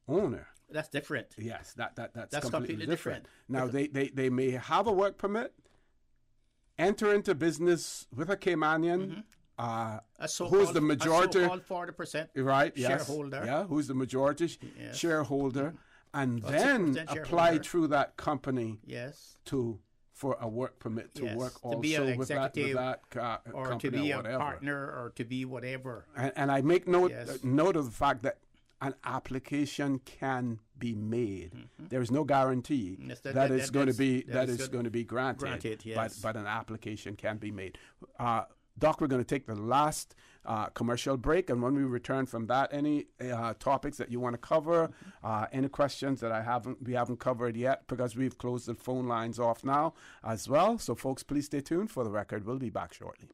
S28: owner.
S29: That's different.
S28: Yes, that's completely different. Now, they may have a work permit, enter into business with a Caymanian, who's the majority,
S29: so-called 40%
S28: right?
S29: shareholder.
S28: Yes, who's the majority shareholder, and then apply through that company for a work permit to work
S29: to
S28: also
S29: be an
S28: with that
S29: or
S28: company
S29: to be
S28: or
S29: a
S28: whatever.
S29: partner or to be whatever.
S28: And I make note of the fact that an application can be made. There is no guarantee that it's going to be granted, but an application can be made. Doc, we're going to take the last commercial break, and when we return from that, any topics that you want to cover, any questions that we haven't covered yet, because we've closed the phone lines off now as well. So, folks, please stay tuned for the record. We'll be back shortly.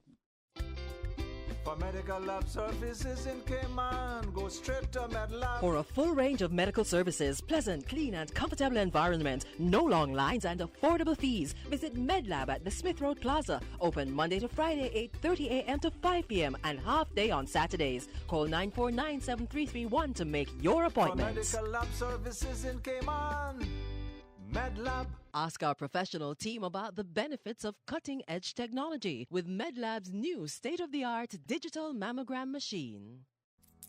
S3: For medical lab services in Cayman, go straight to MedLab.
S8: For a full range of medical services, pleasant, clean and comfortable environment, no long lines and affordable fees, visit MedLab at the Smith Road Plaza. Open Monday to Friday, 8:30 a.m. to 5 p.m. and half day on Saturdays. Call 949-7331 to make your appointment.
S3: For medical lab services in Cayman, MedLab.
S8: Ask our professional team about the benefits of cutting-edge technology with MedLab's new state-of-the-art digital mammogram machine.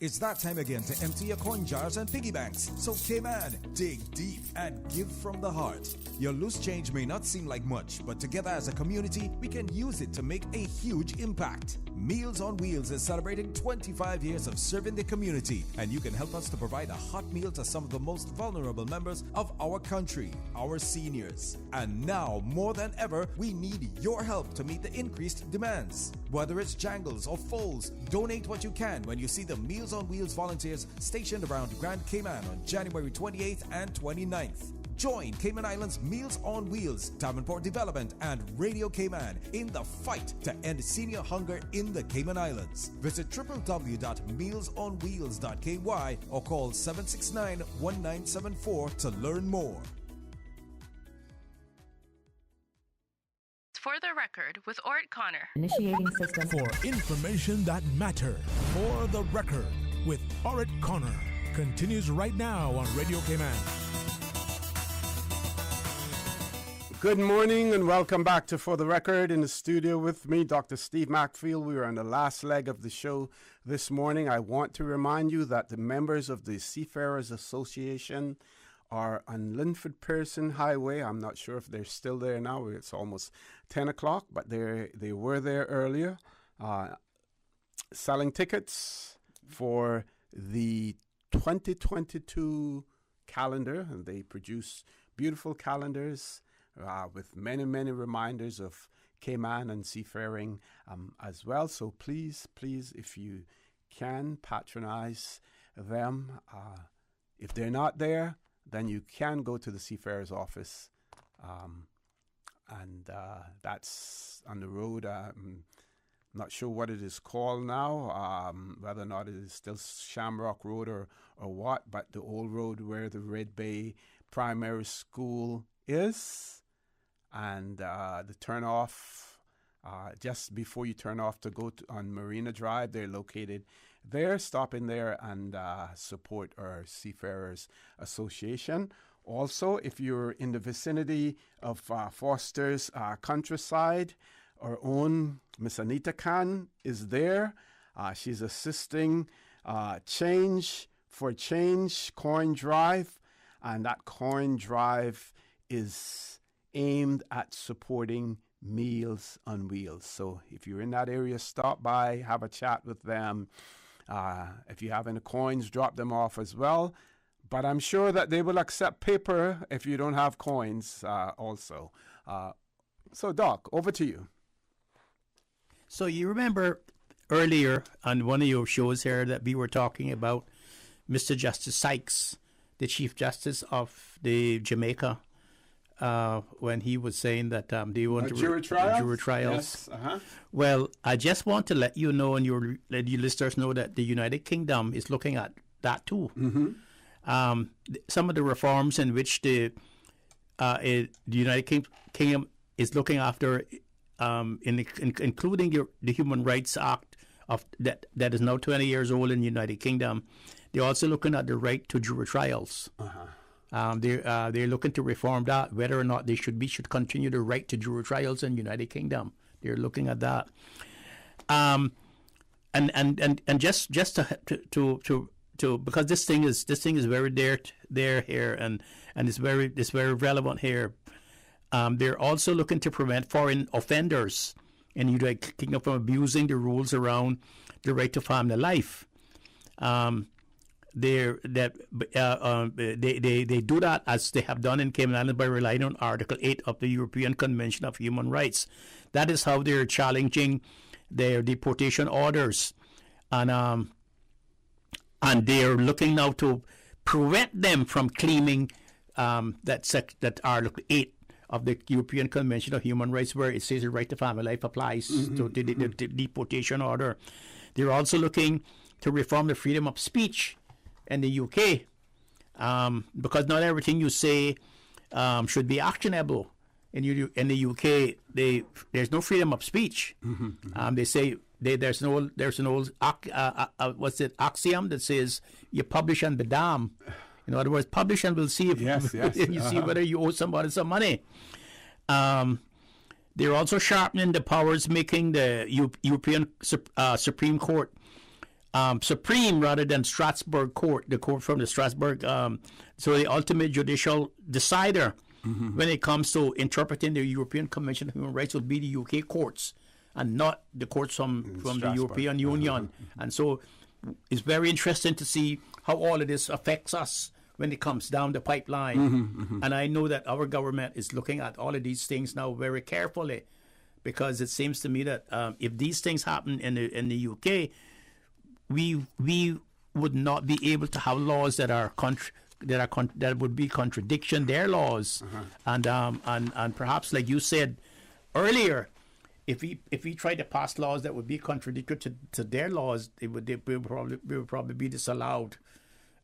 S10: It's that time again to empty your coin jars and piggy banks. So Cayman, dig deep and give from the heart. Your loose change may not seem like much, but together as a community, we can use it to make a huge impact. Meals on Wheels is celebrating 25 years of serving the community, and you can help us to provide a hot meal to some of the most vulnerable members of our country, our seniors. And now, more than ever, we need your help to meet the increased demands. Whether it's jangles or foals, donate what you can when you see the Meals on Wheels volunteers stationed around Grand Cayman on January 28th and 29th. Join Cayman Islands Meals on Wheels, Davenport Development, and Radio Cayman in the fight to end senior hunger in the Cayman Islands. Visit www.mealsonwheels.ky or call 769-1974 to learn more.
S19: For the record, with Ort Connor.
S7: Initiating system. For information that matter. For the record, with Ort Connor. Continues right now on Radio Cayman.
S28: Good morning and welcome back to For the Record. In the studio with me, Dr. Steve Macfield. We are on the last leg of the show this morning. I want to remind you that the members of the Seafarers Association are on Linford Pearson Highway. I'm not sure if they're still there now. It's almost 10 o'clock, but they were there earlier selling tickets for the 2022 calendar. And they produce beautiful calendars with many, many reminders of Cayman and seafaring as well. So please, if you can, patronize them. If they're not there, then you can go to the Seafarers office. And that's on the road. I'm not sure what it is called now, whether or not it is still Shamrock Road or what, but the old road where the Red Bay Primary School is. And the turnoff, just before you turn off to go on Marina Drive, they're located there. Stop in there and support our Seafarers Association. Also, if you're in the vicinity of Foster's countryside, our own Miss Anita Khan is there. She's assisting Change for Change coin drive, and that coin drive is aimed at supporting Meals on Wheels. So if you're in that area, stop by, have a chat with them. If you have any coins, drop them off as well. But I'm sure that they will accept paper if you don't have coins also. So, Doc, over to you.
S29: So you remember earlier on one of your shows here that we were talking about Mr. Justice Sykes, the Chief Justice of the Jamaica, when he was saying that they want
S28: jury trials. Yes.
S29: Well, I just want to let you know, and let your listeners know, that the United Kingdom is looking at that too. Some of the reforms in which the United Kingdom is looking after, including the Human Rights Act that is now 20 years old in the United Kingdom. They're also looking at the right to jury trials. They're looking to reform that, whether or not they should continue the right to jury trials in the United Kingdom. They're looking at that. And just to because this thing is very there here, and it's very relevant here. They're also looking to prevent foreign offenders in the United Kingdom from abusing the rules around the right to family life. They do that, as they have done in Cayman Islands, by relying on Article 8 of the European Convention of Human Rights. That is how they're challenging their deportation orders, and they're looking now to prevent them from claiming that Article 8 of the European Convention of Human Rights, where it says the right to family life applies to the deportation order. They're also looking to reform the freedom of speech in the UK, because not everything you say should be actionable. In the UK, there's no freedom of speech. They say there's an old axiom that says you publish and be damned. In other words, publish and we'll see if you see whether you owe somebody some money. They're also sharpening the powers, making the European Supreme Court supreme rather than Strasbourg Court, the court from the Strasbourg. So the ultimate judicial decider when it comes to interpreting the European Convention of Human Rights will be the UK courts and not the courts from the European Union. And so it's very interesting to see how all of this affects us when it comes down the pipeline. And I know that our government is looking at all of these things now very carefully, because it seems to me that if these things happen in the UK, we would not be able to have laws that would be contradiction their laws, and perhaps, like you said earlier, if we try to pass laws that would be contradictory to their laws, they would probably be disallowed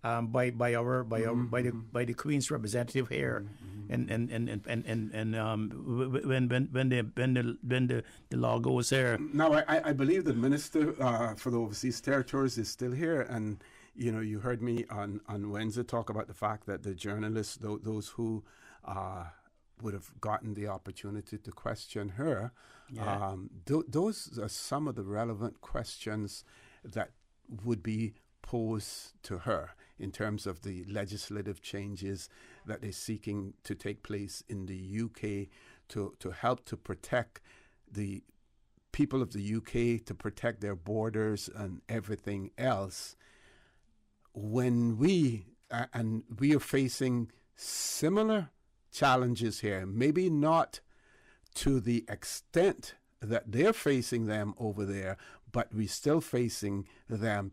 S29: by the Queen's representative here, and when the law goes there.
S28: Now, I believe the Minister for the Overseas Territories is still here, and you heard me on Wednesday talk about the fact that the journalists, those who would have gotten the opportunity to question her, those are some of the relevant questions that would be posed to her in terms of the legislative changes that they're seeking to take place in the UK to help to protect the people of the UK, to protect their borders and everything else. When we are facing similar challenges here, maybe not to the extent that they're facing them over there, but we're still facing them.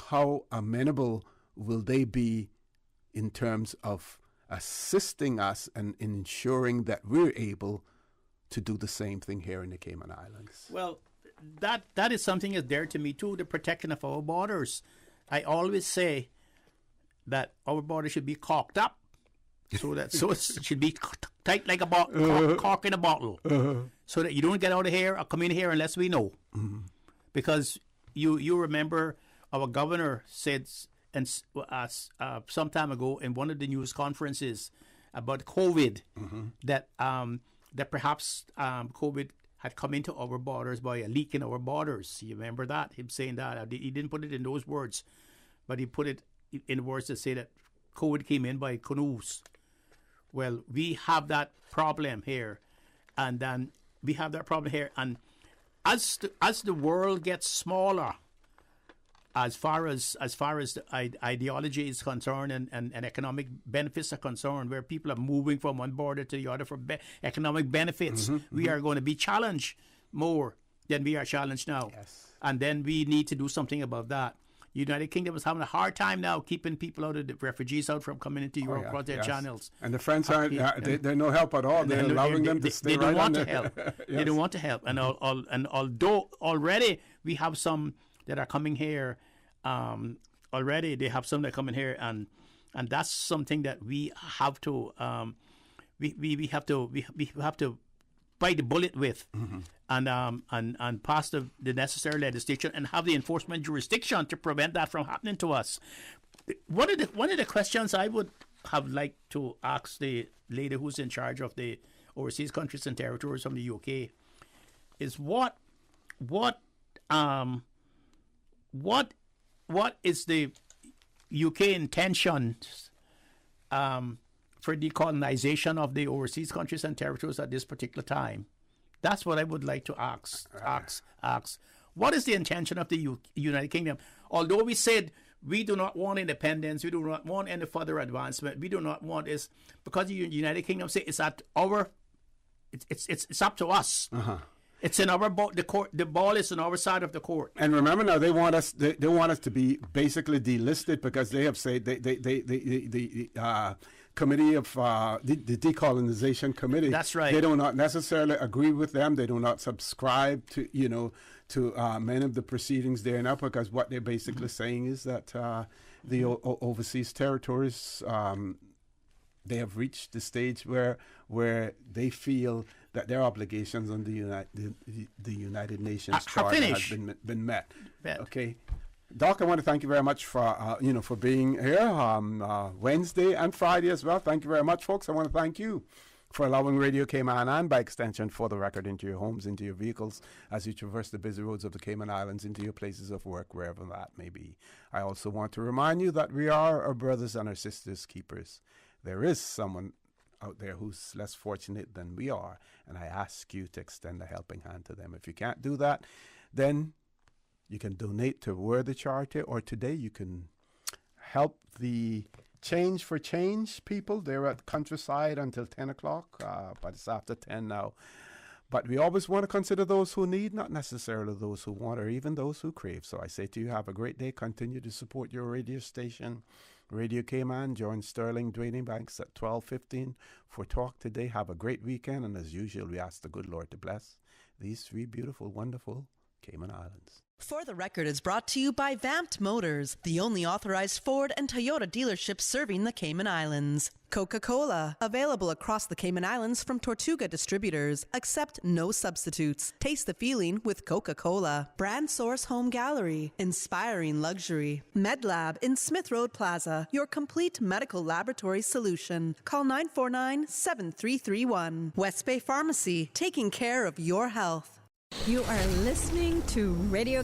S28: How amenable will they be in terms of assisting us and in ensuring that we're able to do the same thing here in the Cayman Islands?
S29: Well, that is something that's there to me too, the protection of our borders. I always say that our borders should be corked up, so it should be tight like a cork in a bottle, so that you don't get out of here or come in here unless we know. Because you remember our governor said some time ago in one of the news conferences about COVID that perhaps COVID had come into our borders by a leak in our borders. You remember that? Him saying that. He didn't put it in those words, but he put it in words that say that COVID came in by canoes. Well, we have that problem here, and then we have that problem here. And as the world gets smaller, as far as the ideology is concerned and economic benefits are concerned, where people are moving from one border to the other for economic benefits, we are going to be challenged more than we are challenged now. And then we need to do something about that. United Kingdom is having a hard time now keeping people out of the refugees out from coming into Europe across their channels.
S28: And the French aren't, they're no help at all. They're allowing them to stay right on.
S29: They don't want to help. They don't want to help. And although already we have some that are coming here, already they have some that are coming here, and that's something that we have to we have to bite the bullet with, and pass the necessary legislation and have the enforcement jurisdiction to prevent that from happening to us. One of the questions I would have liked to ask the lady who's in charge of the overseas countries and territories from the UK is what is the UK intentions for decolonization of the overseas countries and territories at this particular time? That's what I would like to ask. What is the intention of the United Kingdom? Although we said we do not want independence, we do not want any further advancement, we do not want is because the United Kingdom say it's at our, it's up to us. It's in our the court. The ball is on our side of the court.
S28: And remember now, they want us. They want us to be basically delisted because they have said the committee of the decolonization committee.
S29: That's right.
S28: They do not necessarily agree with them. They do not subscribe to many of the proceedings there now, because what they're basically saying is that the overseas territories they have reached the stage where they feel that their obligations on the United Nations Charter have been met. Okay. Doc, I want to thank you very much for for being here Wednesday and Friday as well. Thank you very much, folks. I want to thank you for allowing Radio Cayman and, by extension, For the Record, into your homes, into your vehicles, as you traverse the busy roads of the Cayman Islands, into your places of work, wherever that may be. I also want to remind you that we are our brothers and our sisters' keepers. There is someone out there who's less fortunate than we are, and I ask you to extend a helping hand to them. If you can't do that, then you can donate to Worthy Charity, or today you can help the Change for Change people. They're at Countryside until 10 o'clock, but it's after 10 now. But we always want to consider those who need, not necessarily those who want or even those who crave. So I say to you, have a great day. Continue to support your radio station, Radio Cayman. Join Sterling Dwayne Banks at 12:15 for Talk Today. Have a great weekend. And as usual, we ask the good Lord to bless these three beautiful, wonderful Cayman Islands.
S4: For the Record is brought to you by Vamped Motors, the only authorized Ford and Toyota dealership serving the Cayman Islands. Coca-Cola, available across the Cayman Islands from Tortuga Distributors. Accept no substitutes. Taste the feeling with Coca-Cola. Brand Source Home Gallery, inspiring luxury. MedLab in Smith Road Plaza, your complete medical laboratory solution. Call 949-7331. West Bay Pharmacy, taking care of your health.
S13: You are listening to Radio